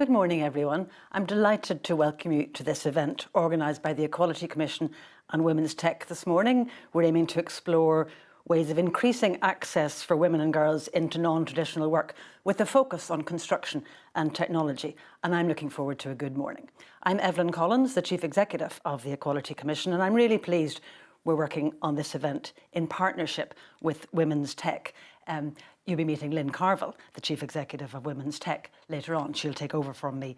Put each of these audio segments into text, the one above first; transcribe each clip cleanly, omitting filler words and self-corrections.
Good morning, everyone. I'm delighted to welcome you to this event organised by the Equality Commission and Women's Tech this morning. We're aiming to explore ways of increasing access for women and girls into non-traditional work with a focus on construction and technology. And I'm looking forward to a good morning. I'm Evelyn Collins, the Chief Executive of the Equality Commission, and I'm really pleased we're working on this event in partnership with Women's Tech. You'll be meeting Lynn Carville, the Chief Executive of Women's Tech, later on. She'll take over from me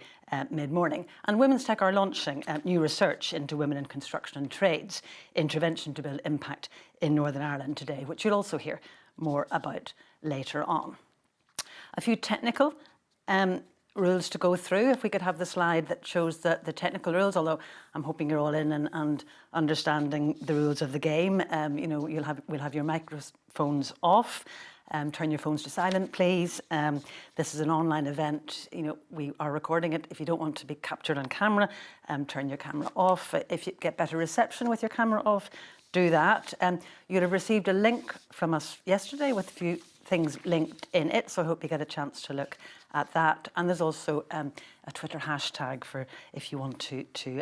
mid-morning. And Women's Tech are launching new research into women in construction and trades, intervention to build impact in Northern Ireland today, which you'll also hear more about later on. A few technical rules to go through. If we could have the slide that shows the technical rules, although I'm hoping you're all in and understanding the rules of the game. We'll have your microphones off. Turn your phones to silent, please. This is an online event. We are recording it. If you don't want to be captured on camera, turn your camera off. If you get better reception with your camera off, do that. You'll have received a link from us yesterday with a few things linked in it, so I hope you get a chance to look at that. And there's also a Twitter hashtag for if you want to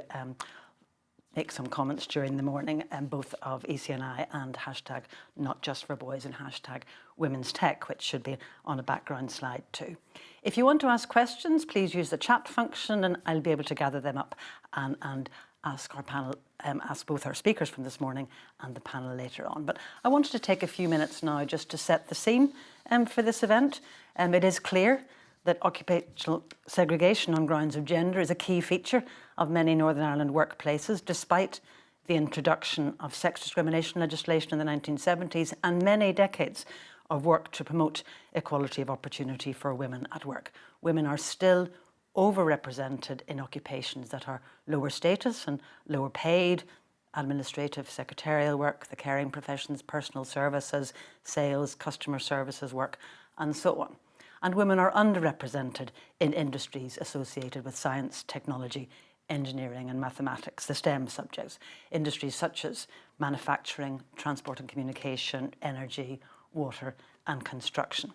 make some comments during the morning, both of ECNI and hashtag Not Just for Boys and hashtag Women's Tech, which should be on a background slide too. If you want to ask questions, please use the chat function and I'll be able to gather them up and ask our panel, ask both our speakers from this morning and the panel later on. But I wanted to take a few minutes now just to set the scene for this event. It is clear that occupational segregation on grounds of gender is a key feature of many Northern Ireland workplaces, despite the introduction of sex discrimination legislation in the 1970s and many decades of work to promote equality of opportunity for women at work. Women are still overrepresented in occupations that are lower status and lower paid: administrative, secretarial work, the caring professions, personal services, sales, customer services work, and so on. And women are underrepresented in industries associated with science, technology, engineering and mathematics, the STEM subjects, industries such as manufacturing, transport and communication, energy, water and construction.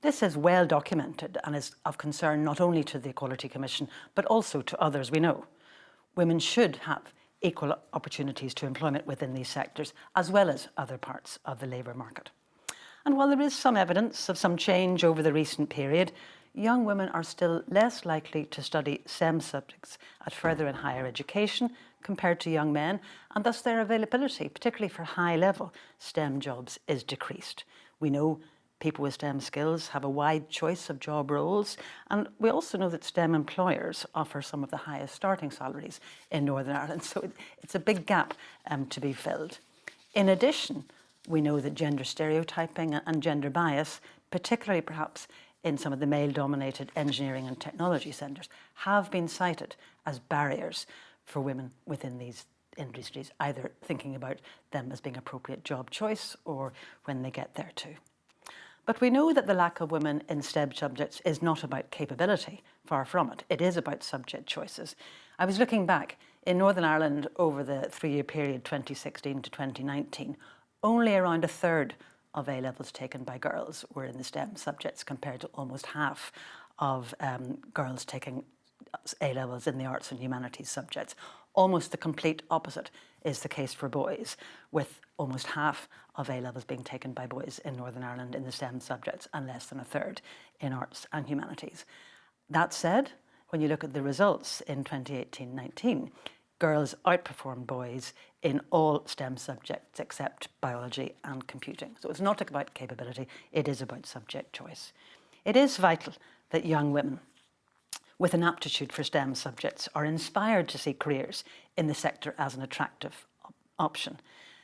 This is well documented and is of concern not only to the Equality Commission, but also to others we know. Women should have equal opportunities to employment within these sectors, as well as other parts of the labour market. And while there is some evidence of some change over the recent period, young women are still less likely to study STEM subjects at further and higher education compared to young men, and thus their availability, particularly for high-level STEM jobs, is decreased. We know people with STEM skills have a wide choice of job roles, and we also know that STEM employers offer some of the highest starting salaries in Northern Ireland, so it's a big gap to be filled. In addition, we know that gender stereotyping and gender bias, particularly perhaps in some of the male-dominated engineering and technology centres, have been cited as barriers for women within these industries, either thinking about them as being appropriate job choice or when they get there too. But we know that the lack of women in STEM subjects is not about capability, far from it. It is about subject choices. I was looking back in Northern Ireland over the 3-year period 2016 to 2019, only around a third of A-levels taken by girls were in the STEM subjects, compared to almost half of girls taking A-levels in the arts and humanities subjects. Almost the complete opposite is the case for boys, with almost half of A-levels being taken by boys in Northern Ireland in the STEM subjects and less than a third in arts and humanities. That said, when you look at the results in 2018-19, girls outperformed boys in all STEM subjects except biology and computing. So it's not about capability, it is about subject choice. It is vital that young women with an aptitude for STEM subjects are inspired to see careers in the sector as an attractive option.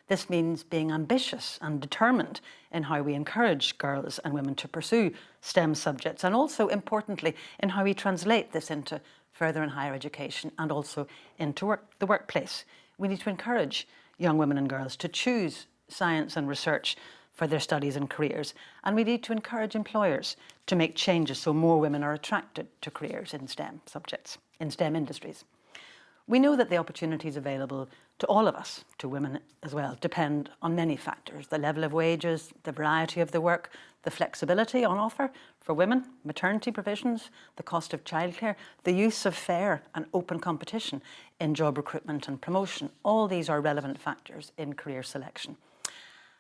This means being ambitious and determined in how we encourage girls and women to pursue STEM subjects, and also, importantly, in how we translate this into further and higher education and also into the workplace. We need to encourage young women and girls to choose science and research for their studies and careers, and we need to encourage employers to make changes so more women are attracted to careers in STEM subjects, in STEM industries. We know that the opportunities available to all of us, to women as well, depend on many factors: the level of wages, the variety of the work, the flexibility on offer for women, maternity provisions, the cost of childcare, the use of fair and open competition in job recruitment and promotion. All these are relevant factors in career selection.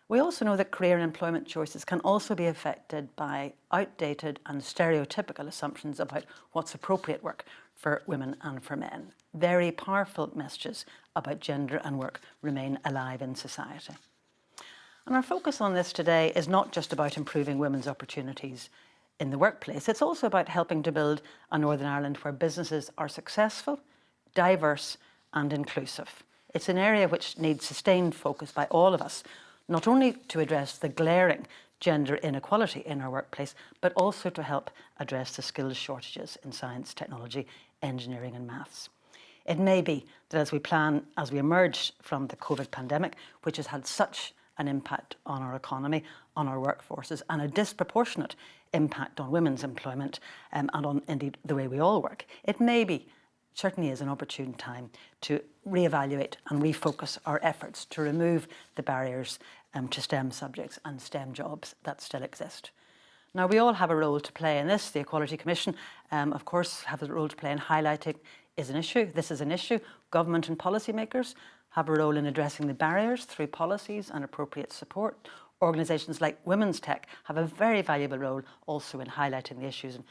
We also know that career and employment choices can also be affected by outdated and stereotypical assumptions about what's appropriate work for women and for men. Very powerful messages about gender and work remain alive in society. And our focus on this today is not just about improving women's opportunities in the workplace, it's also about helping to build a Northern Ireland where businesses are successful, diverse and inclusive. It's an area which needs sustained focus by all of us, not only to address the glaring gender inequality in our workplace, but also to help address the skills shortages in science, technology, engineering and maths. It may be that as we emerge from the COVID pandemic, which has had such an impact on our economy, on our workforces, and a disproportionate impact on women's employment and on indeed the way we all work, it may be, certainly is an opportune time to reevaluate and refocus our efforts to remove the barriers to STEM subjects and STEM jobs that still exist. Now, we all have a role to play in this. The Equality Commission, of course, have a role to play in highlighting this is an issue. Government and policymakers have a role in addressing the barriers through policies and appropriate support. Organisations like Women's Tech have a very valuable role also in highlighting the issues and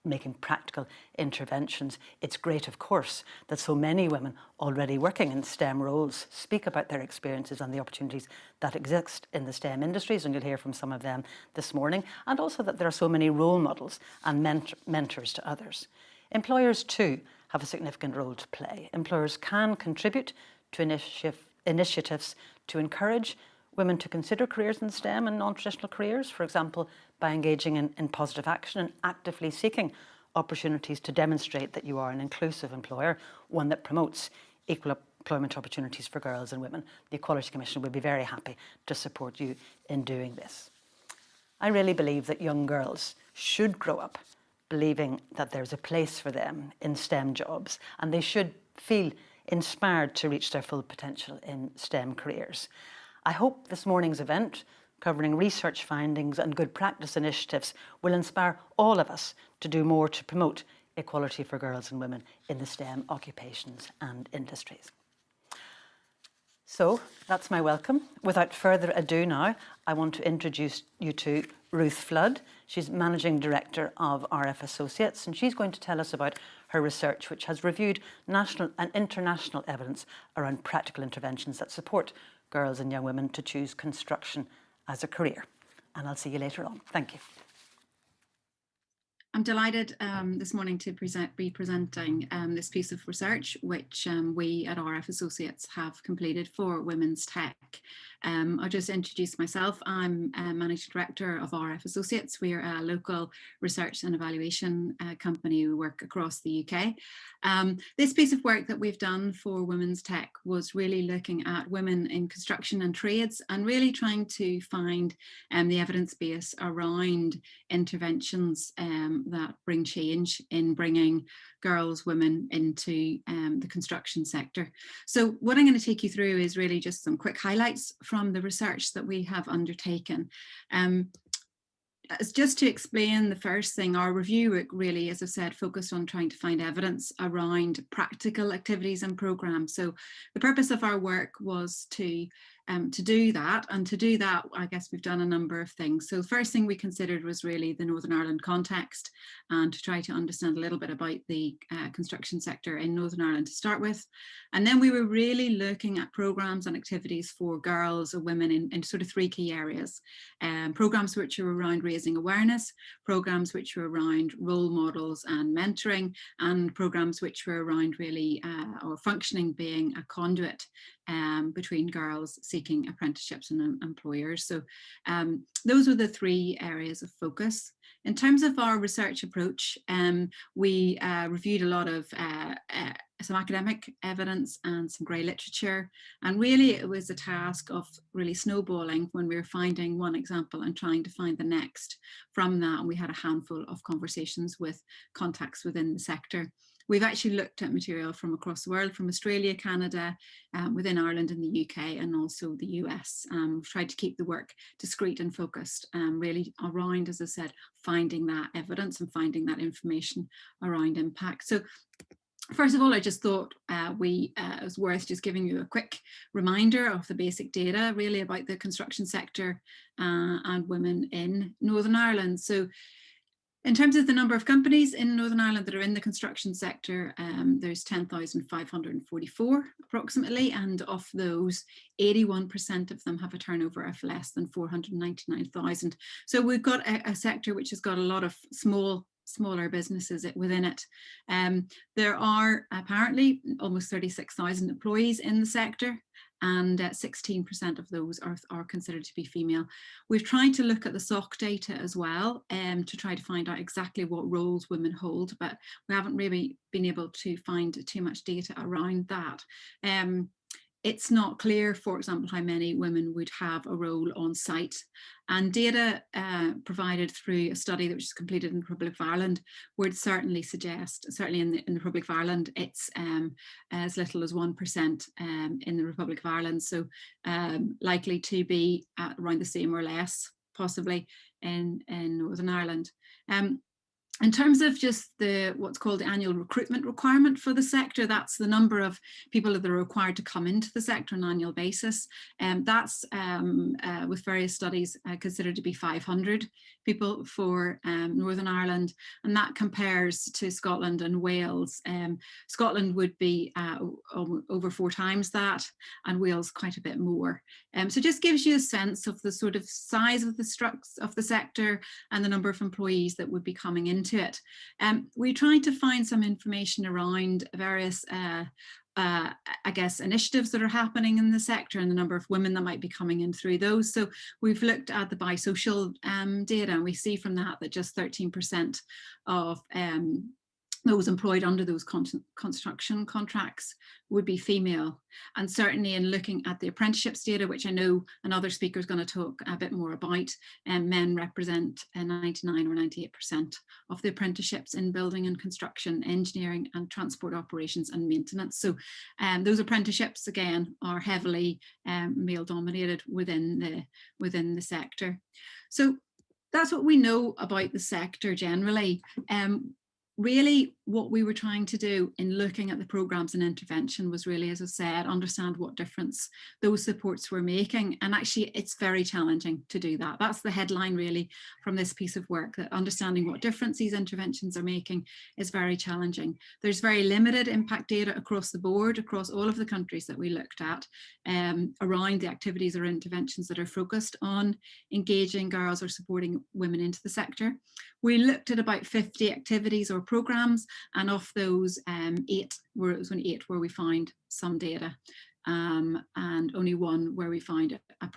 making practical interventions. It's great, of course, that so many women already working in STEM roles speak about their experiences and the opportunities that exist in the STEM industries, and you'll hear from some of them this morning, and also that there are so many role models and mentors to others. Employers too have a significant role to play. Employers can contribute to initiatives to encourage women to consider careers in STEM and non-traditional careers, for example, by engaging in positive action and actively seeking opportunities to demonstrate that you are an inclusive employer, one that promotes equal employment opportunities for girls and women. The Equality Commission would be very happy to support you in doing this. I really believe that young girls should grow up believing that there's a place for them in STEM jobs, and they should feel inspired to reach their full potential in STEM careers. I hope this morning's event, covering research findings and good practice initiatives, will inspire all of us to do more to promote equality for girls and women in the STEM occupations and industries. So that's my welcome. Without further ado now, I want to introduce you to Ruth Flood. She's Managing Director of RF Associates, and she's going to tell us about her research, which has reviewed national and international evidence around practical interventions that support girls and young women to choose construction as a career. And I'll see you later on. Thank you. I'm delighted this morning to be presenting this piece of research, which we at RF Associates have completed for Women's Tech. I'll just introduce myself. I'm Managing Director of RF Associates. We are a local research and evaluation company who work across the UK. This piece of work that we've done for Women's Tech was really looking at women in construction and trades and really trying to find the evidence base around interventions that bring change in bringing girls, women into the construction sector. So what I'm going to take you through is really just some quick highlights from the research that we have undertaken. Just to explain the first thing, our review really, as I said, focused on trying to find evidence around practical activities and programs. So the purpose of our work was to do that. And to do that, I guess we've done a number of things. So the first thing we considered was really the Northern Ireland context and to try to understand a little bit about the construction sector in Northern Ireland to start with. And then we were really looking at programs and activities for girls or women in sort of three key areas. Programs which are around raising awareness, programs which are around role models and mentoring, and programs which were around really or functioning being a conduit between girls seeking apprenticeships and employers. So those were the three areas of focus. In terms of our research approach, we reviewed a lot of some academic evidence and some grey literature, and really it was a task of really snowballing when we were finding one example and trying to find the next from that. And we had a handful of conversations with contacts within the sector. we've actually looked at material from across the world, from Australia, Canada, within Ireland and the UK, and also the US. We've tried to keep the work discreet and focused, really around, as I said, finding that evidence and finding that information around impact. So first of all, I just thought it was worth just giving you a quick reminder of the basic data really about the construction sector and women in Northern Ireland. So in terms of the number of companies in Northern Ireland that are in the construction sector, there's 10,544 approximately, and of those, 81% of them have a turnover of less than 499,000. So we've got a sector which has got a lot of smaller businesses within it. There are apparently almost 36,000 employees in the sector, and 16% of those are considered to be female. We've tried to look at the SOC data as well to try to find out exactly what roles women hold, but we haven't really been able to find too much data around that. It's not clear, for example, how many women would have a role on site, and data provided through a study that was completed in the Republic of Ireland would certainly suggest, certainly in the Republic of Ireland, it's as little as 1% in the Republic of Ireland, so likely to be at around the same or less, possibly in Northern Ireland. In terms of just what's called the annual recruitment requirement for the sector, that's the number of people that are required to come into the sector on an annual basis. That's with various studies considered to be 500 people for Northern Ireland, and that compares to Scotland and Wales. Scotland would be over 4 times that, and Wales quite a bit more. So just gives you a sense of the sort of size of the sector and the number of employees that would be coming into it. We tried to find some information around various I guess initiatives that are happening in the sector and the number of women that might be coming in through those. So we've looked at the bisocial data, and we see from that just 13% of those employed under those construction contracts would be female. And certainly in looking at the apprenticeships data, which I know another speaker is going to talk a bit more about, men represent 99 or 98% of the apprenticeships in building and construction, engineering and transport operations and maintenance. So those apprenticeships, again, are heavily male dominated within the sector. So that's what we know about the sector generally. Really, what we were trying to do in looking at the programmes and intervention was really, as I said, understand what difference those supports were making. And actually, it's very challenging to do that. That's the headline really from this piece of work, that understanding what difference these interventions are making is very challenging. There's very limited impact data across the board, across all of the countries that we looked at, around the activities or interventions that are focused on engaging girls or supporting women into the sector. We looked at about 50 activities or programmes, and of those, 8 where we found some data, and only 1 where we found a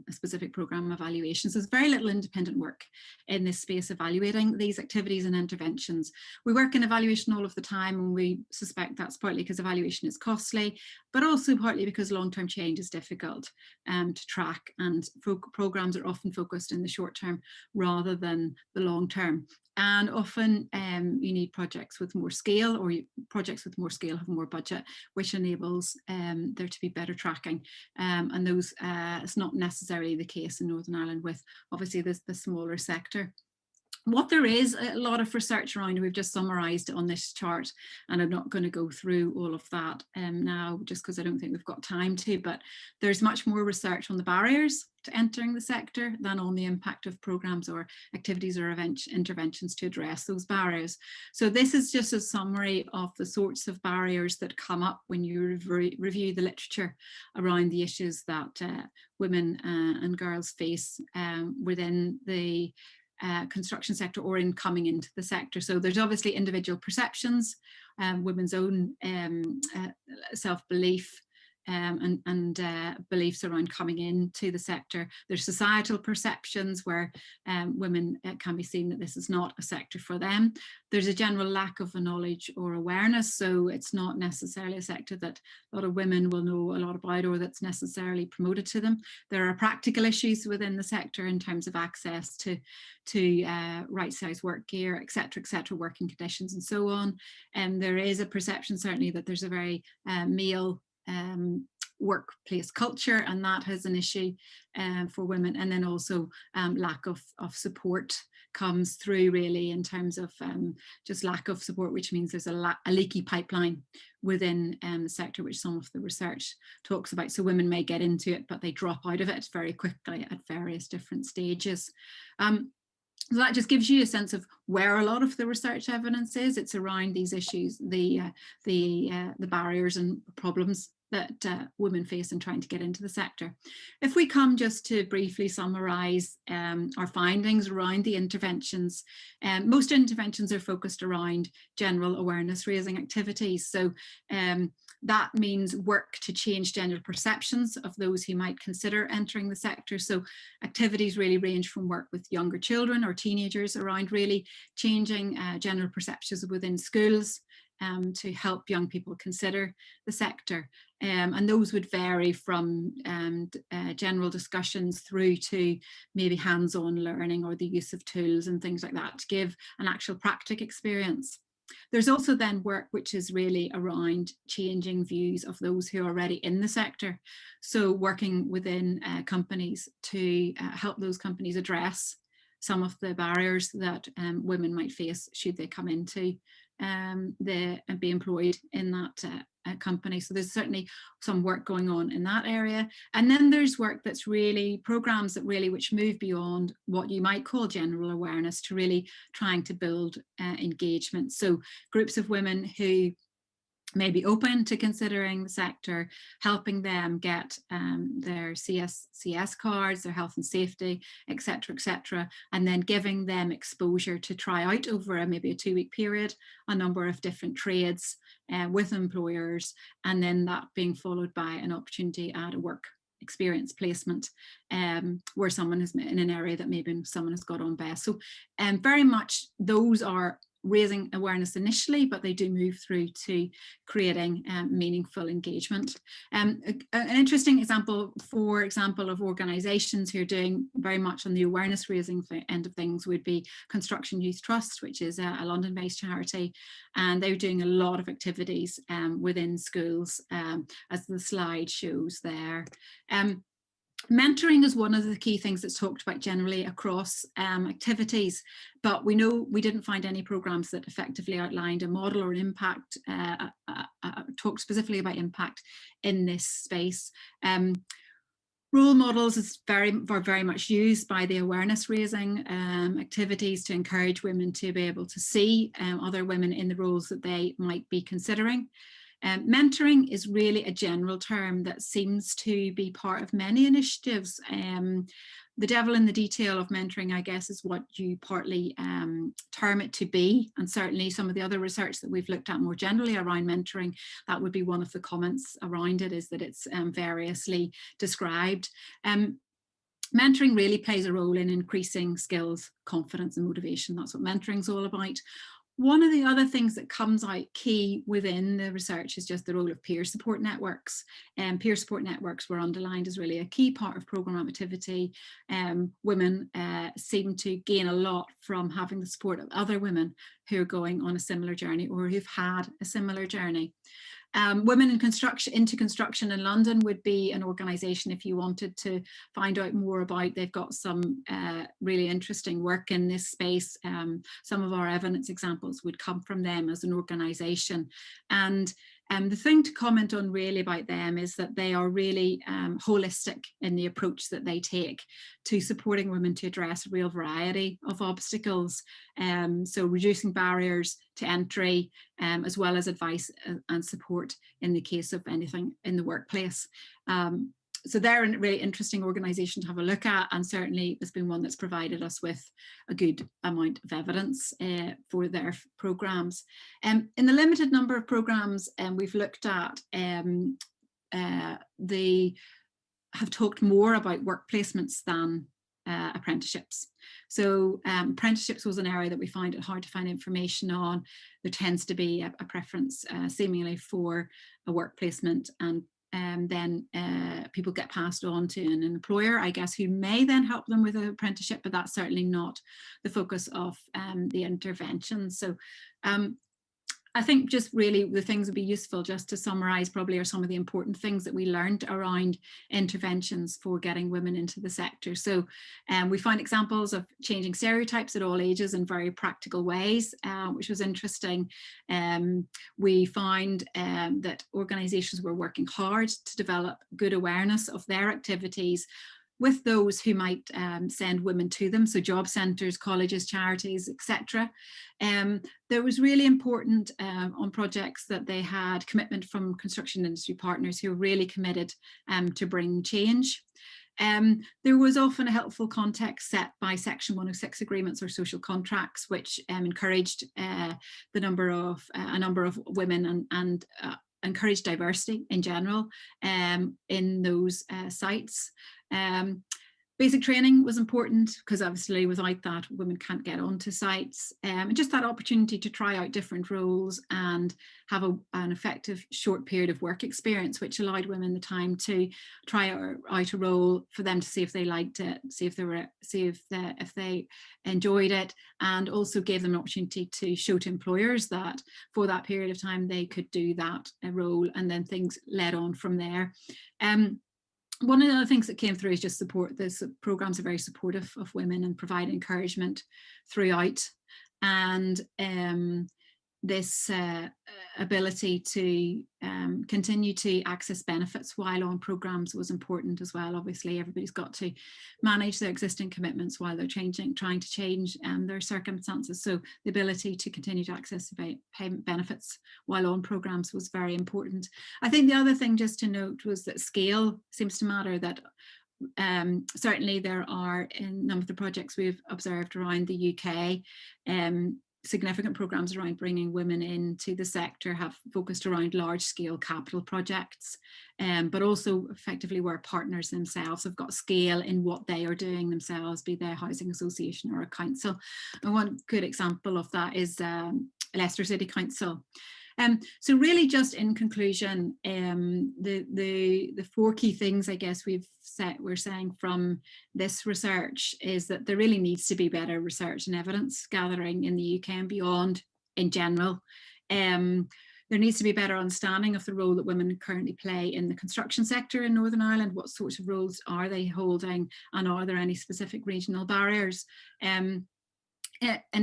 specific programme evaluation. So there's very little independent work in this space evaluating these activities and interventions. We work in evaluation all of the time, and we suspect that's partly because evaluation is costly, but also partly because long-term change is difficult to track, and programmes are often focused in the short term rather than the long term. And often you need projects with more scale, or projects with more scale have more budget, which enables there to be better tracking. And those, it's not necessarily the case in Northern Ireland with obviously the smaller sector. What there is a lot of research around, we've just summarised it on this chart, and I'm not going to go through all of that now, just because I don't think we've got time to, but there's much more research on the barriers to entering the sector than on the impact of programmes or activities or interventions to address those barriers. So this is just a summary of the sorts of barriers that come up when you review the literature around the issues that women and girls face within the construction sector or in coming into the sector. So there's obviously individual perceptions, women's own self-belief, and beliefs around coming into the sector. There's societal perceptions where women can be seen that this is not a sector for them. There's a general lack of knowledge or awareness, so it's not necessarily a sector that a lot of women will know a lot about or that's necessarily promoted to them. There are practical issues within the sector in terms of access to right size work gear, etc., working conditions and so on. And there is a perception certainly that there's a very male workplace culture, and that has an issue for women. And then also lack of support comes through really in terms of just lack of support, which means there's a leaky pipeline within the sector, which some of the research talks about. So women may get into it, but they drop out of it very quickly at various different stages. So that just gives you a sense of where a lot of the research evidence is. It's around these issues, the barriers and problems that women face in trying to get into the sector. If we come just to briefly summarise our findings around the interventions, most interventions are focused around general awareness raising activities. So that means work to change general perceptions of those who might consider entering the sector. So activities really range from work with younger children or teenagers around really changing general perceptions within schools to help young people consider the sector. And those would vary from general discussions through to maybe hands-on learning or the use of tools and things like that to give an actual practical experience. There's also then work which is really around changing views of those who are already in the sector. So working within companies to help those companies address some of the barriers that women might face should they come into be employed in that company. So there's certainly some work going on in that area. And then there's work that's really programs that really which move beyond what you might call general awareness to really trying to build engagement. So groups of women who may be open to considering the sector, helping them get their CSCS cards, their health and safety, etc., and then giving them exposure to try out over maybe a 2-week period, a number of different trades with employers, and then that being followed by an opportunity at a work experience placement where someone is in an area that maybe someone has got on best. So very much those are raising awareness initially, but they do move through to creating meaningful engagement. An interesting example, for example, of organisations who are doing very much on the awareness raising end of things would be Construction Youth Trust, which is a London-based charity, and they're doing a lot of activities within schools, as the slide shows there. Mentoring is one of the key things that's talked about generally across activities, but we know we didn't find any programs that effectively outlined a model or an impact, talk specifically about impact in this space. Role models are very much used by the awareness raising activities to encourage women to be able to see other women in the roles that they might be considering. Mentoring is really a general term that seems to be part of many initiatives. The devil in the detail of mentoring, I guess, is what you partly term it to be. And certainly some of the other research that we've looked at more generally around mentoring, that would be one of the comments around it, is that it's variously described. Mentoring really plays a role in increasing skills, confidence and motivation. That's what mentoring is all about. One of the other things that comes out key within the research is just the role of peer support networks. Peer support networks were underlined as really a key part of programme activity. Women seem to gain a lot from having the support of other women who are going on a similar journey or who've had a similar journey. Women in into Construction in London would be an organisation if you wanted to find out more about. They've got some really interesting work in this space. Some of our evidence examples would come from them as an organisation. And the thing to comment on really about them is that they are really holistic in the approach that they take to supporting women to address a real variety of obstacles. So reducing barriers to entry, as well as advice and support in the case of anything in the workplace. So they're a really interesting organisation to have a look at, and certainly it's been one that's provided us with a good amount of evidence for their programmes. In the limited number of programmes we've looked at, they have talked more about work placements than apprenticeships. So apprenticeships was an area that we find it hard to find information on. There tends to be a preference seemingly for a work placement, and then people get passed on to an employer, I guess, who may then help them with an apprenticeship, but that's certainly not the focus of the intervention. So I think just really the things would be useful just to summarise probably are some of the important things that we learned around interventions for getting women into the sector. So we find examples of changing stereotypes at all ages in very practical ways, which was interesting. We find that organisations were working hard to develop good awareness of their activities with those who might send women to them, so job centres, colleges, charities, etc. There was really important on projects that they had commitment from construction industry partners who were really committed to bring change. There was often a helpful context set by Section 106 agreements or social contracts, which encouraged a number of women and encouraged diversity in general in those sites. Basic training was important because obviously without that women can't get onto sites, and just that opportunity to try out different roles and have an effective short period of work experience, which allowed women the time to try out a role for them to see if they liked it, see if they enjoyed it, and also gave them an opportunity to show to employers that for that period of time they could do that role, and then things led on from there. One of the other things that came through is just support. The programs are very supportive of women and provide encouragement throughout. And this ability to continue to access benefits while on programs was important as well. Obviously, everybody's got to manage their existing commitments while they're trying to change their circumstances. So the ability to continue to access payment benefits while on programs was very important. I think the other thing just to note was that scale seems to matter, that certainly there are in a number of the projects we've observed around the UK, significant programs around bringing women into the sector have focused around large scale capital projects, but also effectively where partners themselves have got scale in what they are doing themselves, be they a housing association or a council. And one good example of that is Leicester City Council. So really just in conclusion, the four key things I guess we're saying from this research is that there really needs to be better research and evidence gathering in the UK and beyond in general. There needs to be better understanding of the role that women currently play in the construction sector in Northern Ireland. What sorts of roles are they holding, and are there any specific regional barriers? In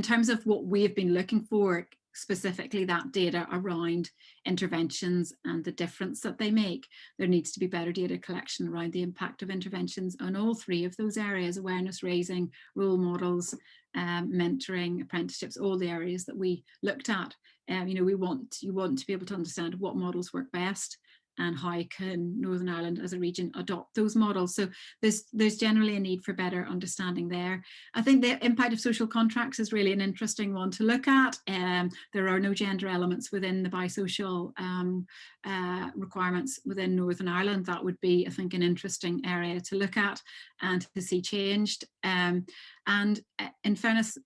terms of what we've been looking for, specifically that data around interventions and the difference that they make, there needs to be better data collection around the impact of interventions on all three of those areas: awareness raising, role models, mentoring, apprenticeships, all the areas that we looked at. You want to be able to understand what models work best and how can Northern Ireland as a region adopt those models. So there's generally a need for better understanding there. I think the impact of social contracts is really an interesting one to look at. There are no gender elements within the bisocial requirements within Northern Ireland. That would be, I think, an interesting area to look at and to see changed. And in fairness,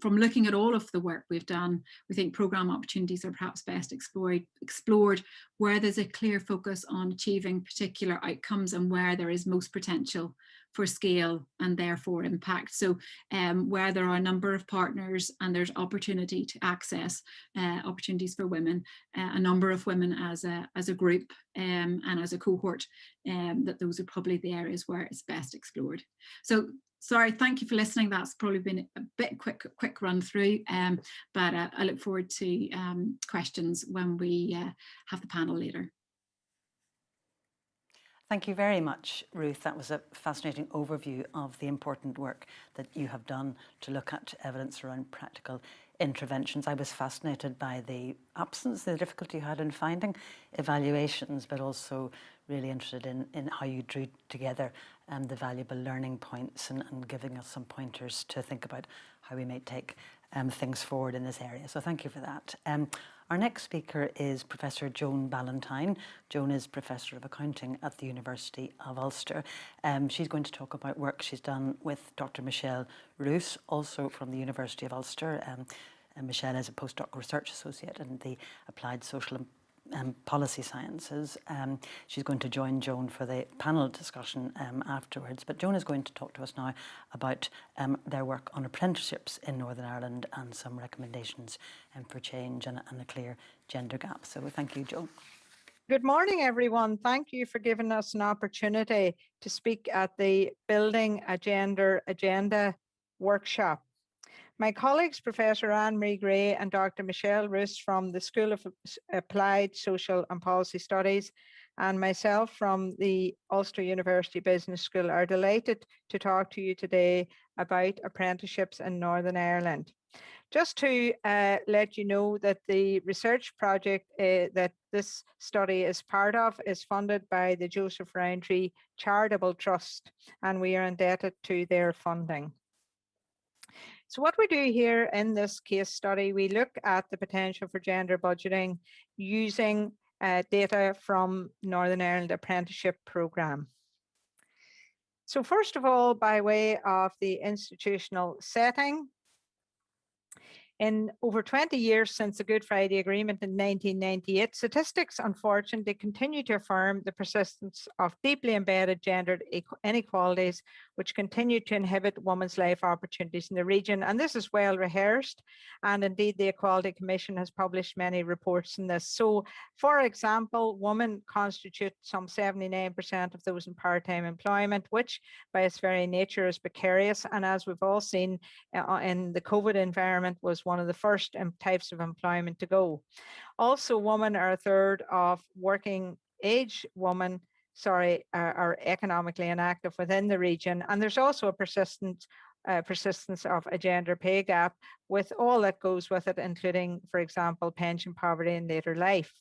from looking at all of the work we've done, we think programme opportunities are perhaps best explored where there's a clear focus on achieving particular outcomes and where there is most potential for scale and therefore impact. So where there are a number of partners and there's opportunity to access opportunities for women, a number of women as a group and as a cohort, that those are probably the areas where it's best explored. So sorry, thank you for listening. That's probably been a bit quick run through, but I look forward to questions when we have the panel later. Thank you very much, Ruth. That was a fascinating overview of the important work that you have done to look at evidence around practical interventions. I was fascinated by the absence, the difficulty you had in finding evaluations, but also really interested in how you drew together the valuable learning points and giving us some pointers to think about how we may take things forward in this area. So thank you for that. Our next speaker is Professor Joan Ballantyne. Joan is Professor of Accounting at the University of Ulster. She's going to talk about work she's done with Dr. Michelle Roos, also from the University of Ulster. Michelle is a postdoctoral research associate in the Applied Social Policy Sciences. She's going to join Joan for the panel discussion afterwards. But Joan is going to talk to us now about their work on apprenticeships in Northern Ireland and some recommendations for change and a clear gender gap. So thank you, Joan. Good morning, everyone. Thank you for giving us an opportunity to speak at the Building a Gender Agenda workshop. My colleagues, Professor Anne-Marie Gray and Dr. Michelle Roos from the School of Applied Social and Policy Studies, and myself from the Ulster University Business School, are delighted to talk to you today about apprenticeships in Northern Ireland. Just to let you know that the research project that this study is part of is funded by the Joseph Rowntree Charitable Trust, and we are indebted to their funding. So what we do here in this case study, we look at the potential for gender budgeting using data from Northern Ireland Apprenticeship Programme. So first of all, by way of the institutional setting, in over 20 years since the Good Friday Agreement in 1998, statistics unfortunately continue to affirm the persistence of deeply embedded gendered inequalities, which continue to inhibit women's life opportunities in the region. And this is well rehearsed. And indeed, the Equality Commission has published many reports on this. So, for example, women constitute some 79% of those in part-time employment, which by its very nature is precarious. And as we've all seen in the COVID environment, was one of the first types of employment to go. Also, women are a third of working age women, are economically inactive within the region. And there's also a persistence of a gender pay gap with all that goes with it, including, for example, pension poverty in later life.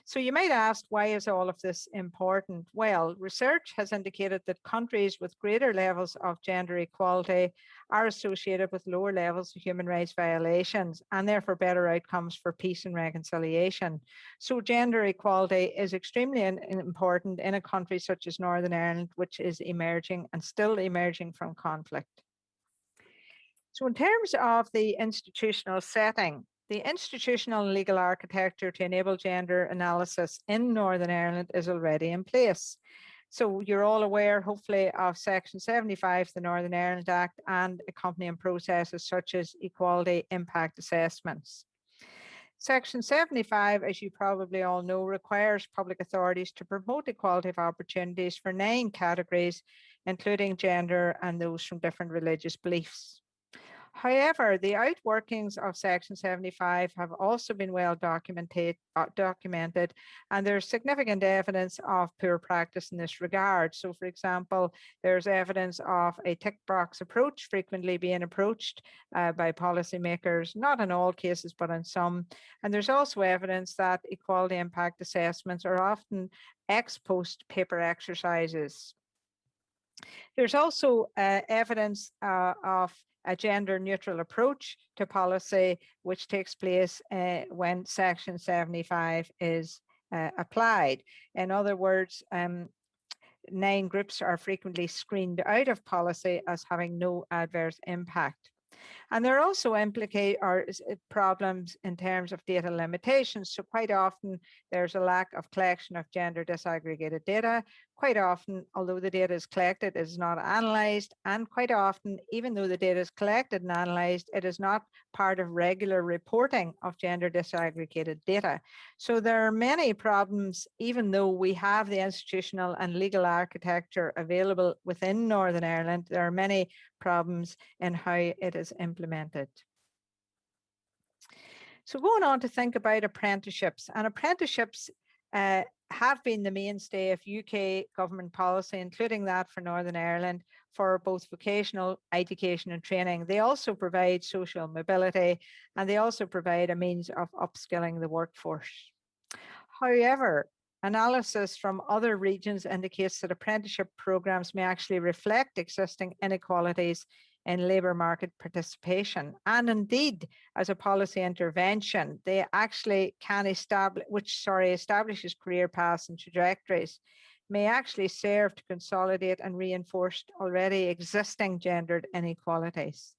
So you might ask, why is all of this important? Well, research has indicated that countries with greater levels of gender equality are associated with lower levels of human rights violations and therefore better outcomes for peace and reconciliation. So gender equality is extremely important in a country such as Northern Ireland, which is emerging and still emerging from conflict. So in terms of the institutional setting, the institutional and legal architecture to enable gender analysis in Northern Ireland is already in place. So you're all aware, hopefully, of Section 75 of the Northern Ireland Act and accompanying processes such as equality impact assessments. Section 75, as you probably all know, requires public authorities to promote equality of opportunities for 9 categories, including gender and those from different religious beliefs. However, the outworkings of Section 75 have also been well documented, and there's significant evidence of poor practice in this regard. So, for example, there's evidence of a tick box approach frequently being approached by policymakers, not in all cases, but in some. And there's also evidence that equality impact assessments are often ex post paper exercises. There's also evidence of a gender neutral approach to policy, which takes place when Section 75 is applied. In other words, 9 groups are frequently screened out of policy as having no adverse impact. And there are also problems in terms of data limitations. So quite often there's a lack of collection of gender disaggregated data. Quite often, although the data is collected, it is not analysed. And quite often, even though the data is collected and analysed, it is not part of regular reporting of gender disaggregated data. So there are many problems, even though we have the institutional and legal architecture available within Northern Ireland, there are many problems in how it is implemented. So going on to think about apprenticeships, and apprenticeships have been the mainstay of UK government policy, including that for Northern Ireland, for both vocational education and training. They also provide social mobility, and they also provide a means of upskilling the workforce. However, analysis from other regions indicates that apprenticeship programs may actually reflect existing inequalities in labour market participation. And indeed, as a policy intervention, they actually can establishes career paths and trajectories, may actually serve to consolidate and reinforce already existing gendered inequalities.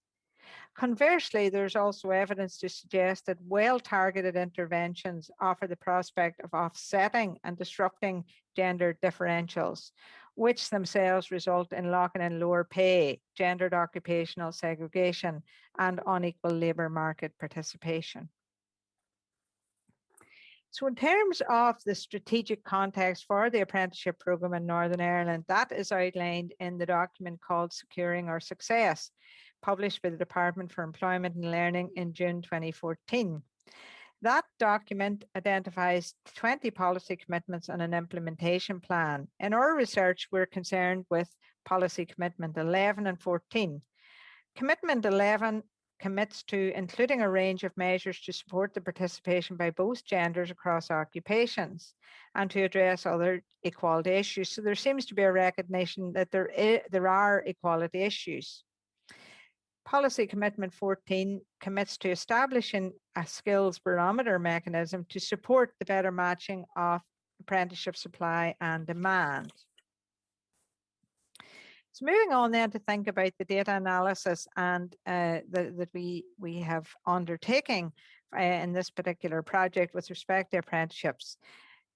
Conversely, there's also evidence to suggest that well-targeted interventions offer the prospect of offsetting and disrupting gender differentials, which themselves result in locking in lower pay, gendered occupational segregation, and unequal labour market participation. So in terms of the strategic context for the apprenticeship programme in Northern Ireland, that is outlined in the document called Securing Our Success, published by the Department for Employment and Learning in June 2014. That document identifies 20 policy commitments and an implementation plan. In our research, we're concerned with policy commitment 11 and 14. Commitment 11 commits to including a range of measures to support the participation by both genders across occupations and to address other equality issues. So there seems to be a recognition that there are equality issues. Policy Commitment 14 commits to establishing a skills barometer mechanism to support the better matching of apprenticeship supply and demand. So moving on then to think about the data analysis and that we have undertaking in this particular project with respect to apprenticeships.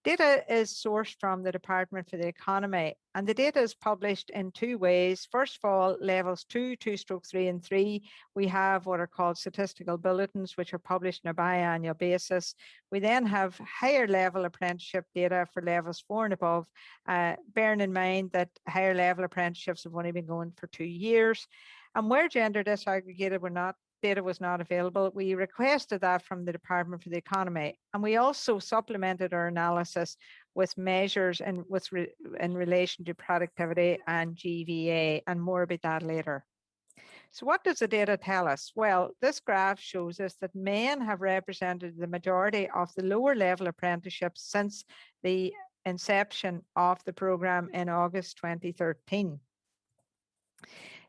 Data is sourced from the Department for the Economy, and the data is published in two ways. First of all, levels 2, 2/3 and 3, we have what are called statistical bulletins, which are published on a biannual basis. We then have higher level apprenticeship data for levels 4 and above, bearing in mind that higher level apprenticeships have only been going for 2 years. And where gender disaggregated data was not available, we requested that from the Department for the Economy. And we also supplemented our analysis with measures in relation to productivity and GVA, and more about that later. So what does the data tell us? Well, this graph shows us that men have represented the majority of the lower level apprenticeships since the inception of the programme in August 2013.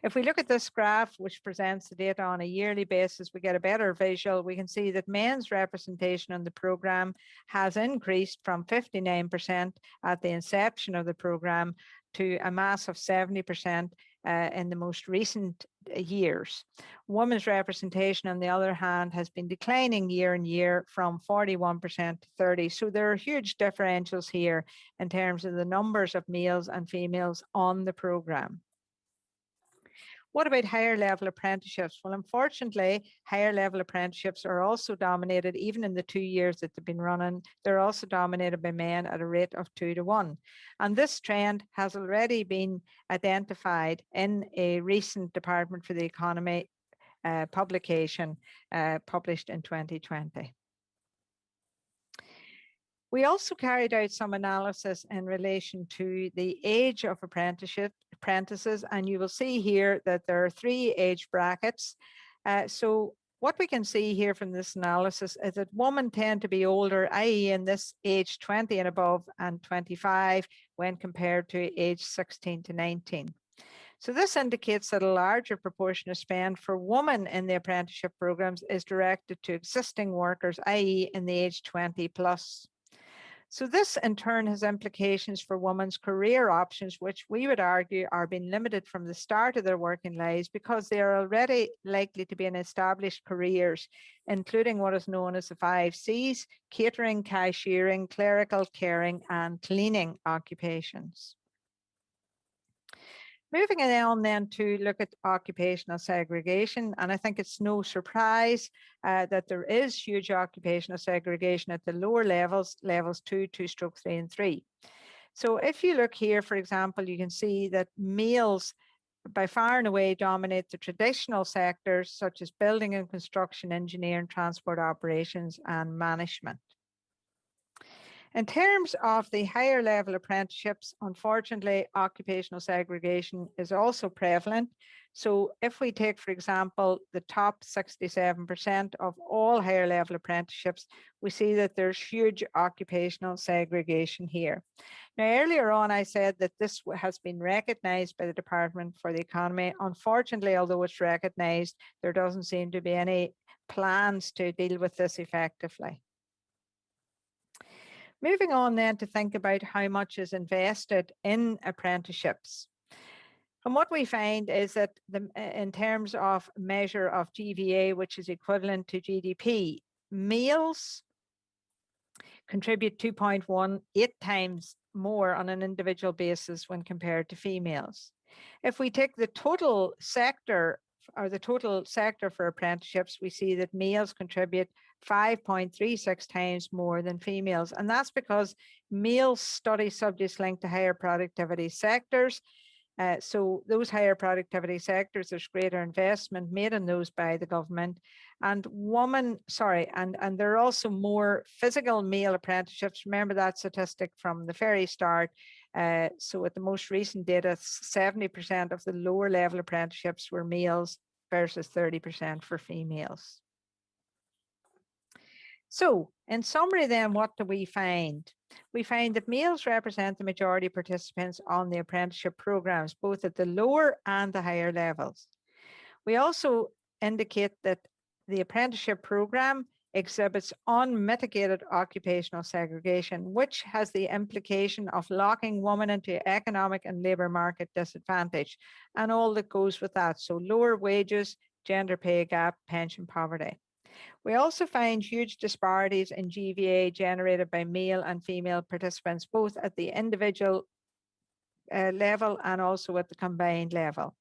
If we look at this graph, which presents the data on a yearly basis, we get a better visual. We can see that men's representation in the programme has increased from 59% at the inception of the programme to a massive 70% in the most recent years. Women's representation, on the other hand, has been declining year on year from 41% to 30%. So there are huge differentials here in terms of the numbers of males and females on the programme. What about higher level apprenticeships? Well, unfortunately, higher level apprenticeships are also dominated, even in the 2 years that they've been running, they're also dominated by men at a rate of 2 to 1. And this trend has already been identified in a recent Department for the Economy publication published in 2020. We also carried out some analysis in relation to the age of apprentices, and you will see here that there are 3 age brackets. So what we can see here from this analysis is that women tend to be older, i.e. in this age 20 and above, and 25 when compared to age 16 to 19. So this indicates that a larger proportion of spend for women in the apprenticeship programs is directed to existing workers, i.e. in the age 20 plus. So this in turn has implications for women's career options, which we would argue are being limited from the start of their working lives because they are already likely to be in established careers, including what is known as the 5 Cs: catering, cashiering, clerical, caring, and cleaning occupations. Moving on then to look at occupational segregation, and I think it's no surprise that there is huge occupational segregation at the lower levels, levels 2, 2/3 and 3. So if you look here, for example, you can see that males by far and away dominate the traditional sectors such as building and construction, engineering, transport operations, and management. In terms of the higher level apprenticeships, unfortunately, occupational segregation is also prevalent. So if we take, for example, the top 67% of all higher level apprenticeships, we see that there's huge occupational segregation here. Now, earlier on, I said that this has been recognised by the Department for the Economy. Unfortunately, although it's recognised, there doesn't seem to be any plans to deal with this effectively. Moving on then to think about how much is invested in apprenticeships. And what we find is that in terms of measure of GVA, which is equivalent to GDP, males contribute 2.18 times more on an individual basis when compared to females. If we take the total sector for apprenticeships, we see that males contribute 5.36 times more than females. And that's because males study subjects linked to higher productivity sectors. So those higher productivity sectors, there's greater investment made in those by the government. And and there are also more physical male apprenticeships. Remember that statistic from the very start. So at the most recent data, 70% of the lower level apprenticeships were males versus 30% for females. So in summary then, what do we find? We find that males represent the majority of participants on the apprenticeship programs, both at the lower and the higher levels. We also indicate that the apprenticeship program exhibits unmitigated occupational segregation, which has the implication of locking women into economic and labour market disadvantage and all that goes with that. So lower wages, gender pay gap, pension poverty. We also find huge disparities in GVA generated by male and female participants, both at the individual level and also at the combined level.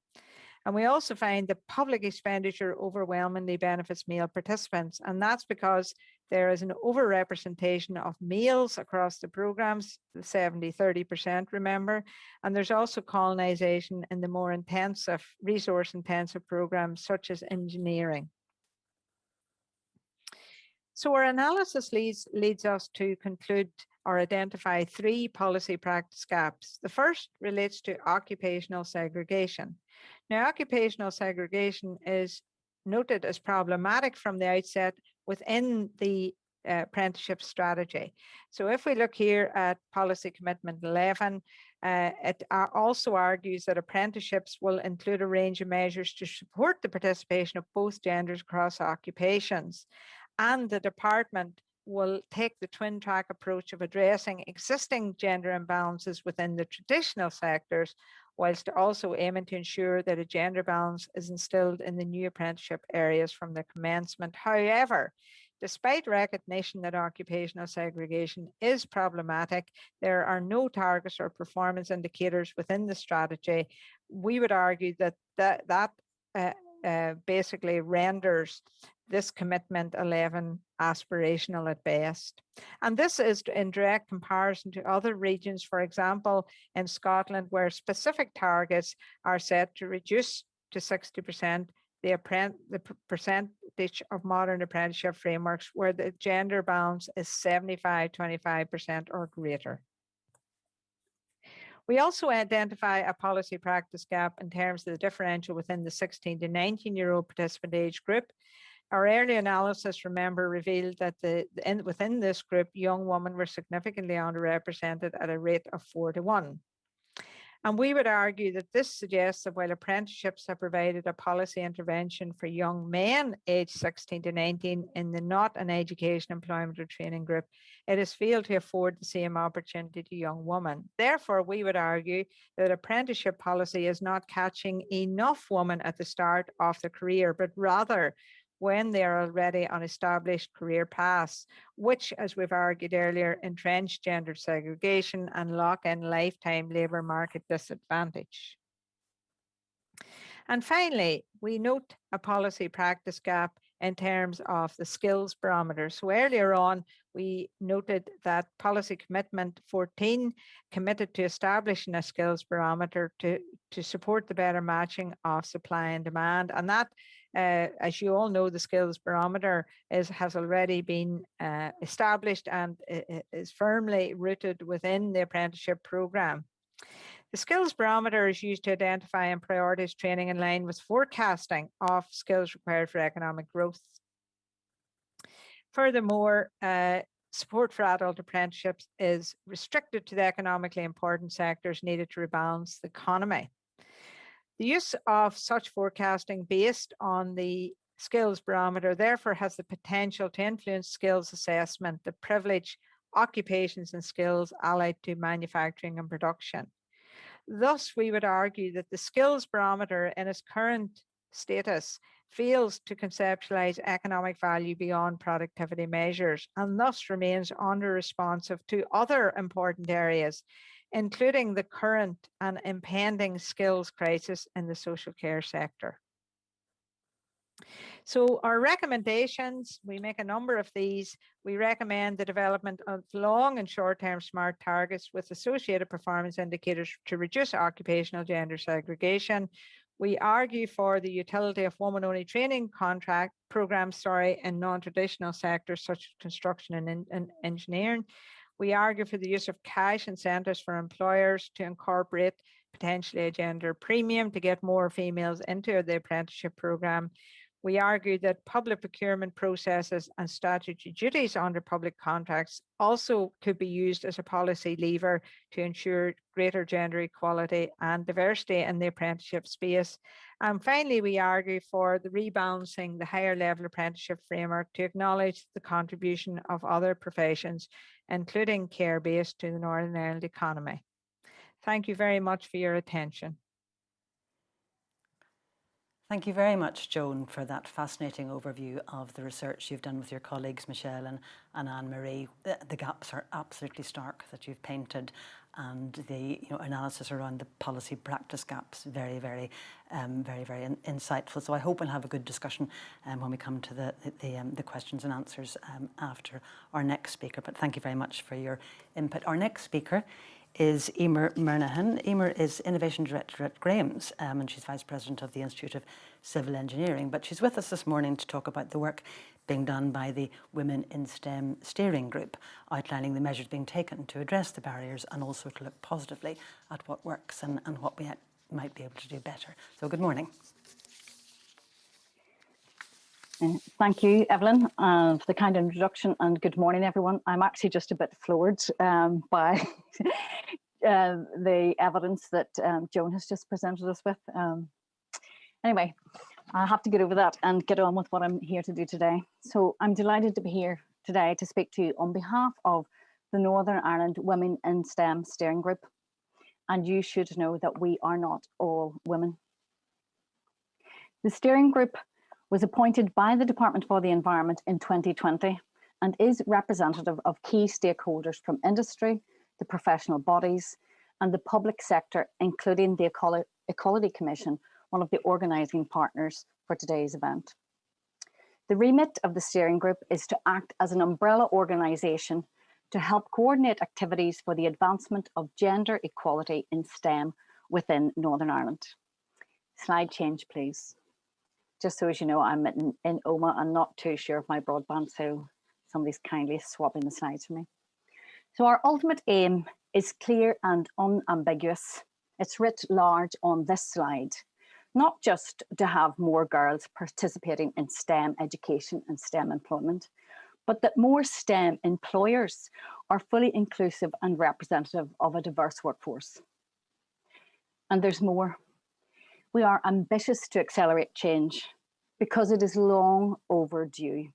And we also find that public expenditure overwhelmingly benefits male participants. And that's because there is an overrepresentation of males across the programs, 70-30%, remember. And there's also colonization in the more intensive, resource-intensive programs such as engineering. So our analysis leads us to conclude or identify 3 policy practice gaps. The first relates to occupational segregation. Now, occupational segregation is noted as problematic from the outset within the apprenticeship strategy. So if we look here at policy commitment 11, it also argues that apprenticeships will include a range of measures to support the participation of both genders across occupations. And the department will take the twin track approach of addressing existing gender imbalances within the traditional sectors, whilst also aiming to ensure that a gender balance is instilled in the new apprenticeship areas from the commencement. However, despite recognition that occupational segregation is problematic, there are no targets or performance indicators within the strategy. We would argue that basically renders this commitment 11 aspirational at best. And this is in direct comparison to other regions, for example, in Scotland, where specific targets are set to reduce to 60% the percentage of modern apprenticeship frameworks where the gender balance is 75-25% or greater. We also identify a policy practice gap in terms of the differential within the 16 to 19-year-old participant age group. Our early analysis, remember, revealed that within this group, young women were significantly underrepresented at a rate of 4-to-1. And we would argue that this suggests that while apprenticeships have provided a policy intervention for young men aged 16 to 19 in the not an education, employment or training group, it has failed to afford the same opportunity to young women. Therefore, we would argue that apprenticeship policy is not catching enough women at the start of their career, but rather when they are already on established career paths, which, as we've argued earlier, entrench gender segregation and lock in lifetime labour market disadvantage. And finally, we note a policy practice gap in terms of the skills barometer. So earlier on, we noted that policy commitment 14 committed to establishing a skills barometer to support the better matching of supply and demand. And that As you all know, the skills barometer has already been established and is firmly rooted within the apprenticeship programme. The skills barometer is used to identify and prioritise training in line with forecasting of skills required for economic growth. Furthermore, support for adult apprenticeships is restricted to the economically important sectors needed to rebalance the economy. The use of such forecasting based on the skills barometer therefore has the potential to influence skills assessment, the privilege occupations and skills allied to manufacturing and production. Thus, we would argue that the skills barometer in its current status fails to conceptualize economic value beyond productivity measures and thus remains under-responsive to other important areas, including the current and impending skills crisis in the social care sector. So our recommendations, we make a number of these. We recommend the development of long and short-term SMART targets with associated performance indicators to reduce occupational gender segregation. We argue for the utility of women-only training programs in non-traditional sectors such as construction and engineering. We argue for the use of cash incentives for employers to incorporate potentially a gender premium to get more females into the apprenticeship programme. We argue that public procurement processes and statutory duties under public contracts also could be used as a policy lever to ensure greater gender equality and diversity in the apprenticeship space. And finally, we argue for the rebalancing the higher level apprenticeship framework to acknowledge the contribution of other professions, including care-based, to the Northern Ireland economy. Thank you very much for your attention. Thank you very much, Joan, for that fascinating overview of the research you've done with your colleagues, Michelle and Anne-Marie. The gaps are absolutely stark that you've painted, and the analysis around the policy practice gaps, very insightful. So I hope we'll have a good discussion when we come to the questions and answers after our next speaker. But thank you very much for your input. Our next speaker is Emer Murnahan. Emer is Innovation Director at Graham's, and she's Vice President of the Institute of Civil Engineering. But she's with us this morning to talk about the work being done by the Women in STEM Steering Group, outlining the measures being taken to address the barriers and also to look positively at what works and what we might be able to do better. So good morning. Thank you, Evelyn, for the kind introduction, and good morning, everyone. I'm actually just a bit floored by the evidence that Joan has just presented us with. Anyway, I have to get over that and get on with what I'm here to do today. So I'm delighted to be here today to speak to you on behalf of the Northern Ireland Women in STEM Steering Group. And you should know that we are not all women. The steering group was appointed by the Department for the Environment in 2020 and is representative of key stakeholders from industry, the professional bodies, and the public sector, including the Equality Commission, one of the organising partners for today's event. The remit of the steering group is to act as an umbrella organisation to help coordinate activities for the advancement of gender equality in STEM within Northern Ireland. Slide change, please. Just so as you know, I'm in Oma and not too sure of my broadband, so somebody's kindly swapping the slides for me. So our ultimate aim is clear and unambiguous. It's writ large on this slide, not just to have more girls participating in STEM education and STEM employment, but that more STEM employers are fully inclusive and representative of a diverse workforce. And there's more. We are ambitious to accelerate change because it is long overdue,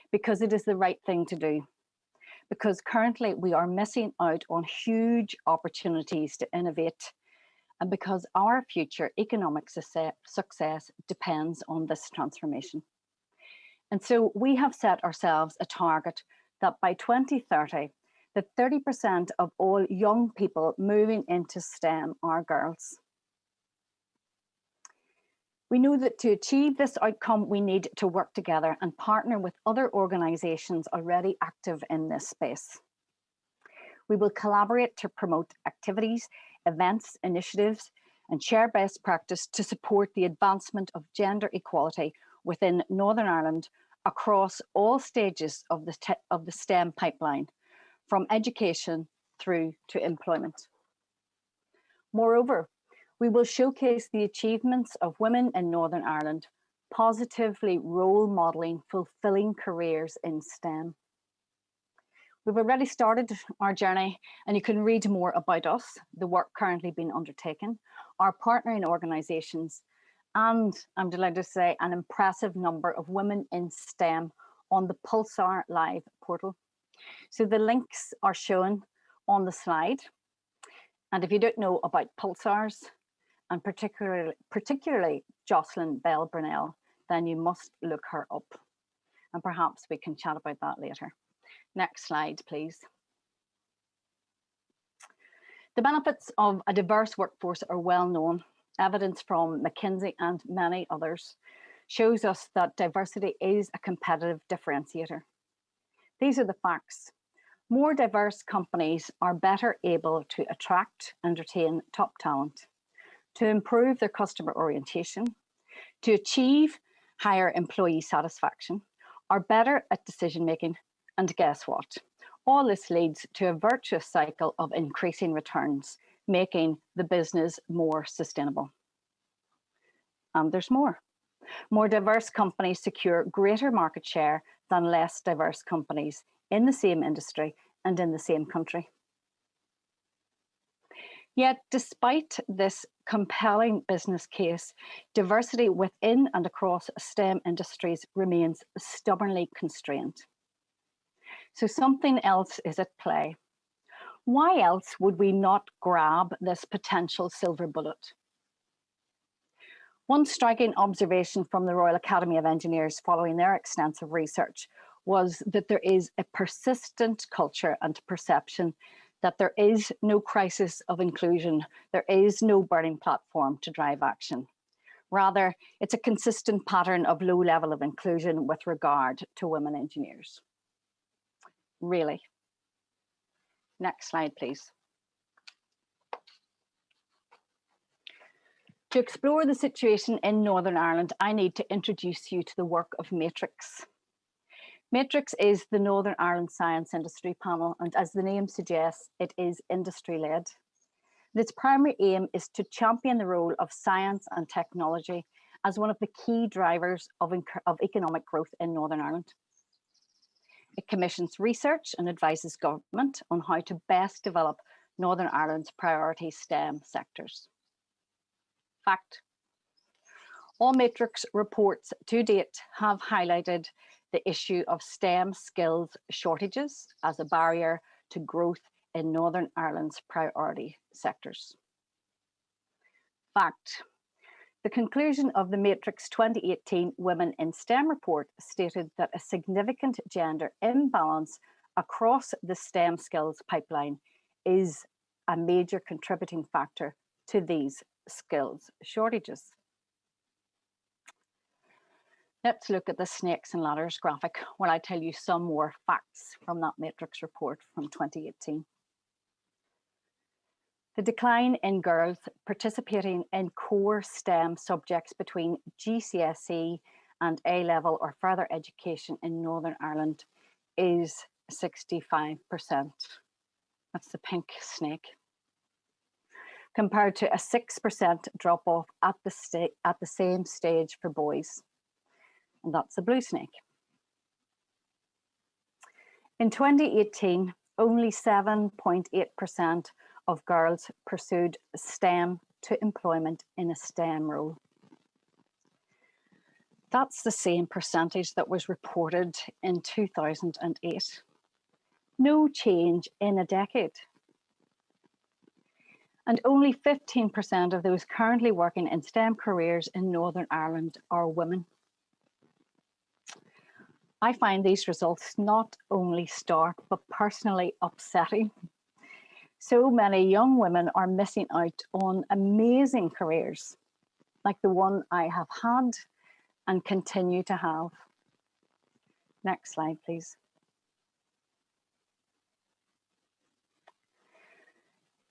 because it is the right thing to do, because currently we are missing out on huge opportunities to innovate, and because our future economic success depends on this transformation. And so we have set ourselves a target that by 2030, that 30% of all young people moving into STEM are girls. We know that to achieve this outcome, we need to work together and partner with other organisations already active in this space. We will collaborate to promote activities, events, initiatives and share best practice to support the advancement of gender equality within Northern Ireland across all stages of the STEM pipeline, from education through to employment. Moreover, we will showcase the achievements of women in Northern Ireland, positively role modelling fulfilling careers in STEM. We've already started our journey, and you can read more about us, the work currently being undertaken, our partnering organisations, and I'm delighted to say an impressive number of women in STEM on the Pulsar Live portal. So the links are shown on the slide. And if you don't know about Pulsars, and particularly Jocelyn Bell Brunel, then you must look her up. And perhaps we can chat about that later. Next slide, please. The benefits of a diverse workforce are well known. Evidence from McKinsey and many others shows us that diversity is a competitive differentiator. These are the facts. More diverse companies are better able to attract and retain top talent, to improve their customer orientation, to achieve higher employee satisfaction, are better at decision making, and guess what? All this leads to a virtuous cycle of increasing returns, making the business more sustainable. And there's more. More diverse companies secure greater market share than less diverse companies in the same industry and in the same country. Yet, despite this compelling business case, diversity within and across STEM industries remains stubbornly constrained. So something else is at play. Why else would we not grab this potential silver bullet? One striking observation from the Royal Academy of Engineers following their extensive research was that there is a persistent culture and perception that there is no crisis of inclusion, there is no burning platform to drive action. Rather, it's a consistent pattern of low level of inclusion with regard to women engineers. Really. Next slide, please. To explore the situation in Northern Ireland, I need to introduce you to the work of Matrix. Matrix is the Northern Ireland Science Industry Panel, and as the name suggests, it is industry-led. Its primary aim is to champion the role of science and technology as one of the key drivers of economic growth in Northern Ireland. It commissions research and advises government on how to best develop Northern Ireland's priority STEM sectors. Fact. All Matrix reports to date have highlighted the issue of STEM skills shortages as a barrier to growth in Northern Ireland's priority sectors. Fact. The conclusion of the Matrix 2018 Women in STEM report stated that a significant gender imbalance across the STEM skills pipeline is a major contributing factor to these skills shortages. Let's look at the snakes and ladders graphic where I tell you some more facts from that Matrix report from 2018. The decline in girls participating in core STEM subjects between GCSE and A-level or further education in Northern Ireland is 65%. That's the pink snake. Compared to a 6% drop-off at the same stage for boys. And that's the blue snake. In 2018, only 7.8% of girls pursued STEM to employment in a STEM role. That's the same percentage that was reported in 2008. No change in a decade. And only 15% of those currently working in STEM careers in Northern Ireland are women. I find these results not only stark, but personally upsetting. So many young women are missing out on amazing careers, like the one I have had and continue to have. Next slide, please.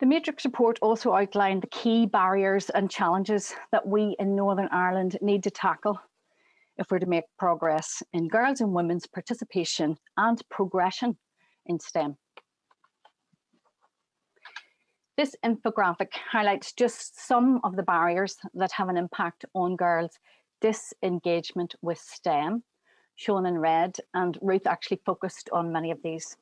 The Matrix report also outlined the key barriers and challenges that we in Northern Ireland need to tackle if we're to make progress in girls' and women's participation and progression in STEM. This infographic highlights just some of the barriers that have an impact on girls' disengagement with STEM, shown in red, and Ruth actually focused on many of these.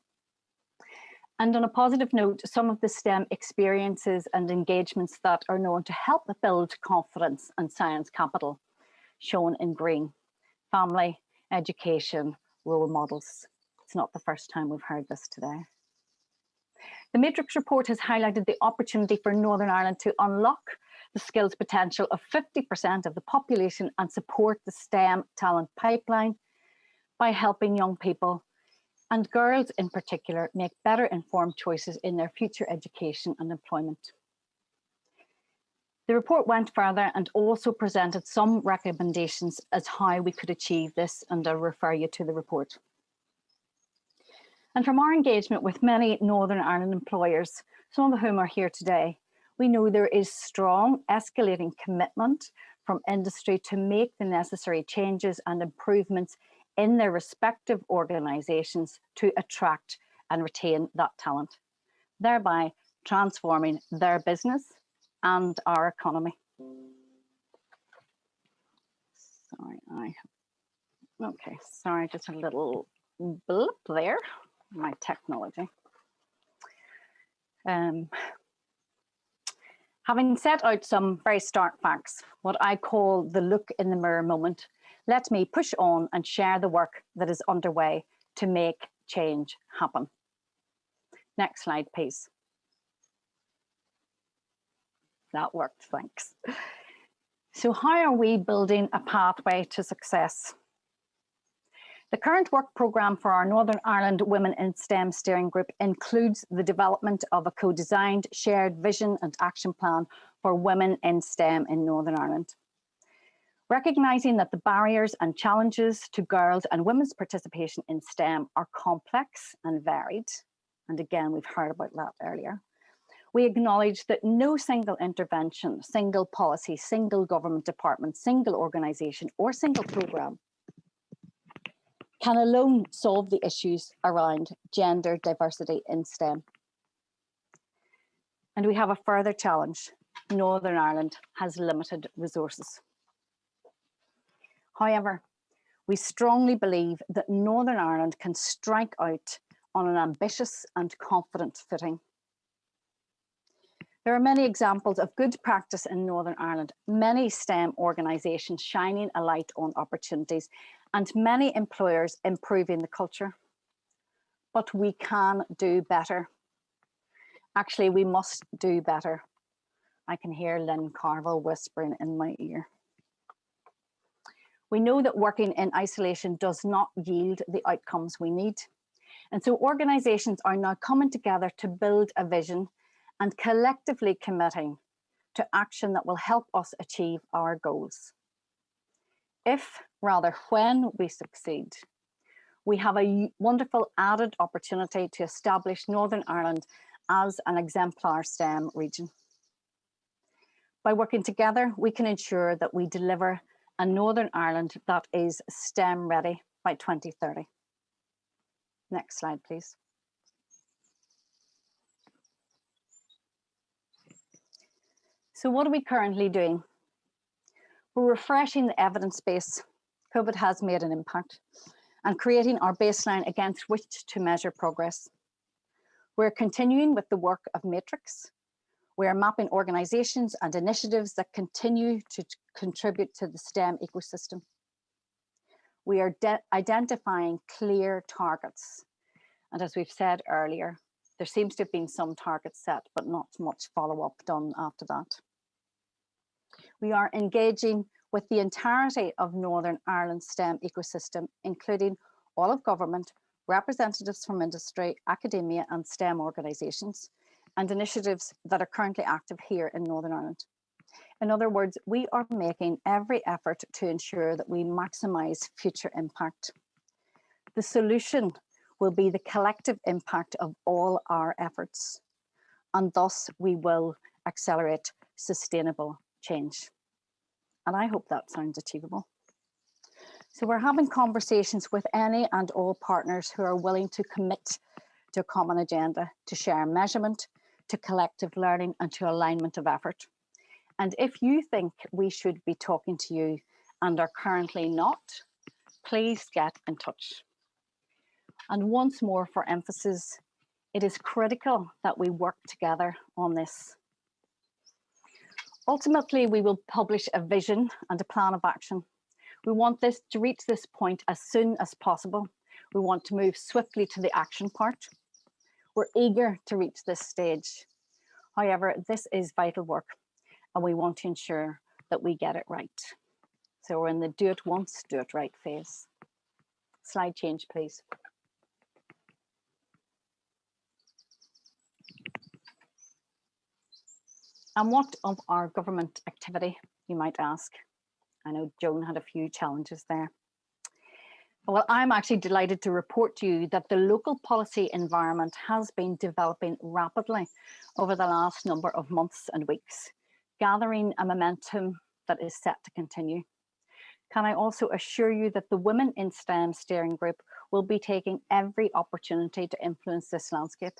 And on a positive note, some of the STEM experiences and engagements that are known to help build confidence and science capital, shown in green. Family, education, role models. It's not the first time we've heard this today. The Matrix report has highlighted the opportunity for Northern Ireland to unlock the skills potential of 50% of the population and support the STEM talent pipeline by helping young people and girls in particular make better informed choices in their future education and employment. The report went further and also presented some recommendations as how we could achieve this, and I'll refer you to the report. And from our engagement with many Northern Ireland employers, some of whom are here today, we know there is strong escalating commitment from industry to make the necessary changes and improvements in their respective organisations to attract and retain that talent, thereby transforming their business and our economy. Sorry, just a little blip there, my technology. Having set out some very stark facts, what I call the look in the mirror moment, let me push on and share the work that is underway to make change happen. Next slide, please. That worked, thanks. So how are we building a pathway to success? The current work programme for our Northern Ireland Women in STEM Steering Group includes the development of a co-designed shared vision and action plan for women in STEM in Northern Ireland. Recognising that the barriers and challenges to girls' and women's participation in STEM are complex and varied, and again, we've heard about that earlier, we acknowledge that no single intervention, single policy, single government department, single organisation or single programme can alone solve the issues around gender diversity in STEM. And we have a further challenge. Northern Ireland has limited resources. However, we strongly believe that Northern Ireland can strike out on an ambitious and confident footing. There are many examples of good practice in Northern Ireland, many STEM organisations shining a light on opportunities, and many employers improving the culture. But we can do better. Actually, we must do better. I can hear Lynn Carville whispering in my ear. We know that working in isolation does not yield the outcomes we need. And so organisations are now coming together to build a vision and collectively committing to action that will help us achieve our goals. If, rather when we succeed, we have a wonderful added opportunity to establish Northern Ireland as an exemplar STEM region. By working together, we can ensure that we deliver a Northern Ireland that is STEM ready by 2030. Next slide, please. So what are we currently doing? We're refreshing the evidence base. COVID has made an impact, and creating our baseline against which to measure progress. We're continuing with the work of Matrix. We are mapping organisations and initiatives that continue to contribute to the STEM ecosystem. We are identifying clear targets. And as we've said earlier, there seems to have been some targets set, but not much follow-up done after that. We are engaging with the entirety of Northern Ireland's STEM ecosystem, including all of government, representatives from industry, academia and STEM organisations, and initiatives that are currently active here in Northern Ireland. In other words, we are making every effort to ensure that we maximise future impact. The solution will be the collective impact of all our efforts. and thus we will accelerate sustainable change. And I hope that sounds achievable. So we're having conversations with any and all partners who are willing to commit to a common agenda, to share measurement, to collective learning, and to alignment of effort. And if you think we should be talking to you and are currently not, please get in touch. And once more, for emphasis, it is critical that we work together on this. Ultimately, we will publish a vision and a plan of action. We want this to reach this point as soon as possible. We want to move swiftly to the action part. We're eager to reach this stage. However, this is vital work, and we want to ensure that we get it right. So we're in the do it once, do it right phase. Slide change, please. And what of our government activity, you might ask? I know Joan had a few challenges there. Well, I'm actually delighted to report to you that the local policy environment has been developing rapidly over the last number of months and weeks, gathering a momentum that is set to continue. Can I also assure you that the Women in STEM Steering Group will be taking every opportunity to influence this landscape?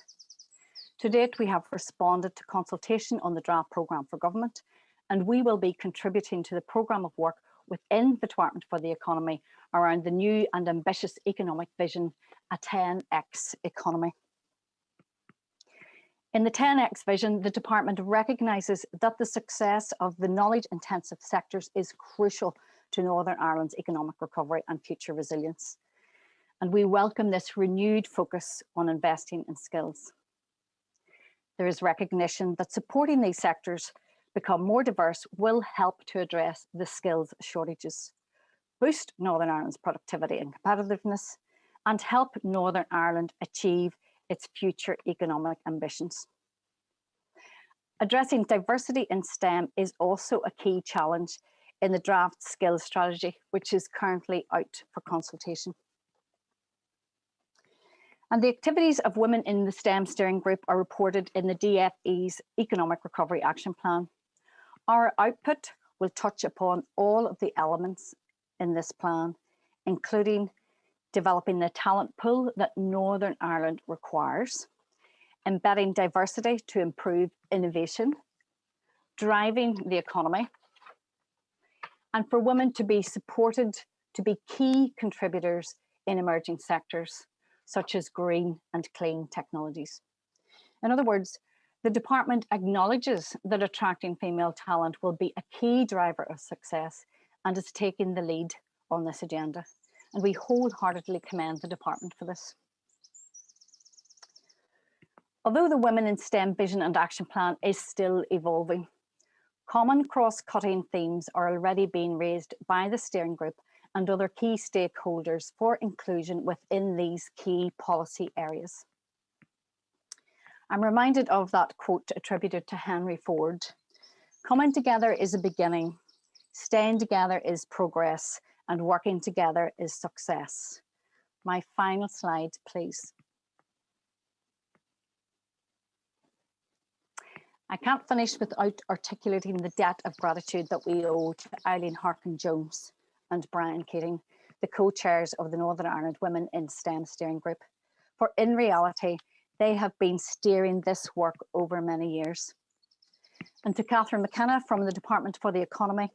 To date, we have responded to consultation on the draft programme for government, and we will be contributing to the programme of work within the Department for the Economy around the new and ambitious economic vision, a 10x economy. In the 10x vision, the department recognises that the success of the knowledge-intensive sectors is crucial to Northern Ireland's economic recovery and future resilience. And we welcome this renewed focus on investing in skills. There is recognition that supporting these sectors become more diverse will help to address the skills shortages, boost Northern Ireland's productivity and competitiveness, and help Northern Ireland achieve its future economic ambitions. Addressing diversity in STEM is also a key challenge in the draft skills strategy, which is currently out for consultation. And the activities of women in the STEM steering group are reported in the DFE's Economic Recovery Action Plan. Our output will touch upon all of the elements in this plan, including developing the talent pool that Northern Ireland requires, embedding diversity to improve innovation, driving the economy, and for women to be supported to be key contributors in emerging sectors, such as green and clean technologies. In other words, the department acknowledges that attracting female talent will be a key driver of success and is taking the lead on this agenda. And we wholeheartedly commend the department for this. Although the Women in STEM Vision and Action Plan is still evolving, common cross-cutting themes are already being raised by the steering group and other key stakeholders for inclusion within these key policy areas. I'm reminded of that quote attributed to Henry Ford: "Coming together is a beginning, staying together is progress, and working together is success." My final slide, please. I can't finish without articulating the debt of gratitude that we owe to Eileen Harkin-Jones and Brian Keating, the co-chairs of the Northern Ireland Women in STEM Steering Group. For in reality, they have been steering this work over many years. And to Catherine McKenna from the Department for the Economy,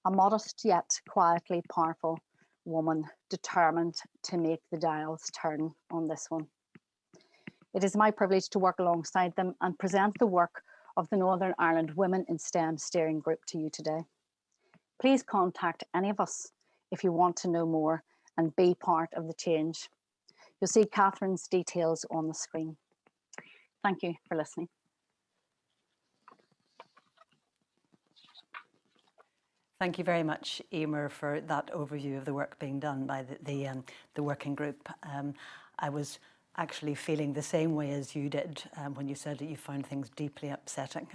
a modest yet quietly powerful woman determined to make the dials turn on this one. It is my privilege to work alongside them and present the work of the Northern Ireland Women in STEM Steering Group to you today. Please contact any of us if you want to know more and be part of the change. You'll see Catherine's details on the screen. Thank you for listening. Thank you very much, Emer, for that overview of the work being done by the working group. I was actually feeling the same way as you did when you said that you found things deeply upsetting.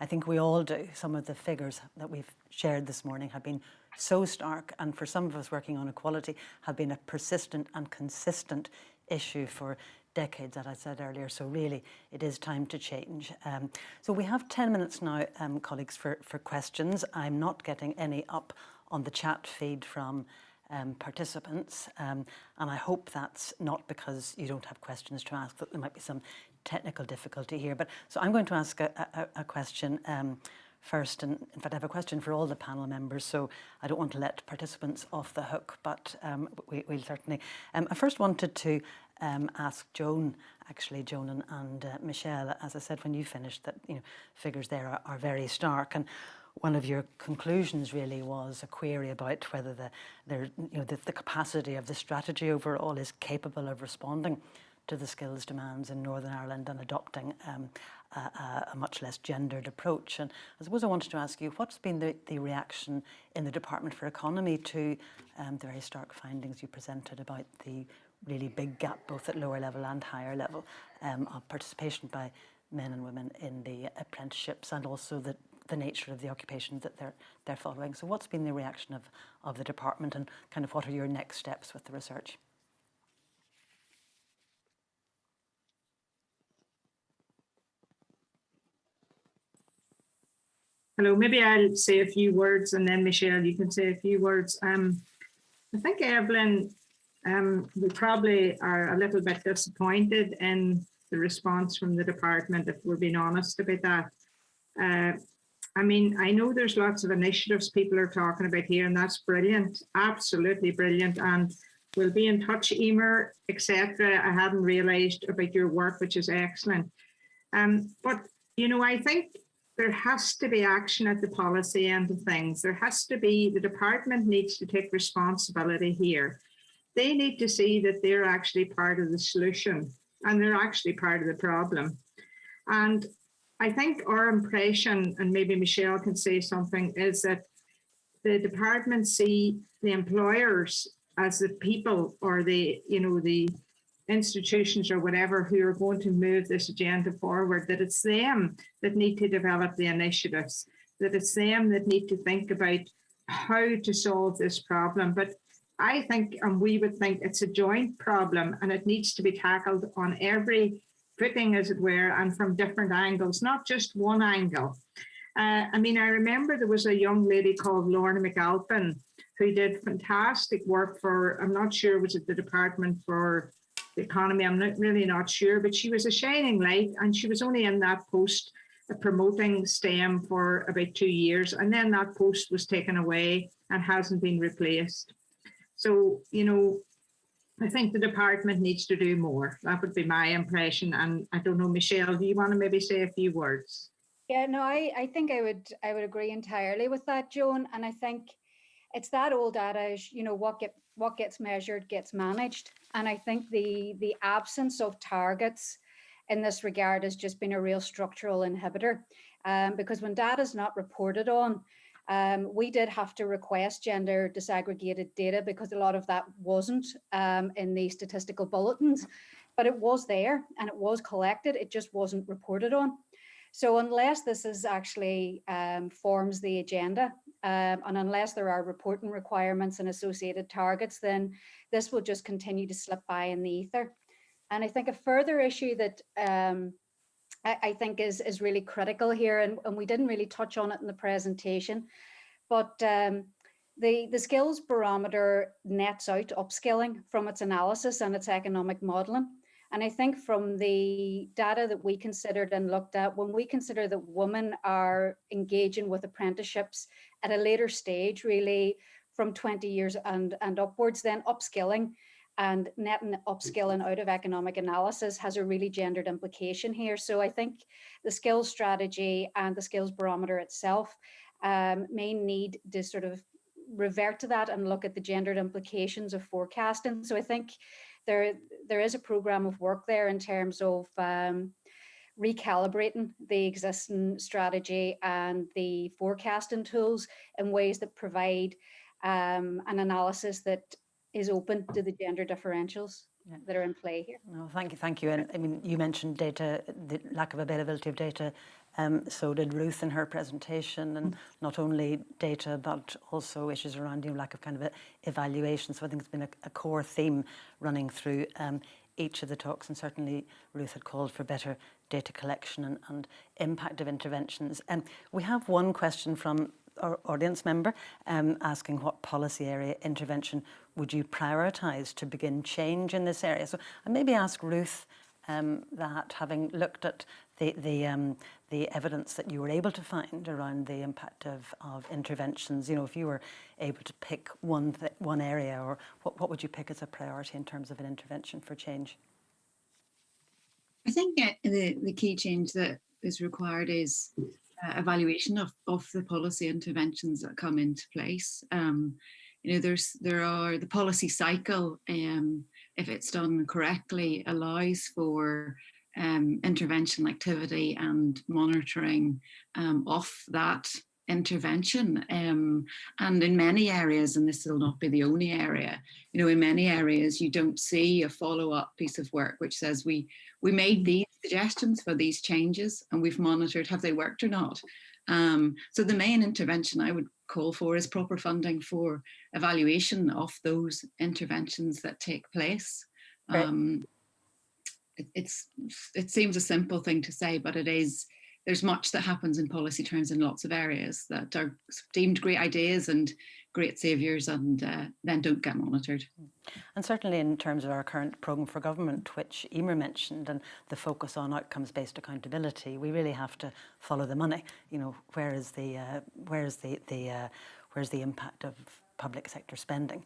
I think we all do. Some of the figures that we've shared this morning have been so stark, and for some of us working on equality, have been a persistent and consistent issue for decades, as I said earlier. So really, it is time to change. So we have 10 minutes now, colleagues, for questions. I'm not getting any up on the chat feed from participants, and I hope that's not because you don't have questions to ask, that there might be some technical difficulty here. But so I'm going to ask a question first, and in fact I have a question for all the panel members, so I don't want to let participants off the hook, but we'll certainly. I first wanted to ask Joan, actually, Joan and Michelle, as I said when you finished, that figures there are very stark, and one of your conclusions really was a query about whether the capacity of the strategy overall is capable of responding to the skills demands in Northern Ireland and adopting a much less gendered approach. And I suppose I wanted to ask you, what's been the reaction in the Department for Economy to the very stark findings you presented about the really big gap, both at lower level and higher level, of participation by men and women in the apprenticeships, and also the nature of the occupation that they're following. So what's been the reaction of the department, and kind of what are your next steps with the research? Hello, maybe I'll say a few words and then Michelle, you can say a few words. I think, Evelyn, we probably are a little bit disappointed in the response from the department, if we're being honest about that. I mean, I know there's lots of initiatives people are talking about here, and that's brilliant, absolutely brilliant. And we'll be in touch, Emer, etc. I hadn't realised about your work, which is excellent. But, I think there has to be action at the policy end of things. There has to be, the department needs to take responsibility here. They need to see that they're actually part of the solution and they're actually part of the problem. And I think our impression, and maybe Michelle can say something, is that the department see the employers as the people, or the institutions or whatever, who are going to move this agenda forward, that it's them that need to develop the initiatives, that it's them that need to think about how to solve this problem. But I think, and we would think, it's a joint problem, and it needs to be tackled on every footing, as it were, and from different angles, not just one angle. I remember there was a young lady called Lorna McAlpin who did fantastic work for, I'm not sure, was it the Department for the Economy? I'm really not sure, but she was a shining light, and she was only in that post promoting STEM for about 2 years, and then that post was taken away and hasn't been replaced. So, I think the department needs to do more. That would be my impression. And I don't know, Michelle, do you want to maybe say a few words? Yeah, no, I think I would agree entirely with that, Joan. And I think it's that old adage, what gets measured gets managed. And I think the absence of targets in this regard has just been a real structural inhibitor, because when data is not reported on, we did have to request gender disaggregated data because a lot of that wasn't in the statistical bulletins, but it was there and it was collected, it just wasn't reported on. So unless this is actually forms the agenda, and unless there are reporting requirements and associated targets, then this will just continue to slip by in the ether. And I think a further issue that I think is really critical here, and we didn't really touch on it in the presentation, but the skills barometer nets out upskilling from its analysis and its economic modelling. And I think from the data that we considered and looked at, when we consider that women are engaging with apprenticeships at a later stage, really from 20 years and upwards, then upskilling and netting upskilling out of economic analysis has a really gendered implication here. So I think the skills strategy and the skills barometer itself may need to sort of revert to that and look at the gendered implications of forecasting. So I think there is a program of work there in terms of recalibrating the existing strategy and the forecasting tools in ways that provide an analysis that is open to the gender differentials that are in play here. No, thank you. And I mean, you mentioned data, the lack of availability of data. So did Ruth in her presentation, and not only data, but also issues around lack of kind of evaluation. So I think it's been a core theme running through each of the talks, and certainly Ruth had called for better data collection and impact of interventions. We have one question from our audience member asking what policy area intervention would you prioritise to begin change in this area. So I maybe ask Ruth that, having looked at the evidence that you were able to find around the impact of interventions, you know, if you were able to pick one area, or what would you pick as a priority in terms of an intervention for change? I think the key change that is required is evaluation of the policy interventions that come into place. You know, there are the policy cycle, if it's done correctly, allows for intervention activity and monitoring of that intervention. And in many areas, and this will not be the only area, you know, in many areas you don't see a follow-up piece of work which says we made these suggestions for these changes and we've monitored, have they worked or not? So the main intervention I would call for is proper funding for evaluation of those interventions that take place. Right. It seems a simple thing to say, but it is. There's much that happens in policy terms in lots of areas that are deemed great ideas and great saviours, and then don't get monitored. And certainly in terms of our current programme for government, which Emer mentioned, and the focus on outcomes-based accountability, we really have to follow the money. You know, where's the impact of public sector spending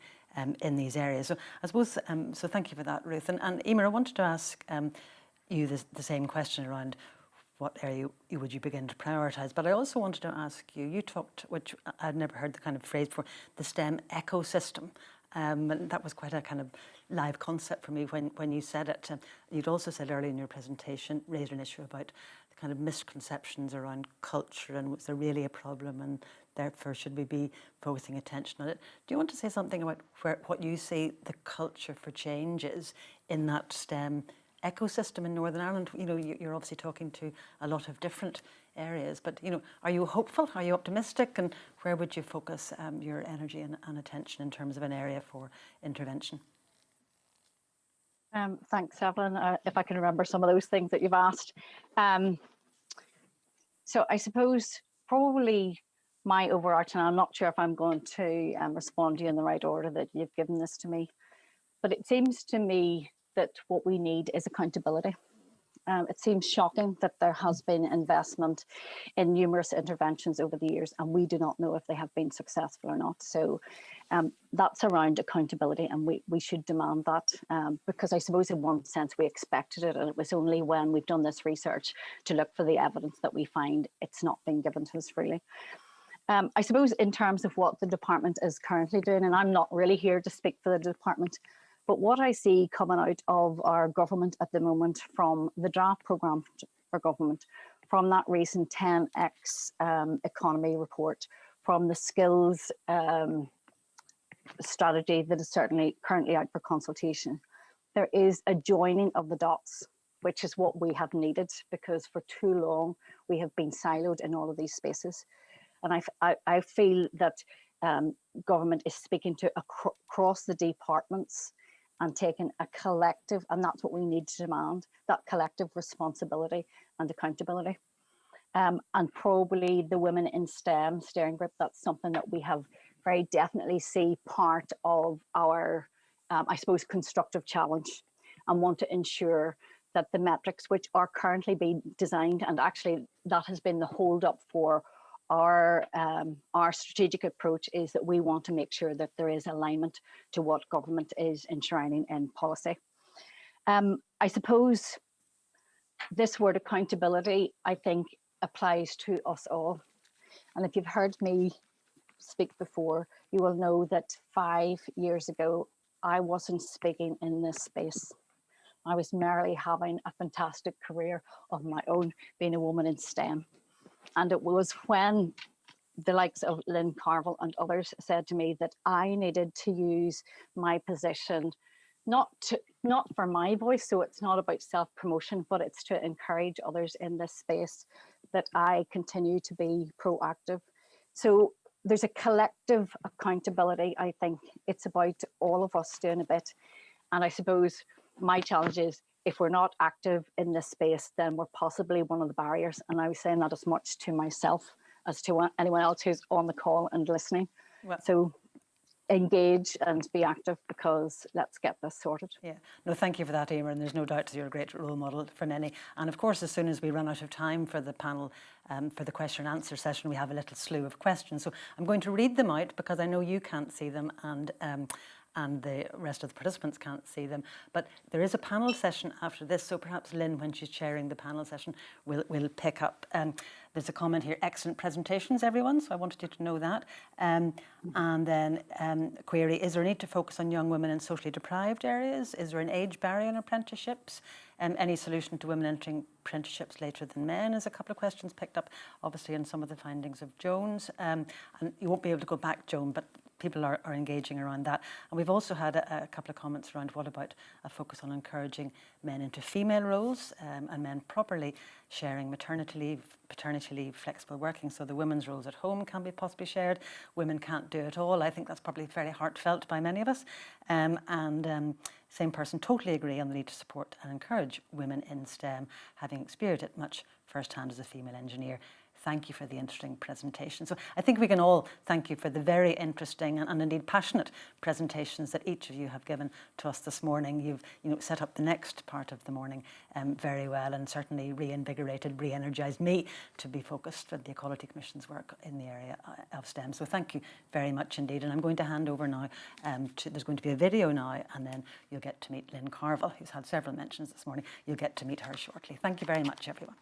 in these areas? So I suppose, so thank you for that, Ruth. And Emer, I wanted to ask you the same question around what area would you begin to prioritise? But I also wanted to ask you, you talked, which I'd never heard the kind of phrase for, the STEM ecosystem. And that was quite a kind of live concept for me when you said it. You'd also said earlier in your presentation, raised an issue about the kind of misconceptions around culture and was there really a problem and therefore should we be focusing attention on it. Do you want to say something about what you see the culture for change is in that STEM ecosystem in Northern Ireland? You know, you're obviously talking to a lot of different areas, but you know, are you hopeful? Are you optimistic? And where would you focus your energy and attention in terms of an area for intervention? Thanks, Evelyn. If I can remember some of those things that you've asked. So I suppose probably my overarching, I'm not sure if I'm going to respond to you in the right order that you've given this to me, but it seems to me that what we need is accountability. It seems shocking that there has been investment in numerous interventions over the years, and we do not know if they have been successful or not. So that's around accountability, and we should demand that, because I suppose in one sense we expected it, and it was only when we've done this research to look for the evidence that we find it's not being given to us freely. I suppose in terms of what the department is currently doing, and I'm not really here to speak for the department, but what I see coming out of our government at the moment from the draft programme for government, from that recent 10x economy report, from the skills strategy that is certainly currently out for consultation, there is a joining of the dots, which is what we have needed, because for too long we have been siloed in all of these spaces. And I feel that government is speaking to across the departments and taking a collective, and that's what we need to demand, that collective responsibility and accountability. And probably the Women in STEM steering group, that's something that we have very definitely see part of our, I suppose, constructive challenge, and want to ensure that the metrics which are currently being designed, and actually that has been the hold up for our strategic approach, is that we want to make sure that there is alignment to what government is enshrining in policy. I suppose this word accountability, I think, applies to us all. And if you've heard me speak before, you will know that 5 years ago, I wasn't speaking in this space. I was merely having a fantastic career of my own, being a woman in STEM. And it was when the likes of Lynn Carville and others said to me that I needed to use my position, not for my voice, so it's not about self-promotion, but it's to encourage others in this space, that I continue to be proactive. So there's a collective accountability. I think it's about all of us doing a bit. And I suppose my challenge is, if we're not active in this space, then we're possibly one of the barriers. And I was saying that as much to myself as to anyone else who's on the call and listening. Well, so engage and be active, because let's get this sorted. Yeah, no, thank you for that, Emer, and there's no doubt you're a great role model for many. And of course, as soon as we run out of time for the panel, for the question and answer session, we have a little slew of questions. So I'm going to read them out because I know you can't see them, and the rest of the participants can't see them. But there is a panel session after this, so perhaps Lynn, when she's chairing the panel session, will pick up. There's a comment here, excellent presentations, everyone, so I wanted you to know that. And then query, is there a need to focus on young women in socially deprived areas? Is there an age barrier in apprenticeships? Any solution to women entering apprenticeships later than men? Is a couple of questions picked up, obviously, in some of the findings of Jones. And you won't be able to go back, Joan, but people are engaging around that. And we've also had a couple of comments around what about a focus on encouraging men into female roles and men properly sharing maternity leave, paternity leave, flexible working, so the women's roles at home can be possibly shared. Women can't do it all. I think that's probably very heartfelt by many of us. Same person, totally agree on the need to support and encourage women in STEM, having experienced it much firsthand as a female engineer. Thank you for the interesting presentation. So I think we can all thank you for the very interesting and indeed passionate presentations that each of you have given to us this morning. You've set up the next part of the morning very well, and certainly reinvigorated, re-energised me to be focused on the Equality Commission's work in the area of STEM. So thank you very much indeed. And I'm going to hand over now there's going to be a video now, and then you'll get to meet Lynn Carville, who's had several mentions this morning. You'll get to meet her shortly. Thank you very much, everyone.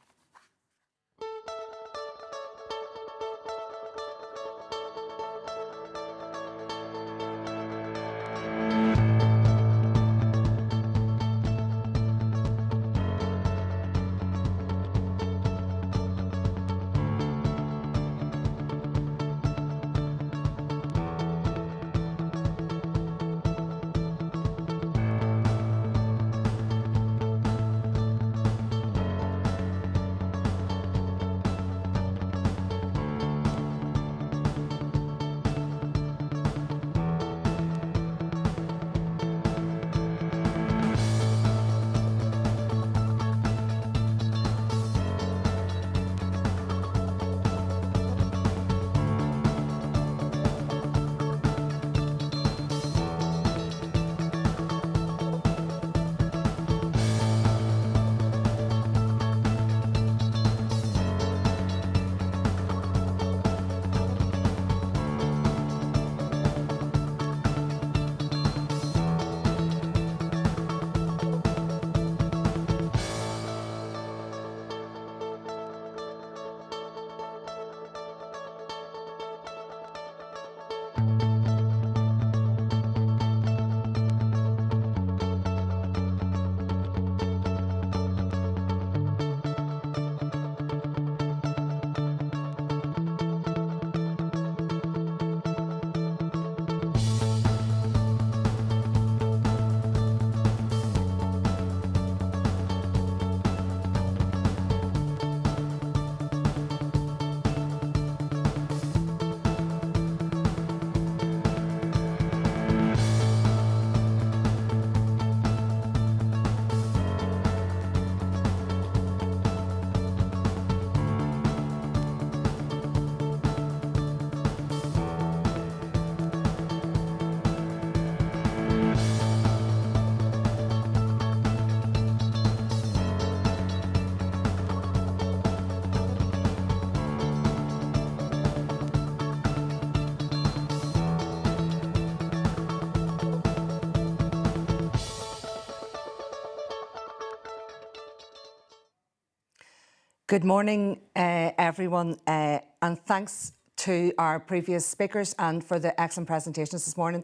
Good morning, everyone, and thanks to our previous speakers and for the excellent presentations this morning.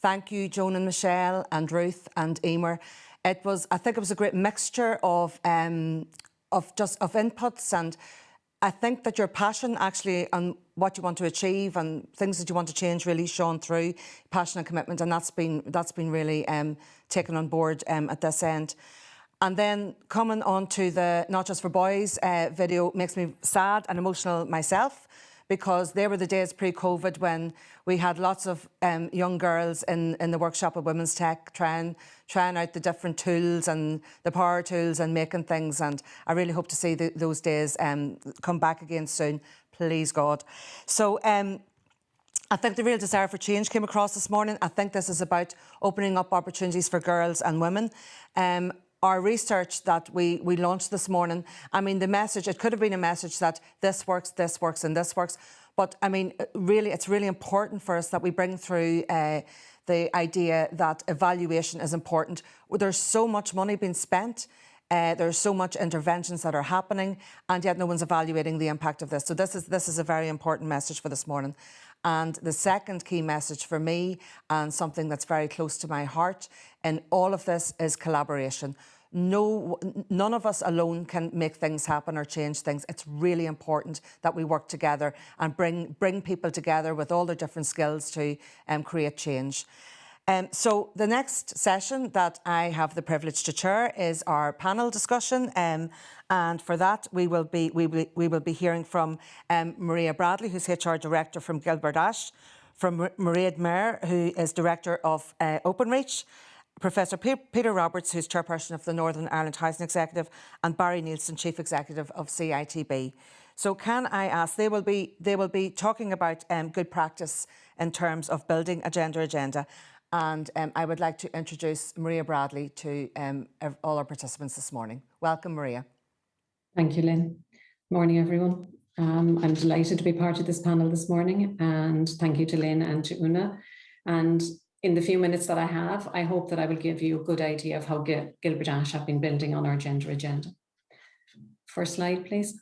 Thank you, Joan and Michelle and Ruth and Emer. I think it was a great mixture of inputs, and I think that your passion actually on what you want to achieve and things that you want to change really shone through, passion and commitment, and that's been really taken on board at this end. And then coming on to the Not Just for Boys video makes me sad and emotional myself, because they were the days pre-COVID when we had lots of young girls in the workshop of Women's Tech trying out the different tools and the power tools and making things. And I really hope to see those days come back again soon, please God. So I think the real desire for change came across this morning. I think this is about opening up opportunities for girls and women. Our research that we launched this morning, I mean, the message, it could have been a message that this works, and this works. But I mean, really, it's really important for us that we bring through the idea that evaluation is important. There's so much money being spent. There's so much interventions that are happening, and yet no one's evaluating the impact of this. So this is a very important message for this morning. And the second key message for me, and something that's very close to my heart in all of this, is collaboration. None of us alone can make things happen or change things. It's really important that we work together and bring people together with all their different skills to create change. So the next session that I have the privilege to chair is our panel discussion, and for that we will be hearing from Maria Bradley, who's HR Director from Gilbert Ash, from Mairead Mayer, who is Director of Openreach, Professor Peter Roberts, who's Chairperson of the Northern Ireland Housing Executive, and Barry Nielsen, Chief Executive of CITB. So can I ask, they will be talking about good practice in terms of building a gender agenda. And I would like to introduce Maria Bradley to all our participants this morning. Welcome, Maria. Thank you, Lynn. Morning, everyone. I'm delighted to be part of this panel this morning, and thank you to Lynn and to Una. And in the few minutes that I have, I hope that I will give you a good idea of how Gilbert Ash have been building on our gender agenda. First slide, please.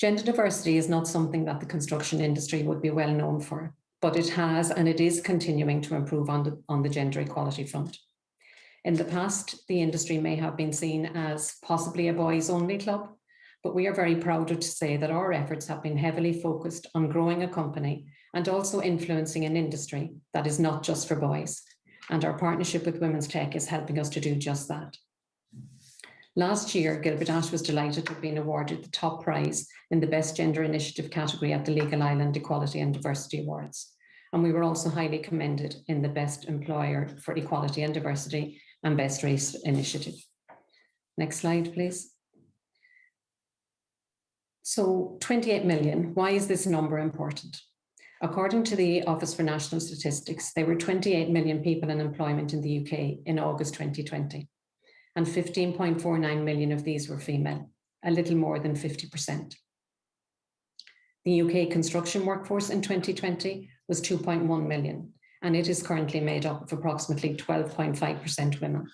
Gender diversity is not something that the construction industry would be well known for, but it has and it is continuing to improve on the gender equality front. In the past, the industry may have been seen as possibly a boys-only club, but we are very proud to say that our efforts have been heavily focused on growing a company and also influencing an industry that is not just for boys. And our partnership with Women's Tech is helping us to do just that. Last year, Gilbert Ash was delighted to have been awarded the top prize in the Best Gender Initiative category at the Legal Island Equality and Diversity Awards. And we were also highly commended in the Best Employer for Equality and Diversity and Best Race Initiative. Next slide, please. So 28 million, why is this number important? According to the Office for National Statistics, there were 28 million people in employment in the UK in August 2020, and 15.49 million of these were female, a little more than 50%. The UK construction workforce in 2020 was 2.1 million, and it is currently made up of approximately 12.5% women.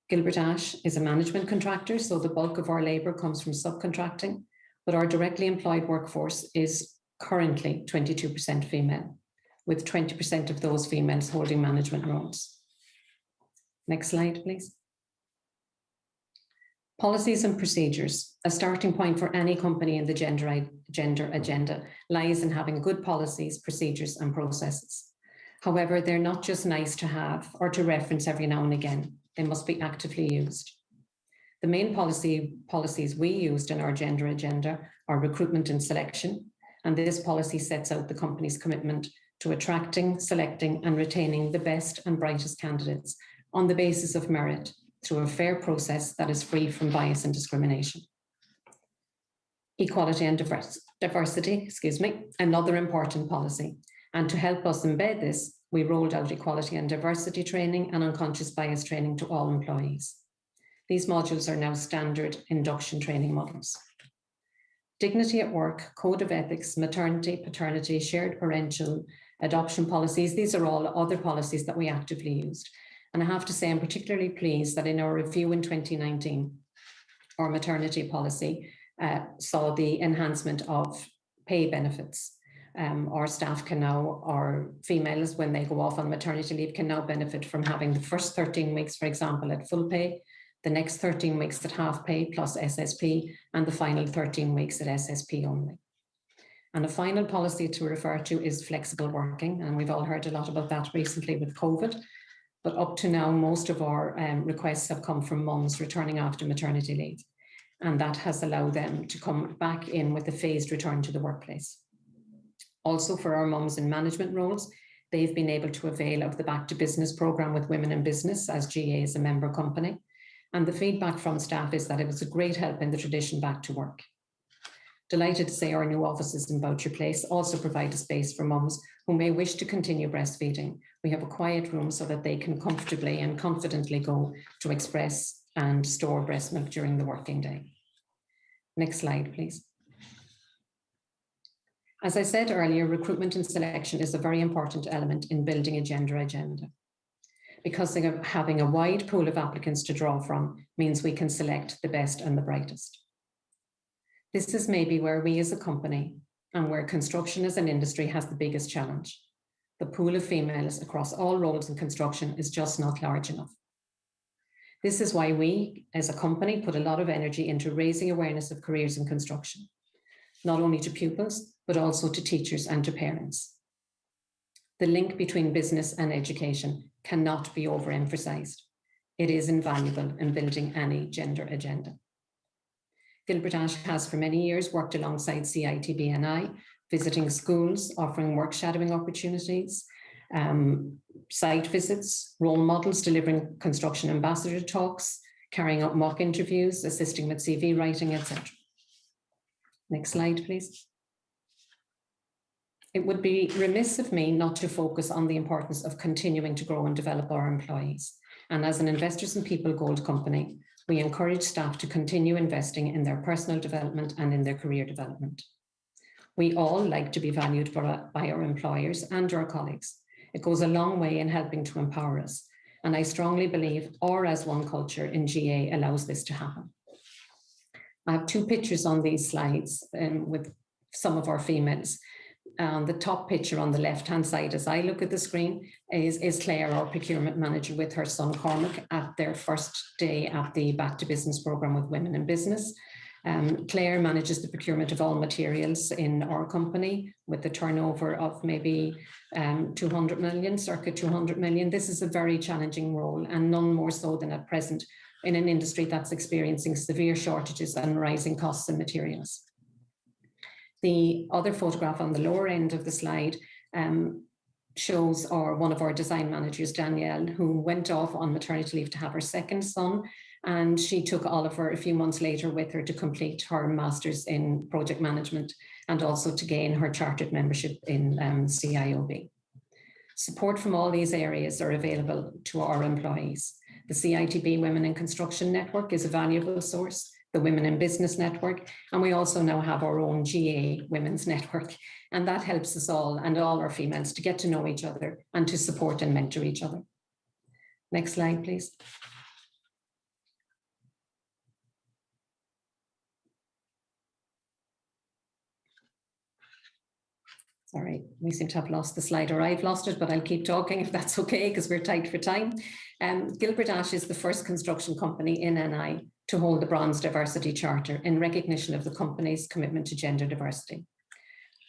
Gilbert Ash is a management contractor, so the bulk of our labour comes from subcontracting, but our directly employed workforce is currently 22% female, with 20% of those females holding management roles. Next slide, please. Policies and procedures. A starting point for any company in the gender agenda lies in having good policies, procedures, and processes. However, they're not just nice to have or to reference every now and again. They must be actively used. The main policies we used in our gender agenda are recruitment and selection, and this policy sets out the company's commitment to attracting, selecting, and retaining the best and brightest candidates on the basis of merit through a fair process that is free from bias and discrimination. Equality and diversity, another important policy. And to help us embed this, we rolled out equality and diversity training and unconscious bias training to all employees. These modules are now standard induction training models. Dignity at work, code of ethics, maternity, paternity, shared parental, adoption policies, these are all other policies that we actively used. And I have to say, I'm particularly pleased that in our review in 2019, our maternity policy saw the enhancement of pay benefits. Our staff can now, or females, when they go off on maternity leave, can now benefit from having the first 13 weeks, for example, at full pay, the next 13 weeks at half pay plus SSP, and the final 13 weeks at SSP only. And a final policy to refer to is flexible working, and we've all heard a lot about that recently with COVID. But up to now, most of our requests have come from mums returning after maternity leave. and that has allowed them to come back in with a phased return to the workplace. Also, for our mums in management roles, they've been able to avail of the Back to Business programme with Women in Business, as GA is a member company. And the feedback from staff is that it was a great help in the transition back to work. Delighted to say our new offices in Boucher Place also provide a space for mums who may wish to continue breastfeeding. We have a quiet room so that they can comfortably and confidently go to express and store breast milk during the working day. Next slide, please. As I said earlier, recruitment and selection is a very important element in building a gender agenda, because having a wide pool of applicants to draw from means we can select the best and the brightest. This is maybe where we as a company and where construction as an industry has the biggest challenge. The pool of females across all roles in construction is just not large enough. This is why we as a company put a lot of energy into raising awareness of careers in construction, not only to pupils, but also to teachers and to parents. The link between business and education cannot be overemphasized. It is invaluable in building any gender agenda. Gilbert Ash has for many years worked alongside CITB&I, visiting schools, offering work shadowing opportunities, site visits, role models, delivering construction ambassador talks, carrying out mock interviews, assisting with CV writing, etc. Next slide, please. It would be remiss of me not to focus on the importance of continuing to grow and develop our employees. And as an Investors in People Gold company, we encourage staff to continue investing in their personal development and in their career development. We all like to be valued by our employers and our colleagues. It goes a long way in helping to empower us. And I strongly believe our as one culture in GA allows this to happen. I have two pictures on these slides with some of our females. The top picture on the left-hand side, as I look at the screen, is Claire, our procurement manager, with her son Cormac at their first day at the Back to Business programme with Women in Business. Claire manages the procurement of all materials in our company with a turnover of maybe 200 million, circa 200 million. This is a very challenging role, and none more so than at present in an industry that's experiencing severe shortages and rising costs in materials. The other photograph on the lower end of the slide shows one of our design managers, Danielle, who went off on maternity leave to have her second son, and she took Oliver a few months later with her to complete her master's in project management and also to gain her chartered membership in CIOB. Support from all these areas are available to our employees. The CITB Women in Construction Network is a valuable source, the Women in Business Network, and we also now have our own GA Women's Network, and that helps us all and all our females to get to know each other and to support and mentor each other. Next slide, please. Sorry, we seem to have lost the slide, or I've lost it, but I'll keep talking if that's okay, because we're tight for time. Gilbert Ash is the first construction company in NI to hold the Bronze Diversity Charter in recognition of the company's commitment to gender diversity.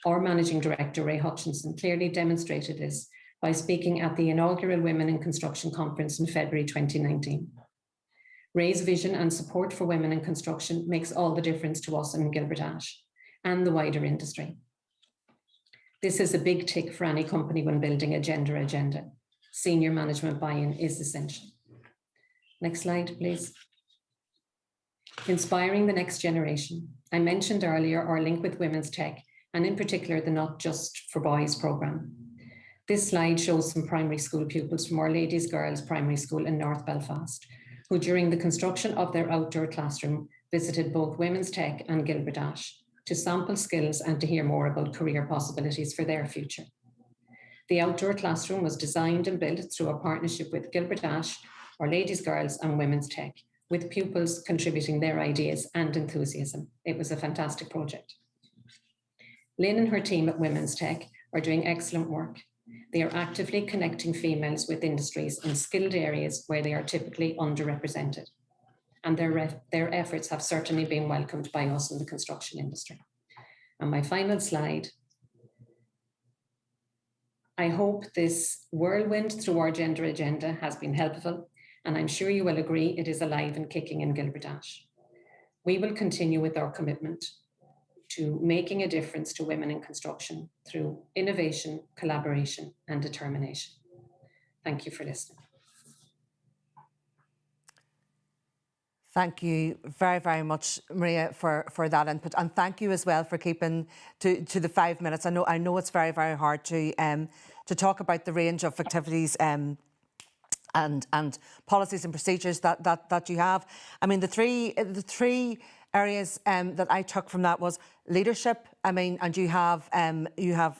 Our Managing Director, Ray Hutchinson, clearly demonstrated this by speaking at the inaugural Women in Construction Conference in February 2019. Ray's vision and support for women in construction makes all the difference to us in Gilbert Ash and the wider industry. This is a big tick for any company when building a gender agenda. Senior management buy-in is essential. Next slide, please. Inspiring the next generation. I mentioned earlier our link with women's tech, and in particular the Not Just for Boys programme. This slide shows some primary school pupils from Our Lady's Girls Primary School in North Belfast, who during the construction of their outdoor classroom visited both Women's Tech and Gilbert Ash to sample skills and to hear more about career possibilities for their future. The outdoor classroom was designed and built through a partnership with Gilbert Ash, Our Lady's Girls and Women's Tech, with pupils contributing their ideas and enthusiasm. It was a fantastic project. Lynn and her team at Women's Tech are doing excellent work. They are actively connecting females with industries in skilled areas where they are typically underrepresented. And their efforts have certainly been welcomed by us in the construction industry. And my final slide. I hope this whirlwind through our gender agenda has been helpful, and I'm sure you will agree it is alive and kicking in Gilbert Ash. We will continue with our commitment to making a difference to women in construction through innovation, collaboration, and determination. Thank you for listening. Thank you very, very much, Maria, for that input, and thank you as well for keeping to the 5 minutes. I know it's very, very hard to talk about the range of activities and policies and procedures that you have. I mean, the three areas that I took from that was leadership. I mean, and you have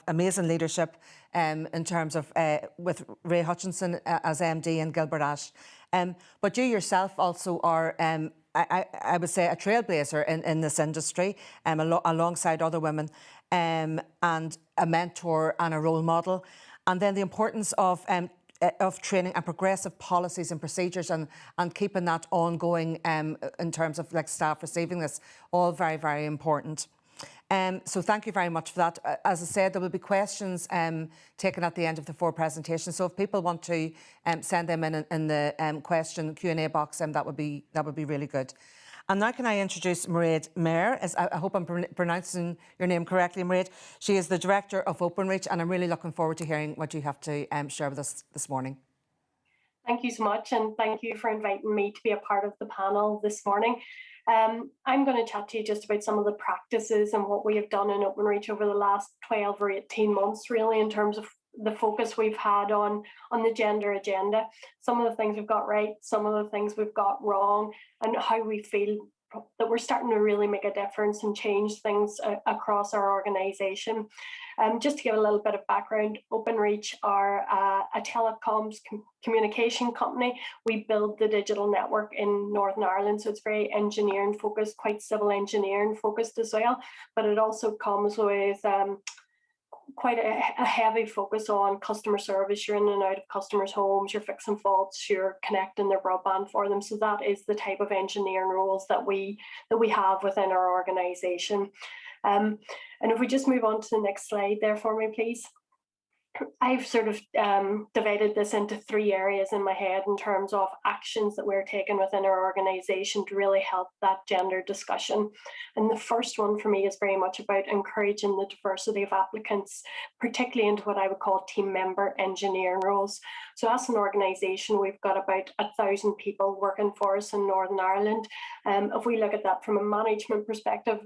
amazing leadership in terms of with Ray Hutchinson as MD and Gilbert Ash. But you yourself also are, I would say, a trailblazer in this industry, alongside other women, and a mentor and a role model. And then the importance of training and progressive policies and procedures and keeping that ongoing in terms of like staff receiving this, all very, very important. So thank you very much for that. As I said, there will be questions taken at the end of the 4 presentations. So if people want to send them in the question Q&A box, that would be really good. And now can I introduce Mairead Mayer. I hope I'm pronouncing your name correctly, Mairead. She is the Director of Openreach, and I'm really looking forward to hearing what you have to share with us this morning. Thank you so much, and thank you for inviting me to be a part of the panel this morning. I'm going to chat to you just about some of the practices and what we have done in Openreach over the last 12 or 18 months, really, in terms of the focus we've had on the gender agenda. Some of the things we've got right, some of the things we've got wrong, and how we feel that we're starting to really make a difference and change things across our organisation. Just to give a little bit of background, Openreach are a telecoms communication company. We build the digital network in Northern Ireland, so it's very engineering focused, quite civil engineering focused as well, but it also comes with quite a heavy focus on customer service. You're in and out of customers' homes, you're fixing faults, you're connecting their broadband for them. So that is the type of engineering roles that we have within our organisation. And if we just move on to the next slide there for me, please. I've sort of divided this into 3 areas in my head in terms of actions that we're taking within our organisation to really help that gender discussion. And the first one for me is very much about encouraging the diversity of applicants, particularly into what I would call team member engineering roles. So as an organisation, we've got about 1,000 people working for us in Northern Ireland. If we look at that from a management perspective,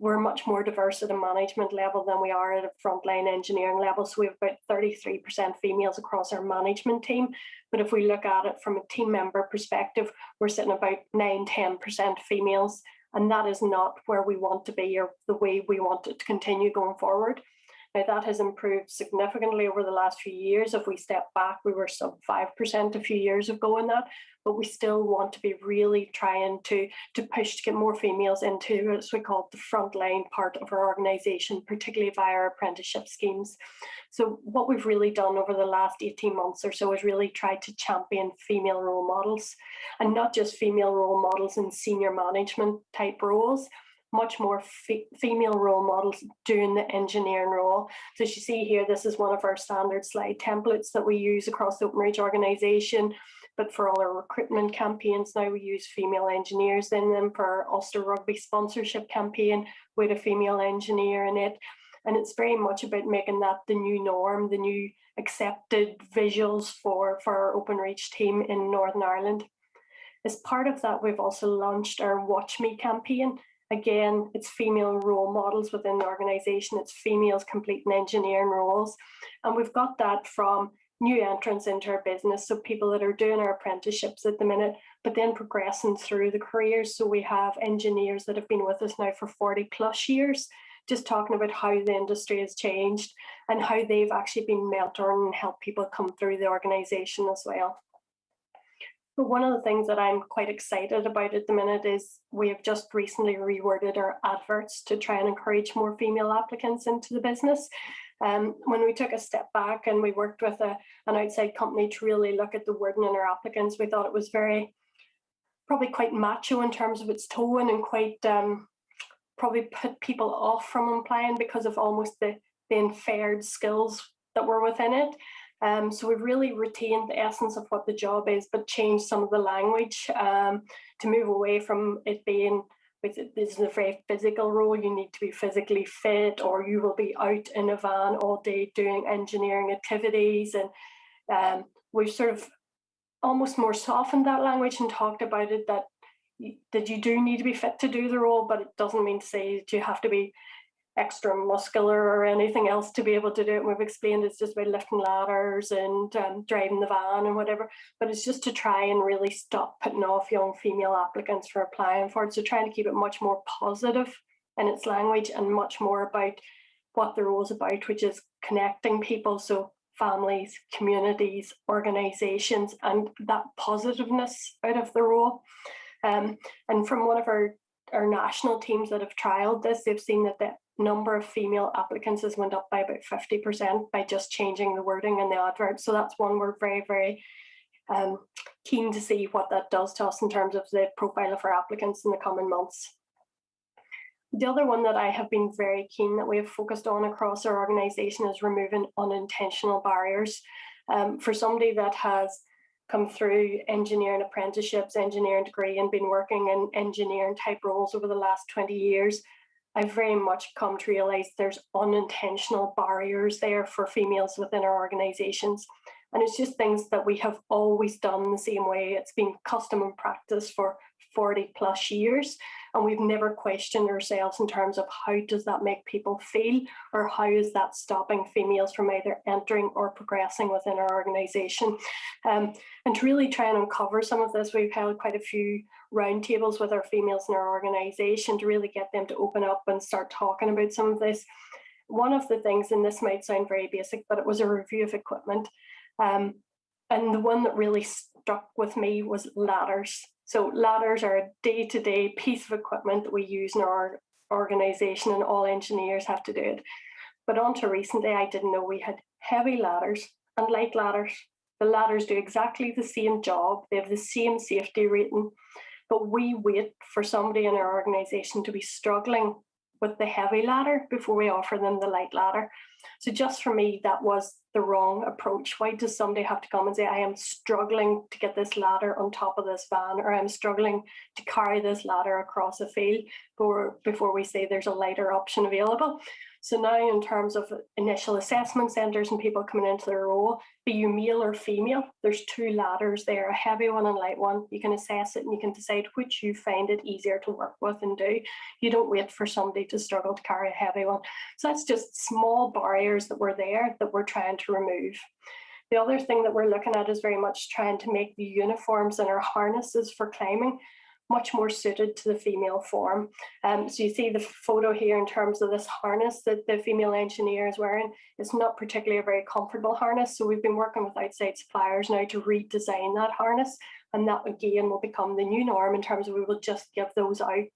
we're much more diverse at a management level than we are at a frontline engineering level. So we have about 33% females across our management team. But if we look at it from a team member perspective, we're sitting about 9-10% females. And that is not where we want to be or the way we want it to continue going forward. Now, that has improved significantly over the last few years. If we step back, we were sub 5% a few years ago in that, but we still want to be really trying to push to get more females into, as we call it, the frontline part of our organisation, particularly via our apprenticeship schemes. So what we've really done over the last 18 months or so is really try to champion female role models, and not just female role models in senior management type roles, much more female role models doing the engineering role. So as you see here, this is one of our standard slide templates that we use across the Openreach organisation. But for all our recruitment campaigns now, we use female engineers in them. For our Ulster Rugby sponsorship campaign, with a female engineer in it. And it's very much about making that the new norm, the new accepted visuals for our Openreach team in Northern Ireland. As part of that, we've also launched our Watch Me campaign. Again, it's female role models within the organisation. It's females completing engineering roles. And we've got that from new entrants into our business, so people that are doing our apprenticeships at the minute, but then progressing through the careers. So we have engineers that have been with us now for 40 plus years, just talking about how the industry has changed and how they've actually been mentoring and helped people come through the organisation as well. But one of the things that I'm quite excited about at the minute is we have just recently reworded our adverts to try and encourage more female applicants into the business. When we took a step back and we worked with an outside company to really look at the wording in our applicants, we thought it was probably quite macho in terms of its tone, and quite probably put people off from applying because of almost the inferred skills that were within it. So we've really retained the essence of what the job is, but changed some of the language to move away from it being, this is a very physical role, you need to be physically fit, or you will be out in a van all day doing engineering activities. And we've sort of almost more softened that language and talked about it that you do need to be fit to do the role, but it doesn't mean to say that you have to be extra muscular or anything else to be able to do it. And we've explained it's just about lifting ladders and driving the van and whatever, but it's just to try and really stop putting off young female applicants for applying for it. So trying to keep it much more positive in its language and much more about what the role is about, which is connecting people. So families, communities, organisations, and that positiveness out of the role. And from one of our national teams that have trialled this, they've seen that the number of female applicants has went up by about 50% by just changing the wording in the advert. So that's one we're very, very keen to see what that does to us in terms of the profile of our applicants in the coming months. The other one that I have been very keen that we have focused on across our organisation is removing unintentional barriers. For somebody that has come through engineering apprenticeships, engineering degree, and been working in engineering type roles over the last 20 years, I've very much come to realise there's unintentional barriers there for females within our organisations. And it's just things that we have always done the same way. It's been custom and practice for 40 plus years. And we've never questioned ourselves in terms of how does that make people feel, or how is that stopping females from either entering or progressing within our organisation. And to really try and uncover some of this, we've held quite a few roundtables with our females in our organisation to really get them to open up and start talking about some of this. One of the things, and this might sound very basic, but it was a review of equipment. And the one that really stuck with me was ladders. So ladders are a day-to-day piece of equipment that we use in our organisation, and all engineers have to do it. But until recently, I didn't know we had heavy ladders and light ladders. The ladders do exactly the same job. They have the same safety rating, but we wait for somebody in our organisation to be struggling with the heavy ladder before we offer them the light ladder. So just for me, that was the wrong approach. Why does somebody have to come and say, I am struggling to get this ladder on top of this van, or I'm struggling to carry this ladder across a field before we say there's a lighter option available? So now in terms of initial assessment centres and people coming into their role, be you male or female, there's two ladders there, a heavy one and a light one. You can assess it and you can decide which you find it easier to work with and do. You don't wait for somebody to struggle to carry a heavy one. So that's just small barriers that were there that we're trying to remove. The other thing that we're looking at is very much trying to make the uniforms and our harnesses for climbing much more suited to the female form. So you see the photo here in terms of this harness that the female engineer is wearing. It's not particularly a very comfortable harness. So we've been working with outside suppliers now to redesign that harness. And that again will become the new norm in terms of we will just give those out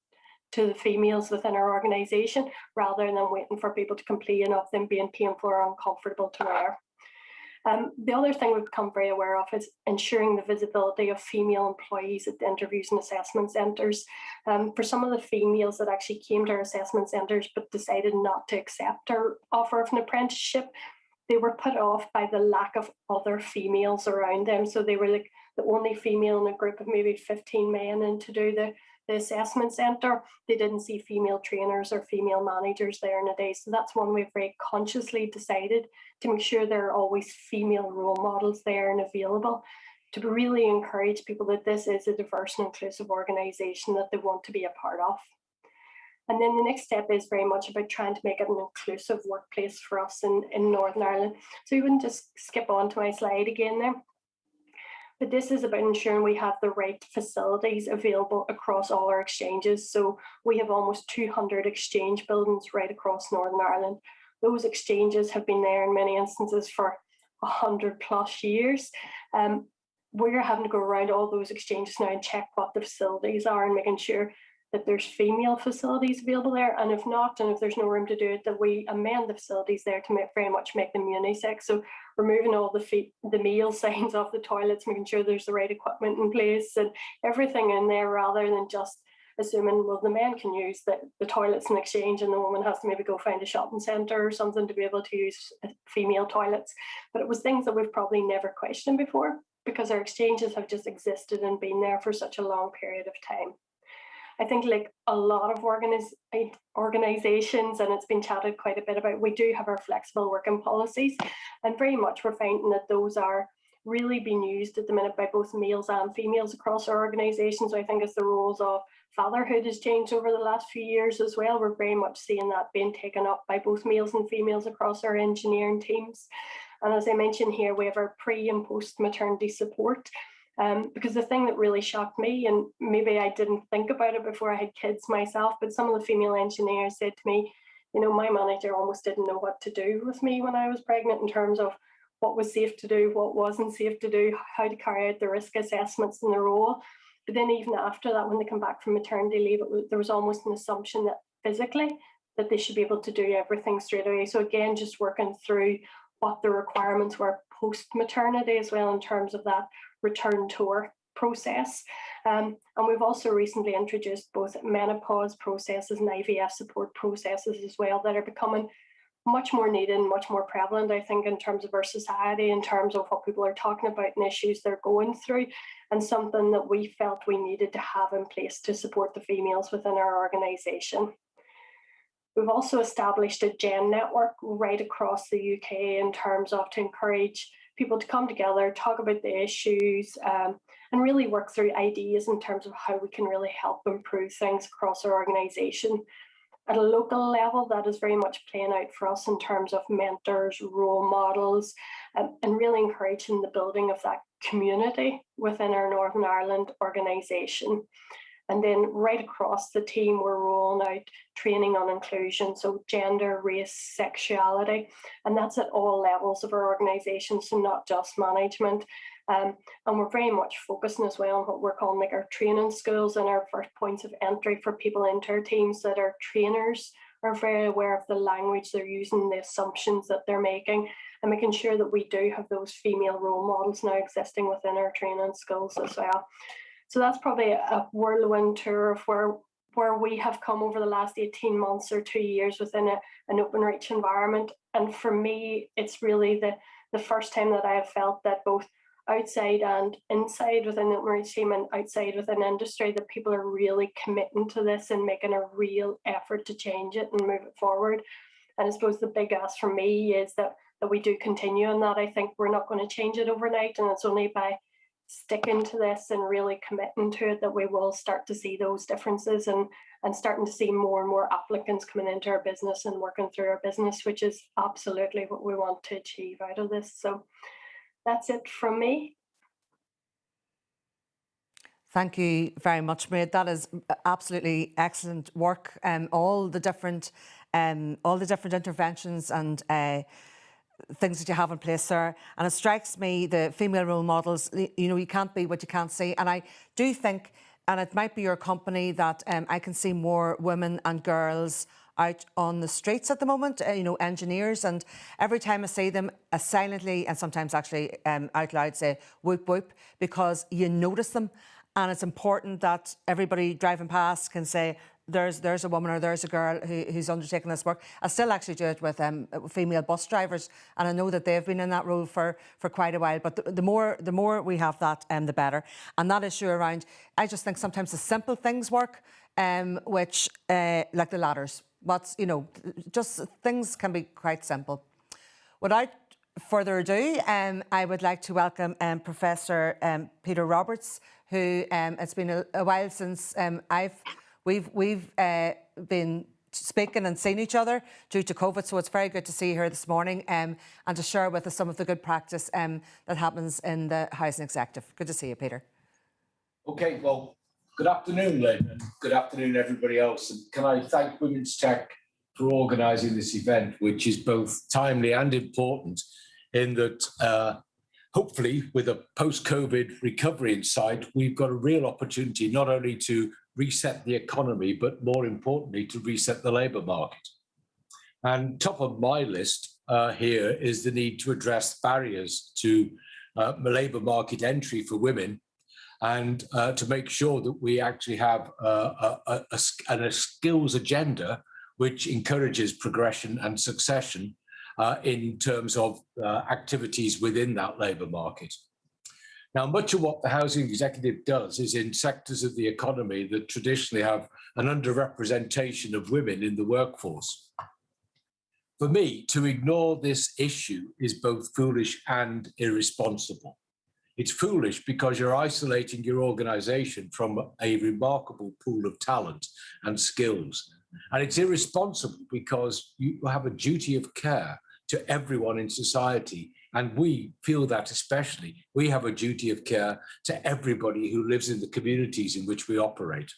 to the females within our organisation rather than waiting for people to complain of them being painful or uncomfortable to wear. The other thing we've become very aware of is ensuring the visibility of female employees at the interviews and assessment centres. For some of the females that actually came to our assessment centres but decided not to accept our offer of an apprenticeship, they were put off by the lack of other females around them. So they were like the only female in a group of maybe 15 men in to do the assessment centre. They didn't see female trainers or female managers there in a day. So that's one we've very consciously decided to make sure there are always female role models there and available to really encourage people that this is a diverse and inclusive organisation that they want to be a part of. And then the next step is very much about trying to make it an inclusive workplace for us in Northern Ireland. So you wouldn't just skip on to my slide again there. But this is about ensuring we have the right facilities available across all our exchanges. So we have almost 200 exchange buildings right across Northern Ireland. Those exchanges have been there in many instances for 100 plus years. We're having to go around all those exchanges now and check what the facilities are and making sure that there's female facilities available there. And if not, and if there's no room to do it, that we amend the facilities there to very much make them unisex. So removing all the male signs off the toilets, making sure there's the right equipment in place and everything in there rather than just assuming, well, the men can use the toilets in exchange and the woman has to maybe go find a shopping centre or something to be able to use female toilets. But it was things that we've probably never questioned before because our exchanges have just existed and been there for such a long period of time. I think like a lot of organisations, and it's been chatted quite a bit about, we do have our flexible working policies, and very much we're finding that those are really being used at the minute by both males and females across our organisations. I think as the roles of fatherhood has changed over the last few years as well, we're very much seeing that being taken up by both males and females across our engineering teams. And as I mentioned here, we have our pre and post maternity support. Because the thing that really shocked me, and maybe I didn't think about it before I had kids myself, but some of the female engineers said to me, you know, my manager almost didn't know what to do with me when I was pregnant in terms of what was safe to do, what wasn't safe to do, how to carry out the risk assessments in the role. But then even after that, when they come back from maternity leave, there was almost an assumption that physically that they should be able to do everything straight away. So again, just working through what the requirements were post-maternity as well in terms of that return to work process. And we've also recently introduced both menopause processes and IVF support processes as well that are becoming much more needed and much more prevalent, I think, in terms of our society, in terms of what people are talking about and issues they're going through, and something that we felt we needed to have in place to support the females within our organisation. We've also established a GEN network right across the UK in terms of to encourage people to come together, talk about the issues, and really work through ideas in terms of how we can really help improve things across our organisation. At a local level, that is very much playing out for us in terms of mentors, role models, and really encouraging the building of that community within our Northern Ireland organisation. And then right across the team, we're rolling out training on inclusion, so gender, race, sexuality, and that's at all levels of our organisation, so not just management. And we're very much focusing as well on what we're calling like our training schools and our first points of entry for people into our teams, that our trainers are very aware of the language they're using, the assumptions that they're making, and making sure that we do have those female role models now existing within our training schools as well. So that's probably a whirlwind tour of where we have come over the last 18 months or 2 years within an open reach environment. And for me, it's really the first time that I have felt that both outside and inside within the open reach team and outside within industry, that people are really committing to this and making a real effort to change it and move it forward. And I suppose the big ask for me is that we do continue on that. I think we're not going to change it overnight, and it's only by sticking to this and really committing to it that we will start to see those differences and starting to see more and more applicants coming into our business and working through our business, which is absolutely what we want to achieve out of this. So that's it from me. Thank you very much, Mairead. That is absolutely excellent work. All the different interventions and things that you have in place there. And it strikes me, the female role models, you know, you can't be what you can't see. And I do think, and it might be your company, that I can see more women and girls out on the streets at the moment, you know, engineers. And every time I see them, I silently and sometimes actually out loud say whoop whoop, because you notice them. And it's important that everybody driving past can say, there's a woman or there's a girl who's undertaking this work. I still actually do it with female bus drivers, and I know that they've been in that role for quite a while. But the more we have that, the better. And that issue around, I just think sometimes the simple things work, which like the ladders. You know, just things can be quite simple. Without further ado, I would like to welcome Professor Peter Roberts, who it's been a while since We've been speaking and seeing each other due to COVID, so it's very good to see you here this morning and to share with us some of the good practice that happens in the housing executive. Good to see you, Peter. Okay, well, good afternoon, Lynn, and good afternoon, everybody else. And can I thank Women's Tech for organising this event, which is both timely and important in that hopefully with a post-COVID recovery in sight, we've got a real opportunity not only to reset the economy, but more importantly, to reset the labour market. And top of my list here is the need to address barriers to labour market entry for women, and to make sure that we actually have a skills agenda which encourages progression and succession in terms of activities within that labour market. Now, much of what the Housing Executive does is in sectors of the economy that traditionally have an underrepresentation of women in the workforce. For me, to ignore this issue is both foolish and irresponsible. It's foolish because you're isolating your organisation from a remarkable pool of talent and skills. And it's irresponsible because you have a duty of care to everyone in society. And we feel that especially. We have a duty of care to everybody who lives in the communities in which we operate.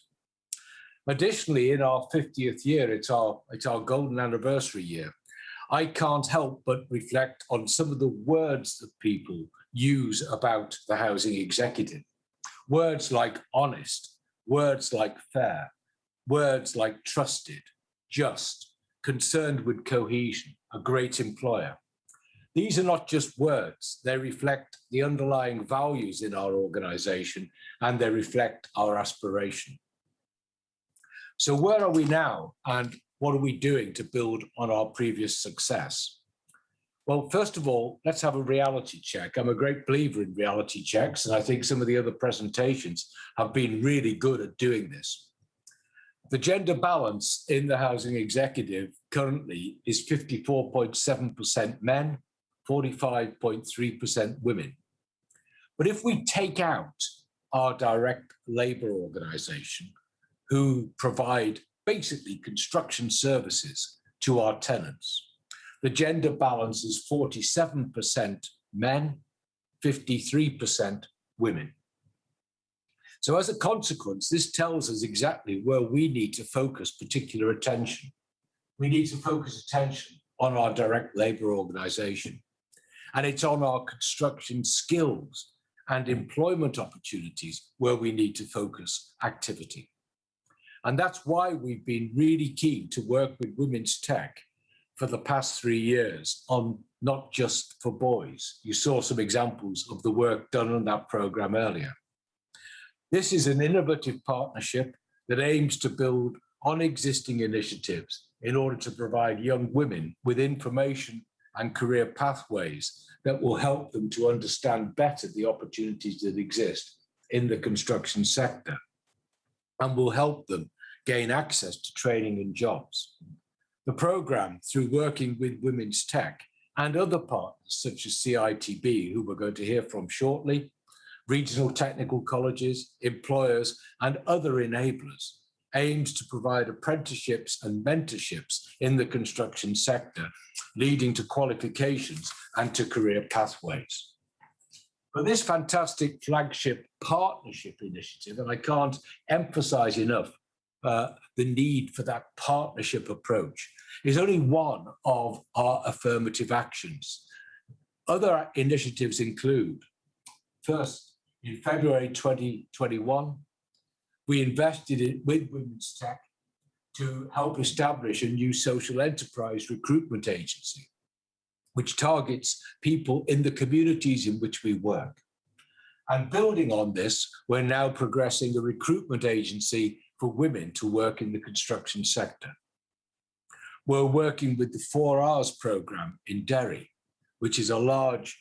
Additionally, in our 50th year, it's our golden anniversary year. I can't help but reflect on some of the words that people use about the Housing Executive. Words like honest, words like fair, words like trusted, just, concerned with cohesion, a great employer. These are not just words, they reflect the underlying values in our organisation and they reflect our aspiration. So where are we now and what are we doing to build on our previous success? Well, first of all, let's have a reality check. I'm a great believer in reality checks, and I think some of the other presentations have been really good at doing this. The gender balance in the Housing Executive currently is 54.7% men, 45.3% women. But if we take out our direct labour organisation, who provide basically construction services to our tenants, the gender balance is 47% men, 53% women. So as a consequence, this tells us exactly where we need to focus particular attention. We need to focus attention on our direct labour organisation. And it's on our construction skills and employment opportunities where we need to focus activity. And that's why we've been really keen to work with Women's Tech for the past 3 years on Not Just for Boys. You saw some examples of the work done on that programme earlier. This is an innovative partnership that aims to build on existing initiatives in order to provide young women with information and career pathways that will help them to understand better the opportunities that exist in the construction sector and will help them gain access to training and jobs. The programme, through working with Women's Tech and other partners such as CITB, who we're going to hear from shortly, regional technical colleges, employers, and other enablers, aims to provide apprenticeships and mentorships in the construction sector, leading to qualifications and to career pathways. But this fantastic flagship partnership initiative, and I can't emphasize enough the need for that partnership approach, is only one of our affirmative actions. Other initiatives include, first, in February 2021, we invested with Women's Tech to help establish a new social enterprise recruitment agency, which targets people in the communities in which we work. And building on this, we're now progressing a recruitment agency for women to work in the construction sector. We're working with the 4 Hours programme in Derry, which is a large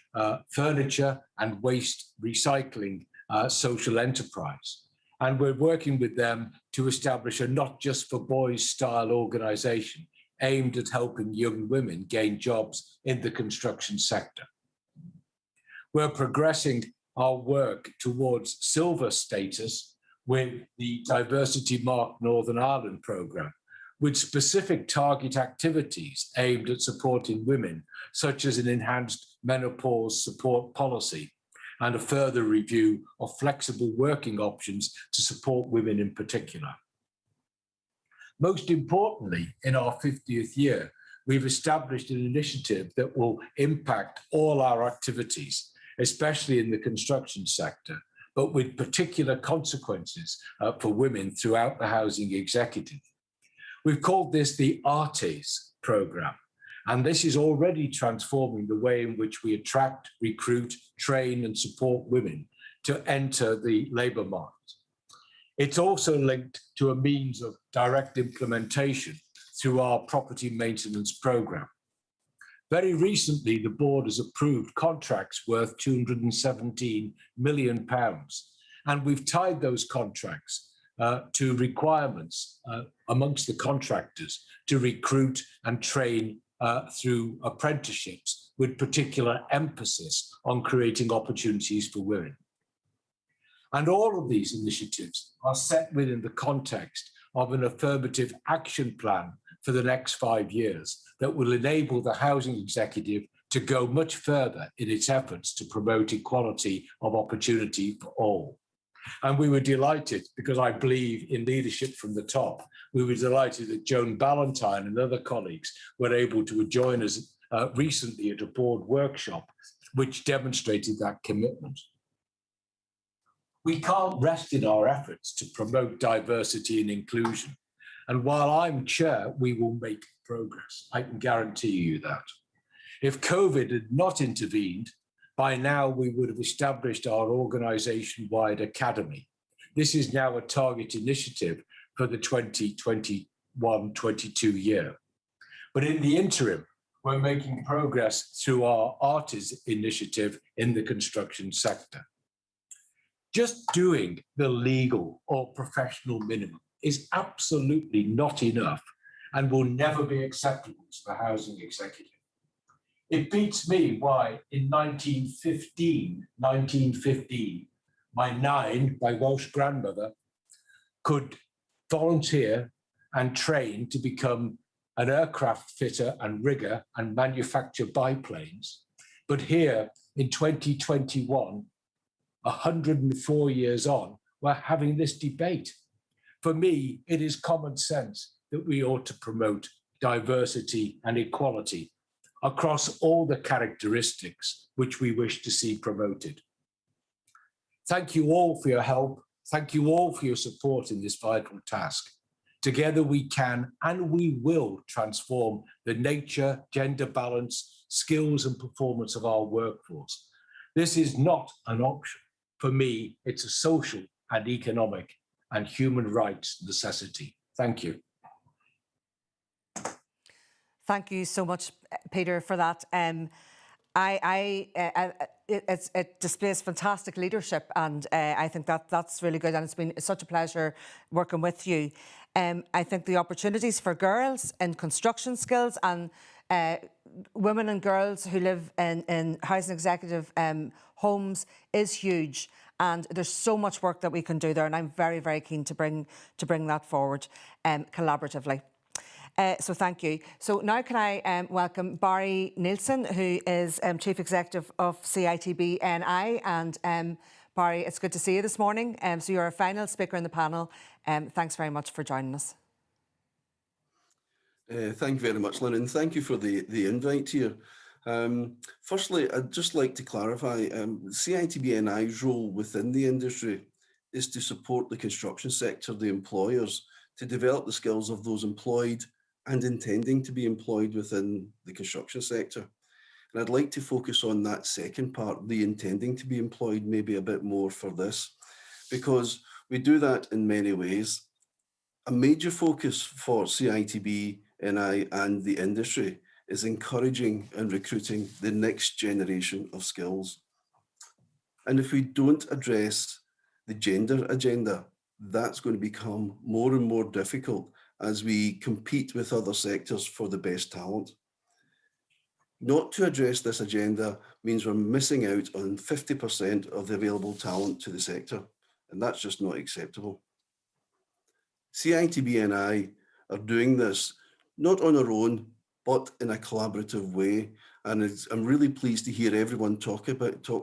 furniture and waste recycling social enterprise. And we're working with them to establish a Not Just for Boys style organisation aimed at helping young women gain jobs in the construction sector. We're progressing our work towards silver status with the Diversity Mark Northern Ireland programme, with specific target activities aimed at supporting women, such as an enhanced menopause support policy and a further review of flexible working options to support women in particular. Most importantly, in our 50th year, we've established an initiative that will impact all our activities, especially in the construction sector, but with particular consequences for women throughout the Housing Executive. We've called this the ARTES programme, and this is already transforming the way in which we attract, recruit, train and support women to enter the labour market. It's also linked to a means of direct implementation through our property maintenance programme. Very recently, the board has approved contracts worth £217 million, and we've tied those contracts to requirements amongst the contractors to recruit and train through apprenticeships, with particular emphasis on creating opportunities for women. And all of these initiatives are set within the context of an affirmative action plan for the next 5 years that will enable the housing executive to go much further in its efforts to promote equality of opportunity for all. And we were delighted, because I believe in leadership from the top, we were delighted that Joan Ballantyne and other colleagues were able to join us recently at a board workshop, which demonstrated that commitment. We can't rest in our efforts to promote diversity and inclusion. And while I'm chair, we will make progress. I can guarantee you that. If COVID had not intervened, by now we would have established our organisation-wide academy. This is now a target initiative for the 2021-22 year. But in the interim, we're making progress through our Artists initiative in the construction sector. Just doing the legal or professional minimum is absolutely not enough and will never be acceptable to the housing executive. It beats me why in 1915, my Welsh grandmother, could volunteer and train to become an aircraft fitter and rigger and manufacture biplanes. But here in 2021, 104 years on, we're having this debate. For me, it is common sense that we ought to promote diversity and equality across all the characteristics which we wish to see promoted. Thank you all for your help. Thank you all for your support in this vital task. Together we can and we will transform the nature, gender balance, skills and performance of our workforce. This is not an option. For me, it's a social and economic and human rights necessity. Thank you. Thank you so much, Peter, for that. It displays fantastic leadership, and I think that's really good, and it's been such a pleasure working with you. I think the opportunities for girls in construction skills and women and girls who live in housing executive homes is huge, and there's so much work that we can do there, and I'm very, very keen to bring that forward collaboratively. So thank you. So now can I welcome Barry Nielsen, who is Chief Executive of CITB NI. And Barry, it's good to see you this morning. So you're our final speaker in the panel. Thanks very much for joining us. Thank you very much, Lynn, and thank you for the invite here. Firstly, I'd just like to clarify, CITB NI's role within the industry is to support the construction sector, the employers, to develop the skills of those employed and intending to be employed within the construction sector. And I'd like to focus on that second part, the intending to be employed, maybe a bit more for this, because we do that in many ways. A major focus for CITB NI and the industry is encouraging and recruiting the next generation of skills. And if we don't address the gender agenda, that's going to become more and more difficult as we compete with other sectors for the best talent. Not to address this agenda means we're missing out on 50% of the available talent to the sector, and that's just not acceptable. CITB and I are doing this not on our own, but in a collaborative way. And I'm really pleased to hear everyone talk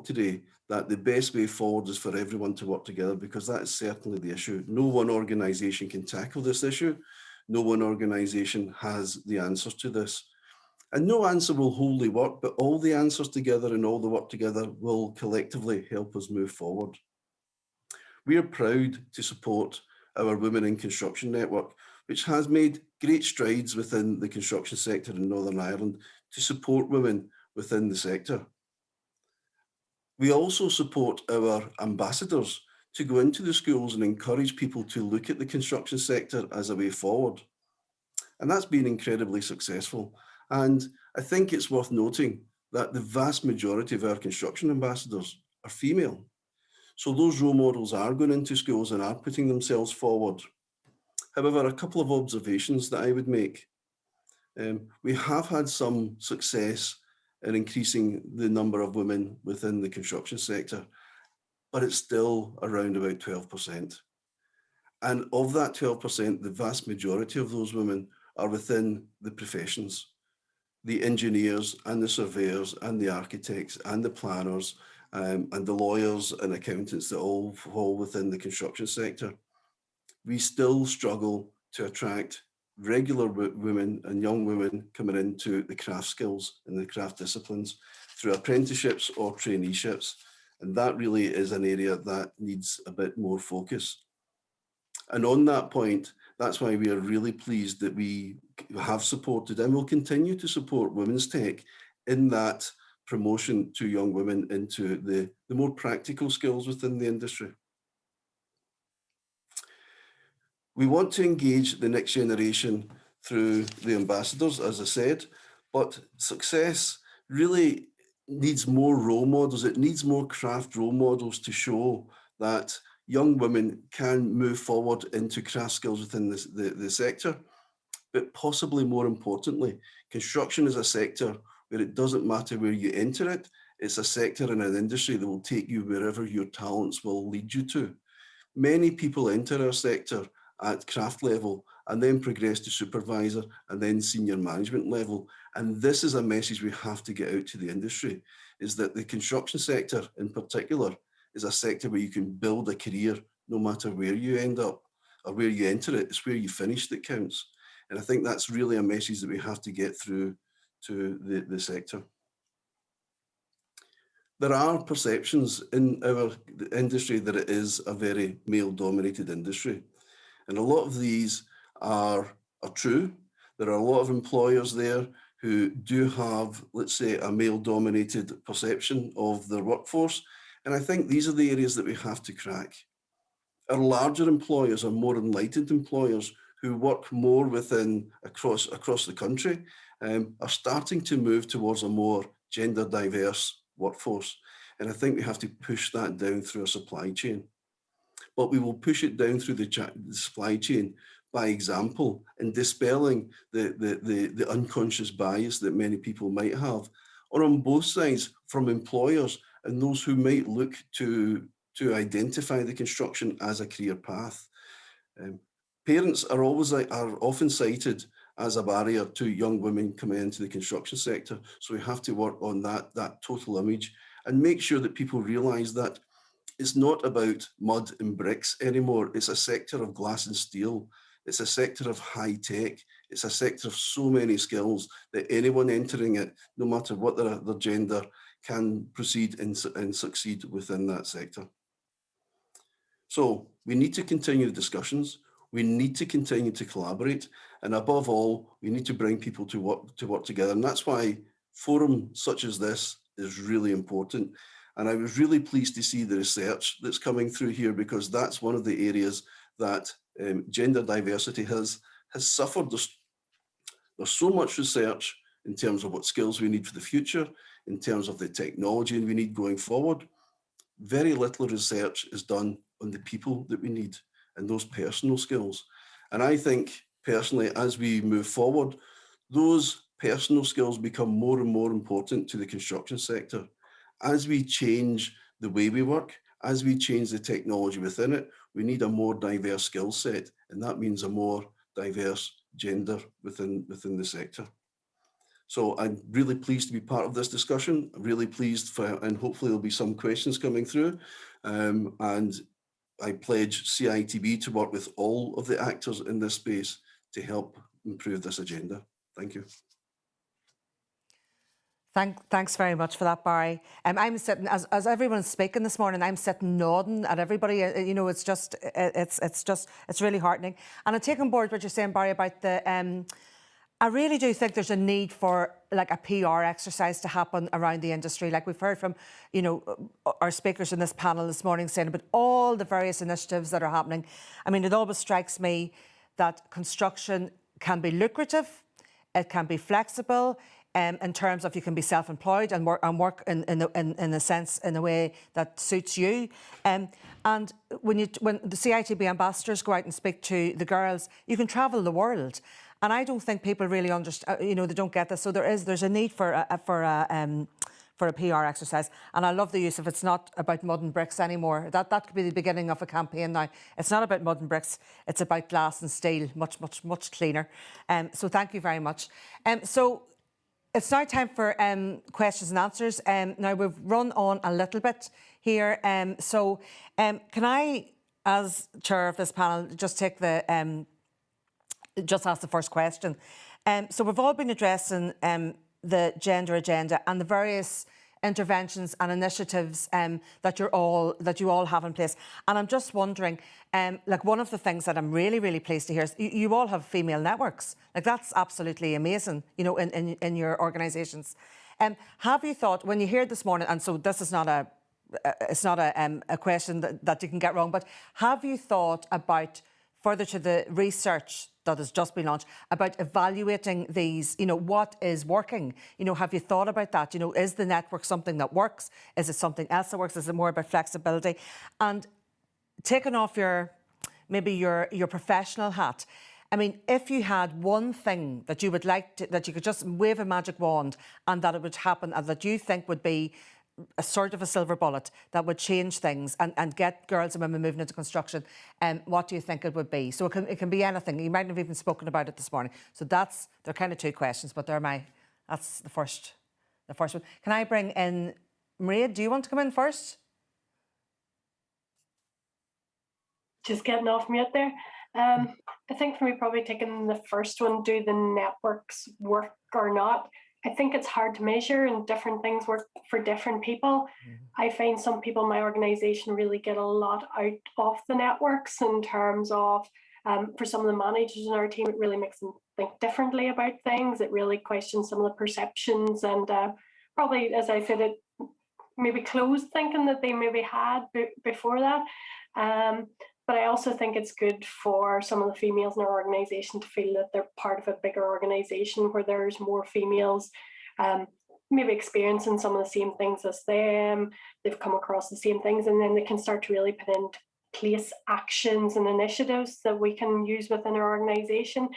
today that the best way forward is for everyone to work together, because that is certainly the issue. No one organisation can tackle this issue. No one organisation has the answers to this. And no answer will wholly work, but all the answers together and all the work together will collectively help us move forward. We are proud to support our Women in Construction network, which has made great strides within the construction sector in Northern Ireland to support women within the sector. We also support our ambassadors to go into the schools and encourage people to look at the construction sector as a way forward. And that's been incredibly successful. And I think it's worth noting that the vast majority of our construction ambassadors are female. So those role models are going into schools and are putting themselves forward. However, a couple of observations that I would make. We have had some success in increasing the number of women within the construction sector, but it's still around about 12%. And of that 12%, the vast majority of those women are within the professions, the engineers and the surveyors and the architects and the planners and the lawyers and accountants that all fall within the construction sector. We still struggle to attract regular women and young women coming into the craft skills and the craft disciplines through apprenticeships or traineeships. And that really is an area that needs a bit more focus. And on that point, that's why we are really pleased that we have supported and will continue to support women's tech in that promotion to young women into the more practical skills within the industry. We want to engage the next generation through the ambassadors, as I said, but success really needs more role models. It needs more craft role models to show that young women can move forward into craft skills within the sector. But possibly more importantly, construction is a sector where it doesn't matter where you enter it. It's a sector and an industry that will take you wherever your talents will lead you to. Many people enter our sector at craft level and then progress to supervisor and then senior management level. And this is a message we have to get out to the industry, is that the construction sector in particular is a sector where you can build a career no matter where you end up or where you enter it. It's where you finish that counts. And I think that's really a message that we have to get through to the sector. There are perceptions in our industry that it is a very male-dominated industry. And a lot of these are true. There are a lot of employers there who do have, let's say, a male-dominated perception of their workforce. And I think these are the areas that we have to crack. Our larger employers are more enlightened employers who work more within across the country, are starting to move towards a more gender diverse workforce. And I think we have to push that down through our supply chain. But we will push it down through the supply chain by example and dispelling the unconscious bias that many people might have, or on both sides from employers and those who might look to identify the construction as a career path. Parents are often cited as a barrier to young women coming into the construction sector. So we have to work on that total image and make sure that people realise that it's not about mud and bricks anymore. It's a sector of glass and steel. It's a sector of high tech. It's a sector of so many skills that anyone entering it, no matter what their gender, can proceed and succeed within that sector. So we need to continue the discussions. We need to continue to collaborate. And above all, we need to bring people to work together. And that's why forums such as this is really important. And I was really pleased to see the research that's coming through here, because that's one of the areas that gender diversity has suffered. There's so much research in terms of what skills we need for the future, in terms of the technology we need going forward. Very little research is done on the people that we need and those personal skills. And I think personally, as we move forward, those personal skills become more and more important to the construction sector. As we change the way we work, as we change the technology within it, we need a more diverse skill set. And that means a more diverse gender within the sector. So I'm really pleased to be part of this discussion. I'm really pleased and hopefully there'll be some questions coming through. And I pledge CITB to work with all of the actors in this space to help improve this agenda. Thank you. Thanks very much for that, Barry. I'm sitting, as everyone's speaking this morning, I'm sitting nodding at everybody. You know, it's really heartening. And I take on board what you're saying, Barry, about I really do think there's a need for like a PR exercise to happen around the industry. Like we've heard from, you know, our speakers in this panel this morning saying about all the various initiatives that are happening. I mean, it always strikes me that construction can be lucrative, it can be flexible, in terms of you can be self-employed and work in a sense, in a way that suits you. And when the CITB ambassadors go out and speak to the girls, you can travel the world. And I don't think people really understand, you know, they don't get this. So there's a need for a PR exercise. And I love the use of it's not about mud and bricks anymore. That could be the beginning of a campaign now. It's not about mud and bricks. It's about glass and steel, much cleaner. So thank you very much. So it's now time for questions and answers. Now we've run on a little bit here. So can I, as chair of this panel, just take the just ask the first question. So we've all been addressing the gender agenda and the various interventions and initiatives that you all have in place. And I'm just wondering, like one of the things that I'm really pleased to hear is you all have female networks. Like that's absolutely amazing, you know, in your organisations. Have you thought, when you hear this morning, and so this is not a question that you can get wrong, but have you thought about, further to the research that has just been launched, about evaluating these, you know, what is working? You know, have you thought about that? You know, is the network something that works? Is it something else that works? Is it more about flexibility? And taking off maybe your professional hat, I mean, if you had one thing that you would like to, that you could just wave a magic wand and that it would happen and that you think would be a sort of a silver bullet that would change things and get girls and women moving into construction, what do you think it would be? So it can be anything. You mightn't have even spoken about it this morning. So they're kind of two questions, but that's the first one. Can I bring in Maria? Do you want to come in first? Just getting off mute there. I think for me, probably taking the first one, do the networks work or not? I think it's hard to measure and different things work for different people. I find some people in my organisation really get a lot out of the networks in terms of, for some of the managers in our team, it really makes them think differently about things. It really questions some of the perceptions and probably, as I said, it maybe closed thinking that they maybe had before that. But I also think it's good for some of the females in our organisation to feel that they're part of a bigger organisation where there's more females maybe experiencing some of the same things as them. They've come across the same things, and then they can start to really put into place actions and initiatives that we can use within our organisation.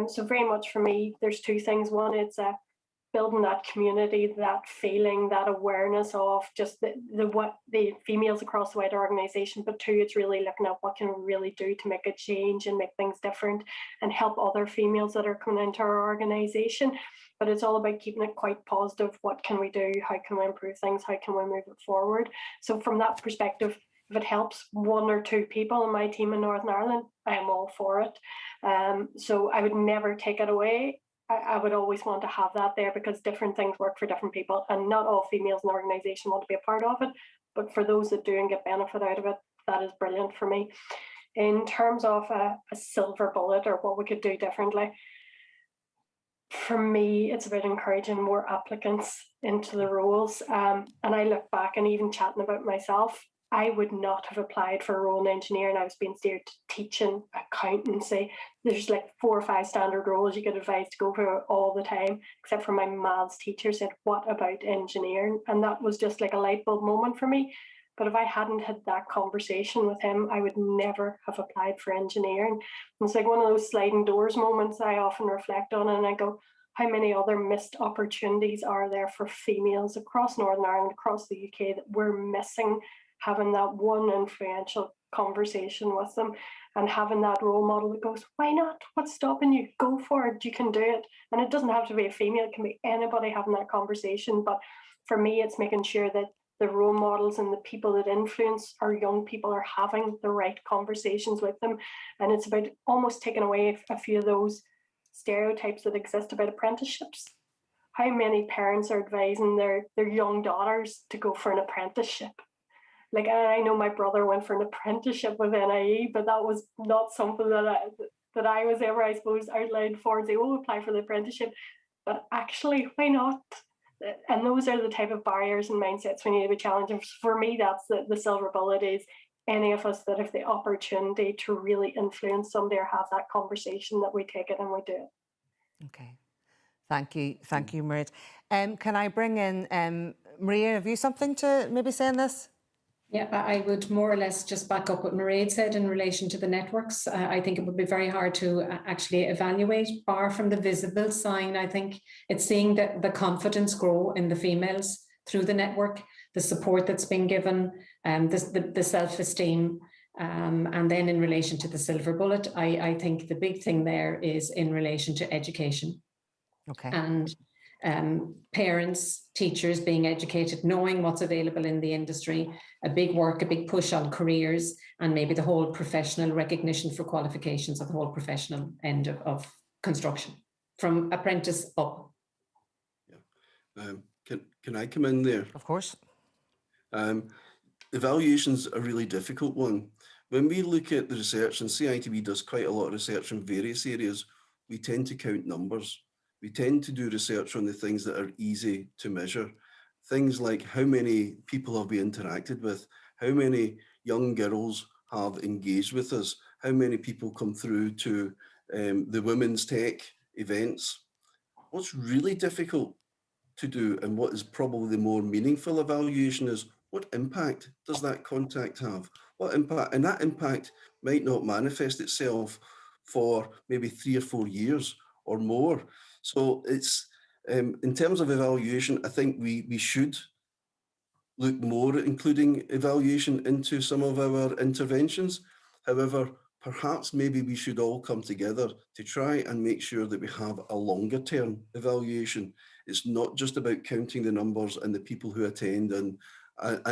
So very much for me, there's two things. One, it's building that community, that feeling, that awareness of just the females across the wider organisation. But two, it's really looking at what can we really do to make a change and make things different and help other females that are coming into our organisation. But it's all about keeping it quite positive. What can we do? How can we improve things? How can we move it forward? So from that perspective, if it helps one or two people in my team in Northern Ireland, I am all for it. So I would never take it away. I would always want to have that there because different things work for different people, and not all females in the organisation want to be a part of it. But for those that do and get benefit out of it, that is brilliant for me. In terms of a silver bullet or what we could do differently, for me, it's about encouraging more applicants into the roles. And I look back and even chatting about myself, I would not have applied for a role in engineering. I was being steered to teaching, accountancy. There's like 4 or 5 standard roles you get advised to go for all the time, except for my maths teacher said, what about engineering? And that was just like a light bulb moment for me. But if I hadn't had that conversation with him, I would never have applied for engineering. And it's like one of those sliding doors moments I often reflect on, and I go, how many other missed opportunities are there for females across Northern Ireland, across the UK, that we're missing having that one influential conversation with them and having that role model that goes, why not? What's stopping you? Go for it. You can do it. And it doesn't have to be a female. It can be anybody having that conversation. But for me, it's making sure that the role models and the people that influence our young people are having the right conversations with them. And it's about almost taking away a few of those stereotypes that exist about apprenticeships. How many parents are advising their young daughters to go for an apprenticeship? Like, I know my brother went for an apprenticeship with NIE, but that was not something that that I was ever, I suppose, outlined for and say, oh, apply for the apprenticeship. But actually, why not? And those are the type of barriers and mindsets we need to be challenging. For me, that's the silver bullet is any of us that have the opportunity to really influence somebody or have that conversation, that we take it and we do it. Okay. Thank you, Maria. Can I bring in Maria? Have you something to maybe say on this? Yeah, I would more or less just back up what Mairead said in relation to the networks. I think it would be very hard to actually evaluate, bar from the visible sign. I think it's seeing the confidence grow in the females through the network, the support that's been given, the self-esteem. And then in relation to the silver bullet, I think the big thing there is in relation to education. Okay. And parents, teachers being educated, knowing what's available in the industry, a big push on careers, and maybe the whole professional recognition for qualifications of the whole professional end of construction, from apprentice up. Yeah. Can I come in there? Of course. Evaluation's a really difficult one. When we look at the research, and CITB does quite a lot of research in various areas, we tend to count numbers. We tend to do research on the things that are easy to measure. Things like how many people have we interacted with, how many young girls have engaged with us, how many people come through to the women's tech events. What's really difficult to do, and what is probably the more meaningful evaluation, is what impact does that contact have? What impact? And that impact might not manifest itself for maybe 3 or 4 years or more. So it's, in terms of evaluation, I think we should look more at including evaluation into some of our interventions. However, perhaps maybe we should all come together to try and make sure that we have a longer term evaluation. It's not just about counting the numbers and the people who attend and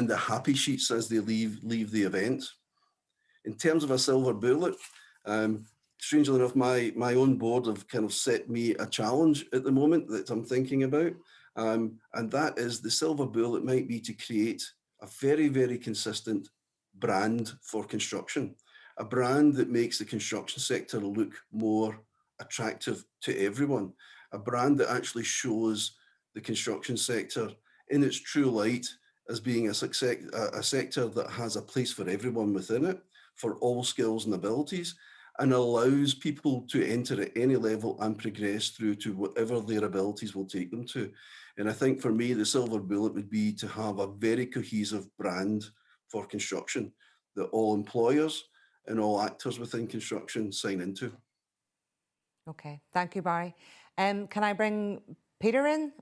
the happy sheets as they leave the event. In terms of a silver bullet, strangely enough, my own board have kind of set me a challenge at the moment that I'm thinking about. And that is, the silver bullet might be to create a very, very consistent brand for construction, a brand that makes the construction sector look more attractive to everyone, a brand that actually shows the construction sector in its true light as being a sector that has a place for everyone within it, for all skills and abilities, and allows people to enter at any level and progress through to whatever their abilities will take them to. And I think for me, the silver bullet would be to have a very cohesive brand for construction that all employers and all actors within construction sign into. Okay, thank you, Barry. Can I bring Peter in?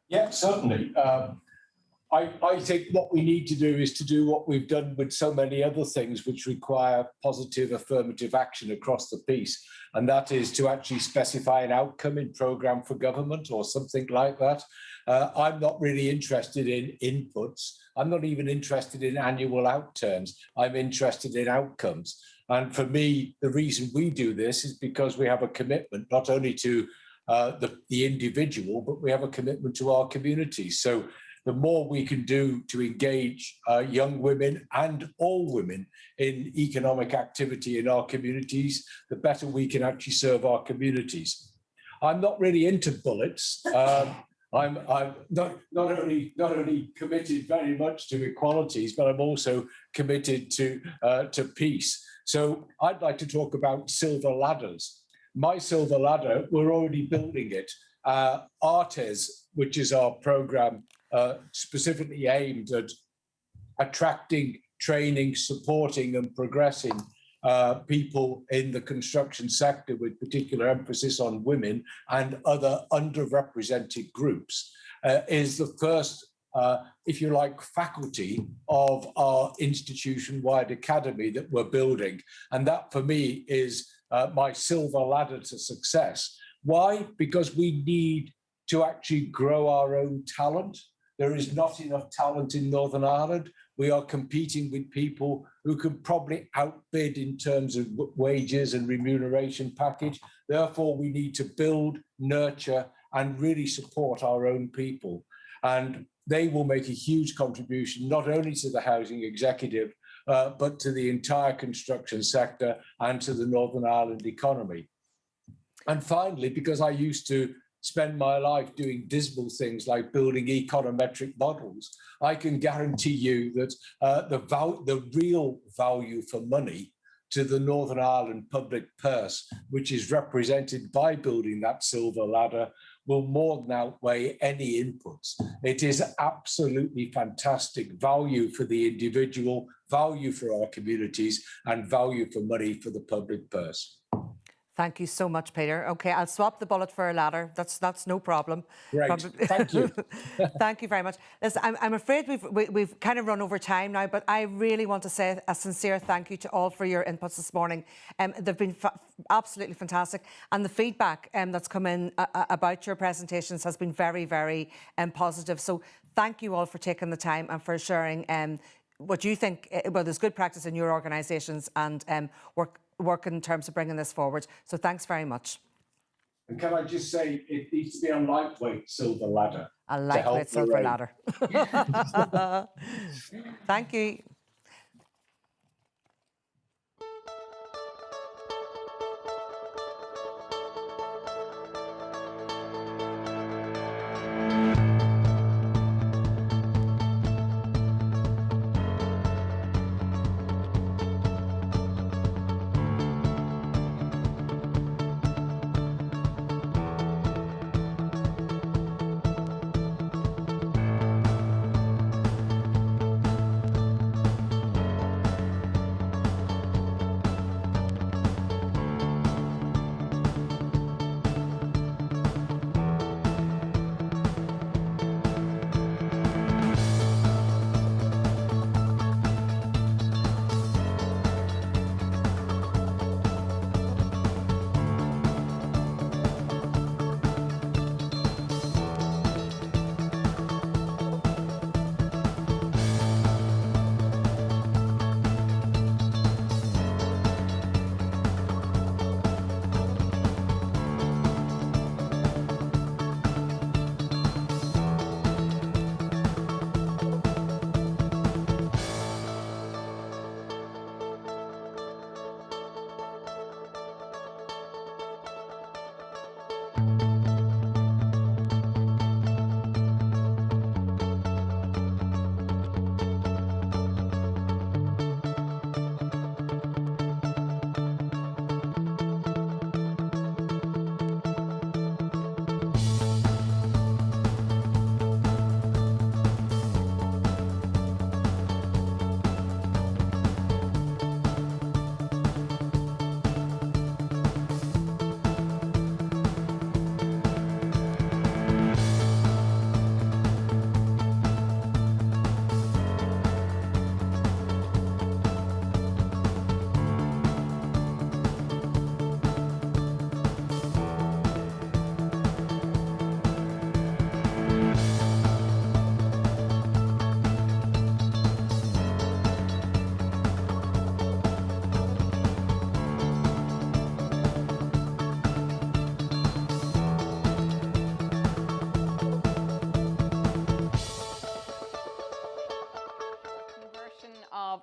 Yeah, certainly. I think what we need to do is to do what we've done with so many other things which require positive affirmative action across the piece. And that is to actually specify an outcome in programme for government or something like that. I'm not really interested in inputs. I'm not even interested in annual outturns. I'm interested in outcomes. And for me, the reason we do this is because we have a commitment not only to the individual, but we have a commitment to our community. So the more we can do to engage young women and all women in economic activity in our communities, the better we can actually serve our communities. I'm not really into bullets. I'm not only committed very much to equalities, but I'm also committed to peace. So I'd like to talk about silver ladders. My silver ladder, we're already building it. ARTES, which is our programme specifically aimed at attracting, training, supporting and progressing people in the construction sector, with particular emphasis on women and other underrepresented groups, is the first, if you like, faculty of our institution-wide academy that we're building. And that, for me, is my silver ladder to success. Why? Because we need to actually grow our own talent. There is not enough talent in Northern Ireland. We are competing with people who can probably outbid in terms of wages and remuneration package. Therefore, we need to build, nurture, and really support our own people. And they will make a huge contribution, not only to the housing executive, but to the entire construction sector and to the Northern Ireland economy. And finally, because I used to spend my life doing dismal things like building econometric models, I can guarantee you that the real value for money to the Northern Ireland public purse, which is represented by building that silver ladder, will more than outweigh any inputs. It is absolutely fantastic value for the individual, value for our communities, and value for money for the public purse. Thank you so much, Peter. Okay, I'll swap the bullet for a ladder. That's no problem. Great, thank you. Thank you very much. Listen, I'm afraid we've kind of run over time now, but I really want to say a sincere thank you to all for your inputs this morning. They've been absolutely fantastic, and the feedback that's come in about your presentations has been very, very positive. So thank you all for taking the time and for sharing what you think, well, there's good practice in your organisations and work in terms of bringing this forward. So thanks very much. And can I just say, it needs to be a lightweight silver ladder. A lightweight silver ladder. Thank you.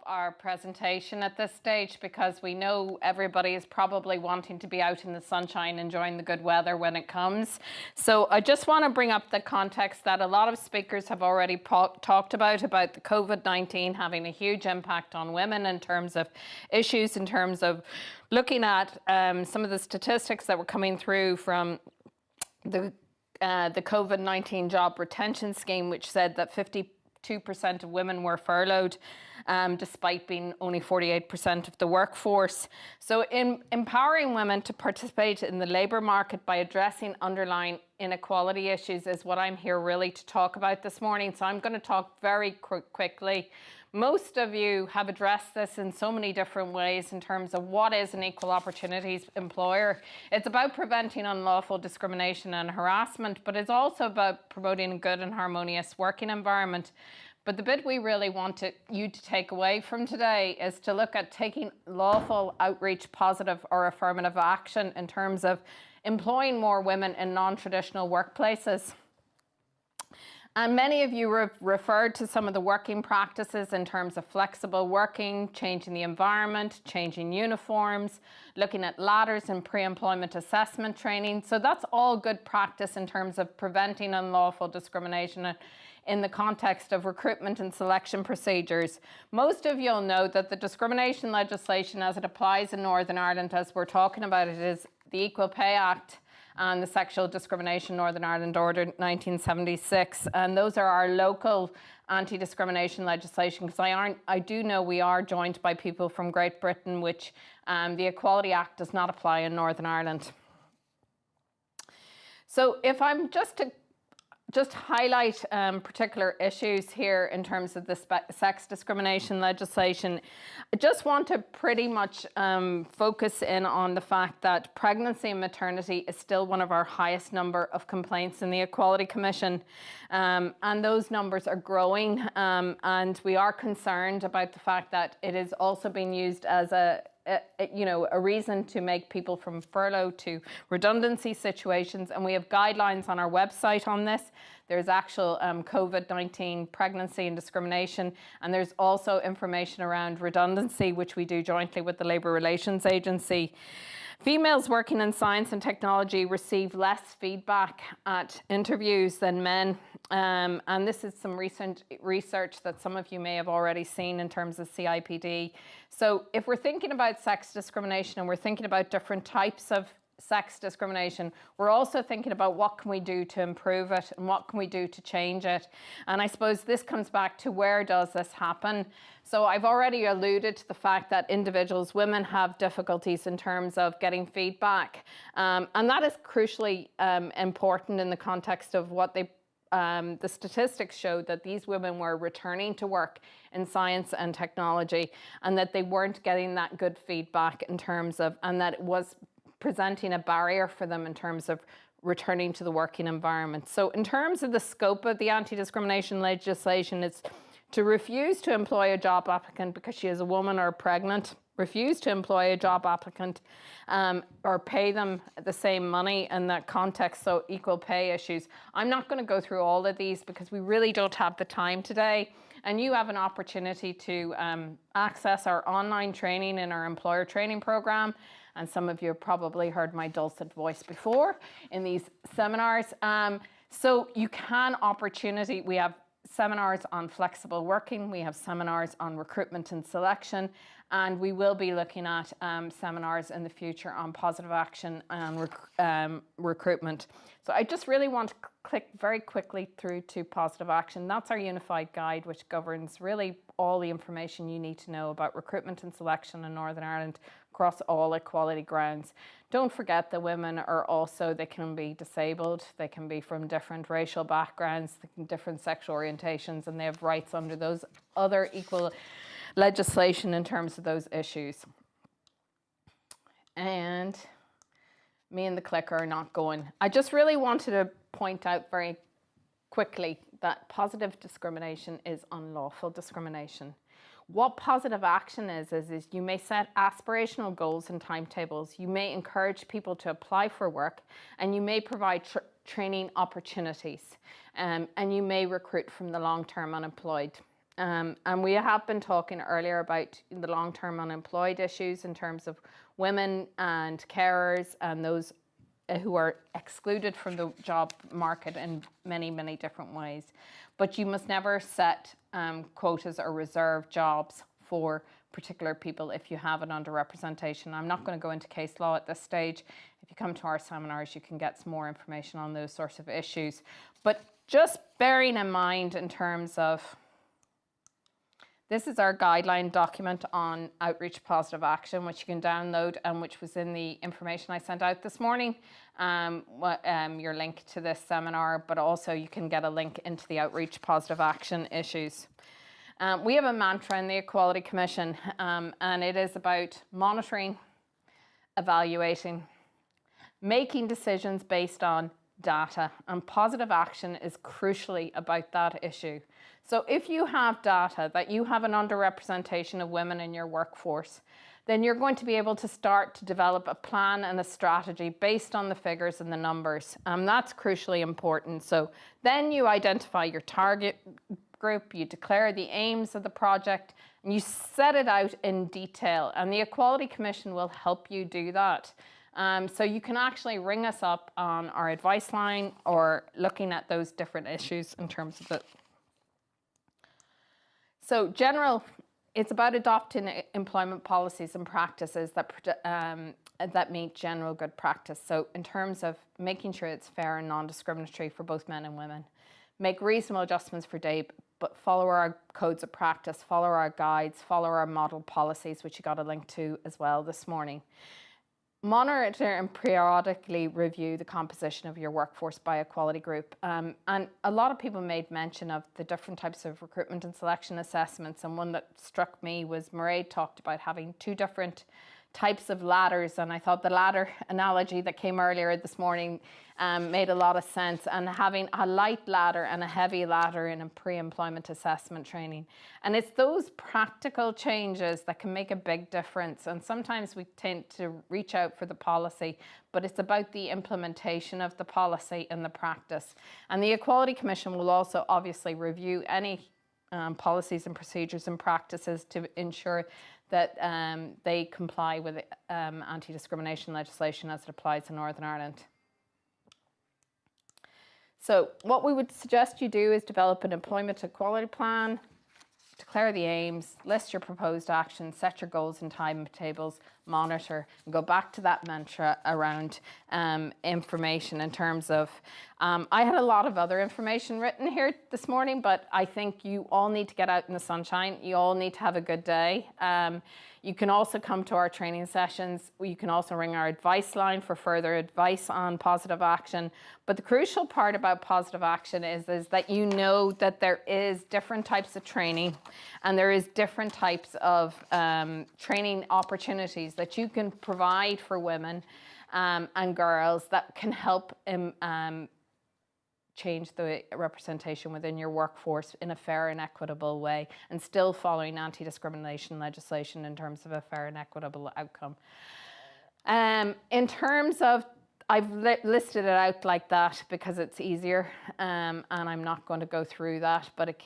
Our presentation at this stage, because we know everybody is probably wanting to be out in the sunshine enjoying the good weather when it comes. So I just want to bring up the context that a lot of speakers have already talked about the COVID-19 having a huge impact on women in terms of issues, in terms of looking at some of the statistics that were coming through from the COVID-19 job retention scheme, which said that 52% of women were furloughed, despite being only 48% of the workforce. So in empowering women to participate in the labour market by addressing underlying inequality issues is what I'm here really to talk about this morning. So I'm going to talk very quickly. Most of you have addressed this in so many different ways in terms of what is an equal opportunities employer. It's about preventing unlawful discrimination and harassment, but it's also about promoting a good and harmonious working environment. But the bit we really want you to take away from today is to look at taking lawful outreach, positive or affirmative action in terms of employing more women in non-traditional workplaces. And many of you referred to some of the working practices in terms of flexible working, changing the environment, changing uniforms, looking at ladders and pre-employment assessment training. So that's all good practice in terms of preventing unlawful discrimination in the context of recruitment and selection procedures. Most of you'll know that the discrimination legislation as it applies in Northern Ireland, as we're talking about it, is the Equal Pay Act and the Sexual Discrimination Northern Ireland Order 1976. And those are our local anti-discrimination legislation, because I do know we are joined by people from Great Britain, which the Equality Act does not apply in Northern Ireland. So if I'm just highlight particular issues here in terms of the sex discrimination legislation, I just want to pretty much focus in on the fact that pregnancy and maternity is still one of our highest number of complaints in the Equality Commission, and those numbers are growing, and we are concerned about the fact that it is also being used as a reason to make people from furlough to redundancy situations. And we have guidelines on our website on this. There's actual COVID-19 pregnancy and discrimination, and there's also information around redundancy, which we do jointly with the Labour Relations Agency. Females working in science and technology receive less feedback at interviews than men. And this is some recent research that some of you may have already seen in terms of CIPD. So if we're thinking about sex discrimination and we're thinking about different types of sex discrimination, we're also thinking about what can we do to improve it and what can we do to change it. And I suppose this comes back to, where does this happen? So I've already alluded to the fact that individuals, women, have difficulties in terms of getting feedback. And that is crucially important in the context of what the statistics showed, that these women were returning to work in science and technology and that they weren't getting that good feedback in terms of, and that it was presenting a barrier for them in terms of returning to the working environment. So in terms of the scope of the anti-discrimination legislation, it's to refuse to employ a job applicant because she is a woman or pregnant, refuse to employ a job applicant or pay them the same money in that context, so equal pay issues. I'm not going to go through all of these because we really don't have the time today. And you have an opportunity to access our online training in our employer training program. And some of you have probably heard my dulcet voice before in these seminars. So you can we have seminars on flexible working, we have seminars on recruitment and selection, and we will be looking at seminars in the future on positive action and recruitment. So I just really want to click very quickly through to positive action. That's our unified guide, which governs really all the information you need to know about recruitment and selection in Northern Ireland across all equality grounds. Don't forget that women are also, they can be disabled, they can be from different racial backgrounds, different sexual orientations, and they have rights under those other equal legislation in terms of those issues. And me and the clicker are not going. I just really wanted to point out very quickly that positive discrimination is unlawful discrimination. What positive action is you may set aspirational goals and timetables, you may encourage people to apply for work, and you may provide training opportunities, and you may recruit from the long-term unemployed. And we have been talking earlier about the long-term unemployed issues in terms of women and carers and those who are excluded from the job market in many, many different ways. But you must never set quotas or reserve jobs for particular people if you have an underrepresentation. I'm not going to go into case law at this stage. If you come to our seminars, you can get some more information on those sorts of issues. But just bearing in mind in terms of, this is our guideline document on outreach positive action, which you can download and which was in the information I sent out this morning, your link to this seminar, but also you can get a link into the outreach positive action issues. We have a mantra in the Equality Commission, and it is about monitoring, evaluating, making decisions based on data, and positive action is crucially about that issue. So if you have data that you have an underrepresentation of women in your workforce, then you're going to be able to start to develop a plan and a strategy based on the figures and the numbers. That's crucially important. So then you identify your target group, you declare the aims of the project, and you set it out in detail. And the Equality Commission will help you do that. So you can actually ring us up on our advice line or looking at those different issues in terms of it. So it's about adopting employment policies and practices that meet general good practice. So in terms of making sure it's fair and non-discriminatory for both men and women, make reasonable adjustments for day, but follow our codes of practice, follow our guides, follow our model policies, which you got a link to as well this morning. Monitor and periodically review the composition of your workforce by equality group. And a lot of people made mention of the different types of recruitment and selection assessments. And one that struck me was Mairead talked about having 2 different types of ladders. And I thought the ladder analogy that came earlier this morning made a lot of sense, and having a light ladder and a heavy ladder in a pre-employment assessment training. And it's those practical changes that can make a big difference. And sometimes we tend to reach out for the policy, but it's about the implementation of the policy and the practice. And the Equality Commission will also obviously review any policies and procedures and practices to ensure that they comply with anti-discrimination legislation as it applies in Northern Ireland. So what we would suggest you do is develop an employment equality plan, declare the aims, list your proposed actions, set your goals and timetables, monitor, and go back to that mantra around information in terms of, I had a lot of other information written here this morning, but I think you all need to get out in the sunshine. You all need to have a good day. You can also come to our training sessions. You can also ring our advice line for further advice on positive action. But the crucial part about positive action is that you know that there is different types of training and there is different types of training opportunities that you can provide for women and girls that can help change the representation within your workforce in a fair and equitable way, and still following anti-discrimination legislation in terms of a fair and equitable outcome. In terms of, I've listed it out like that because it's easier, and I'm not going to go through that, but it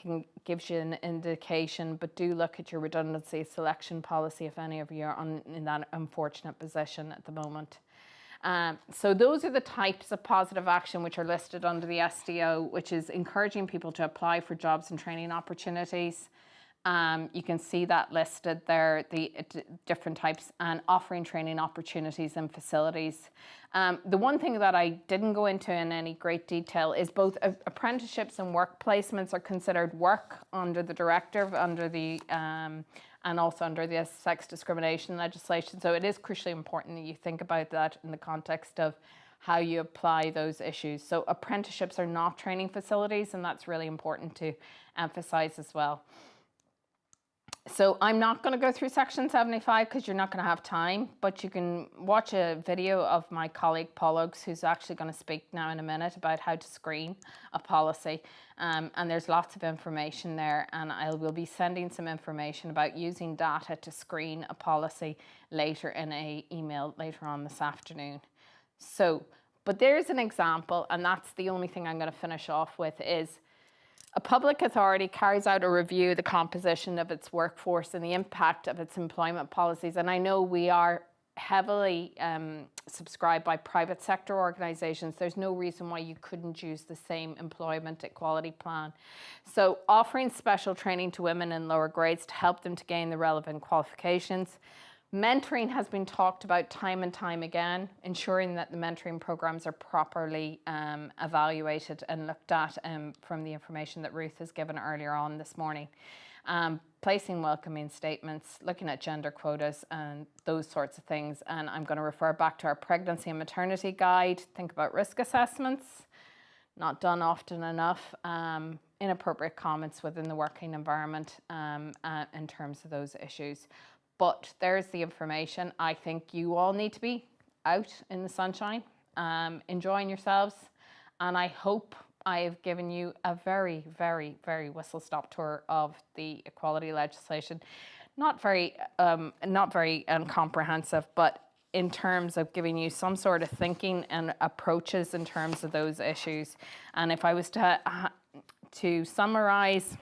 gives you an indication. But do look at your redundancy selection policy if any of you are in that unfortunate position at the moment. So those are the types of positive action which are listed under the SDO, which is encouraging people to apply for jobs and training opportunities. You can see that listed there, the different types, and offering training opportunities and facilities. The one thing that I didn't go into in any great detail is both apprenticeships and work placements are considered work under the directive, under the and also under the sex discrimination legislation. So it is crucially important that you think about that in the context of how you apply those issues. So apprenticeships are not training facilities, and that's really important to emphasize as well. So I'm not going to go through section 75 because you're not going to have time, but you can watch a video of my colleague Paul Oakes, who's actually going to speak now in a minute about how to screen a policy. And there's lots of information there, and I will be sending some information about using data to screen a policy later in an email later on this afternoon. So, but there's an example, and that's the only thing I'm going to finish off with is a public authority carries out a review of the composition of its workforce and the impact of its employment policies. And I know we are heavily subscribed by private sector organisations. There's no reason why you couldn't use the same employment equality plan. So offering special training to women in lower grades to help them to gain the relevant qualifications. Mentoring has been talked about time and time again, ensuring that the mentoring programs are properly evaluated and looked at from the information that Ruth has given earlier on this morning. Placing welcoming statements, looking at gender quotas and those sorts of things. And I'm going to refer back to our pregnancy and maternity guide. Think about risk assessments, not done often enough. Inappropriate comments within the working environment in terms of those issues. But there's the information. I think you all need to be out in the sunshine, enjoying yourselves. And I hope I have given you a very, very, very whistle-stop tour of the equality legislation. not very comprehensive, but in terms of giving you some sort of thinking and approaches in terms of those issues. And if I was to summarise,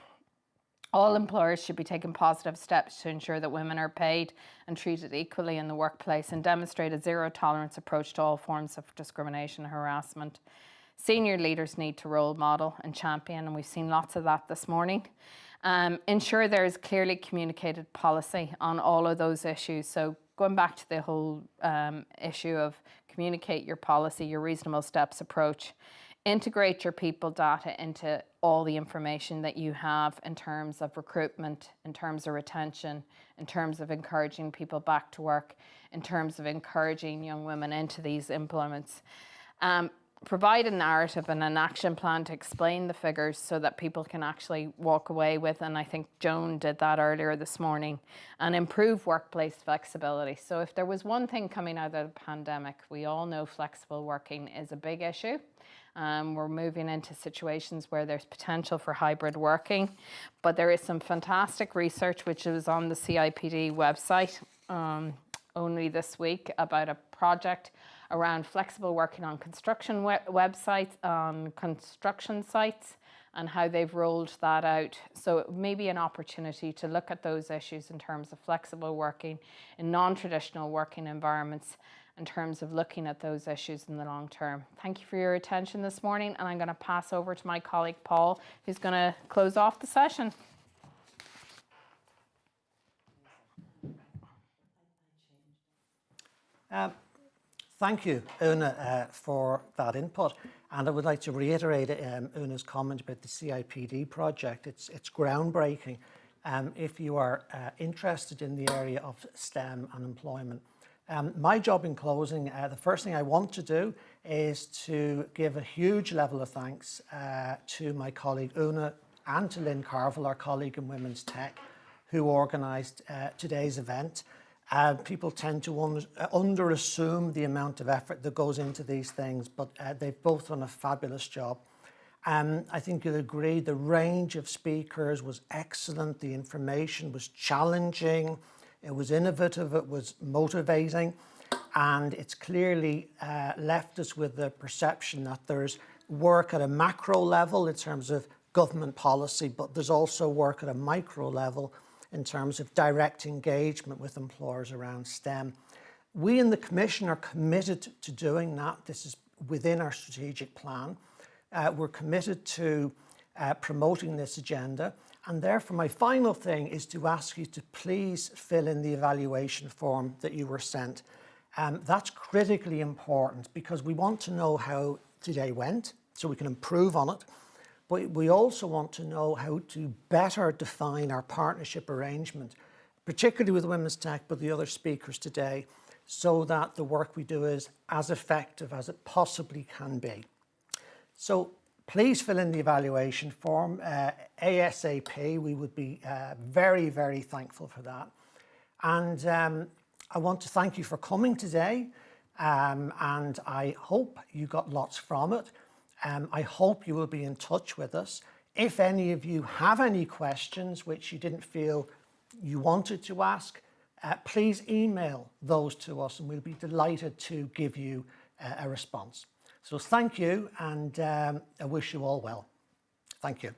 all employers should be taking positive steps to ensure that women are paid and treated equally in the workplace and demonstrate a zero tolerance approach to all forms of discrimination and harassment. Senior leaders need to role model and champion, and we've seen lots of that this morning. Ensure there is clearly communicated policy on all of those issues. So going back to the whole issue of communicate your policy, your reasonable steps approach, integrate your people data into all the information that you have in terms of recruitment, in terms of retention, in terms of encouraging people back to work, in terms of encouraging young women into these employments. Provide a narrative and an action plan to explain the figures so that people can actually walk away with, and I think Joan did that earlier this morning, and improve workplace flexibility. So if there was one thing coming out of the pandemic, we all know flexible working is a big issue. We're moving into situations where there's potential for hybrid working, but there is some fantastic research which is on the CIPD website only this week about a project around flexible working on construction websites, on construction sites, and how they've rolled that out. So it may be an opportunity to look at those issues in terms of flexible working in non-traditional working environments, in terms of looking at those issues in the long term. Thank you for your attention this morning, and I'm going to pass over to my colleague Paul, who's going to close off the session. Thank you, Una, for that input. And I would like to reiterate Una's comment about the CIPD project. It's groundbreaking if you are interested in the area of STEM and employment. My job in closing, the first thing I want to do is to give a huge level of thanks to my colleague Una and to Lynn Carville, our colleague in Women's Tech, who organised today's event. People tend to underassume the amount of effort that goes into these things, but they've both done a fabulous job. I think you'll agree the range of speakers was excellent, the information was challenging, it was innovative, it was motivating, and it's clearly left us with the perception that there's work at a macro level in terms of government policy, but there's also work at a micro level in terms of direct engagement with employers around STEM. We in the Commission are committed to doing that. This is within our strategic plan. We're committed to promoting this agenda. And therefore, my final thing is to ask you to please fill in the evaluation form that you were sent. That's critically important because we want to know how today went so we can improve on it. But we also want to know how to better define our partnership arrangement, particularly with Women's Tech, but the other speakers today, so that the work we do is as effective as it possibly can be. So please fill in the evaluation form ASAP. We would be very, very thankful for that. And I want to thank you for coming today, and I hope you got lots from it. I hope you will be in touch with us. If any of you have any questions which you didn't feel you wanted to ask, please email those to us and we'll be delighted to give you a response. So thank you, and I wish you all well. Thank you.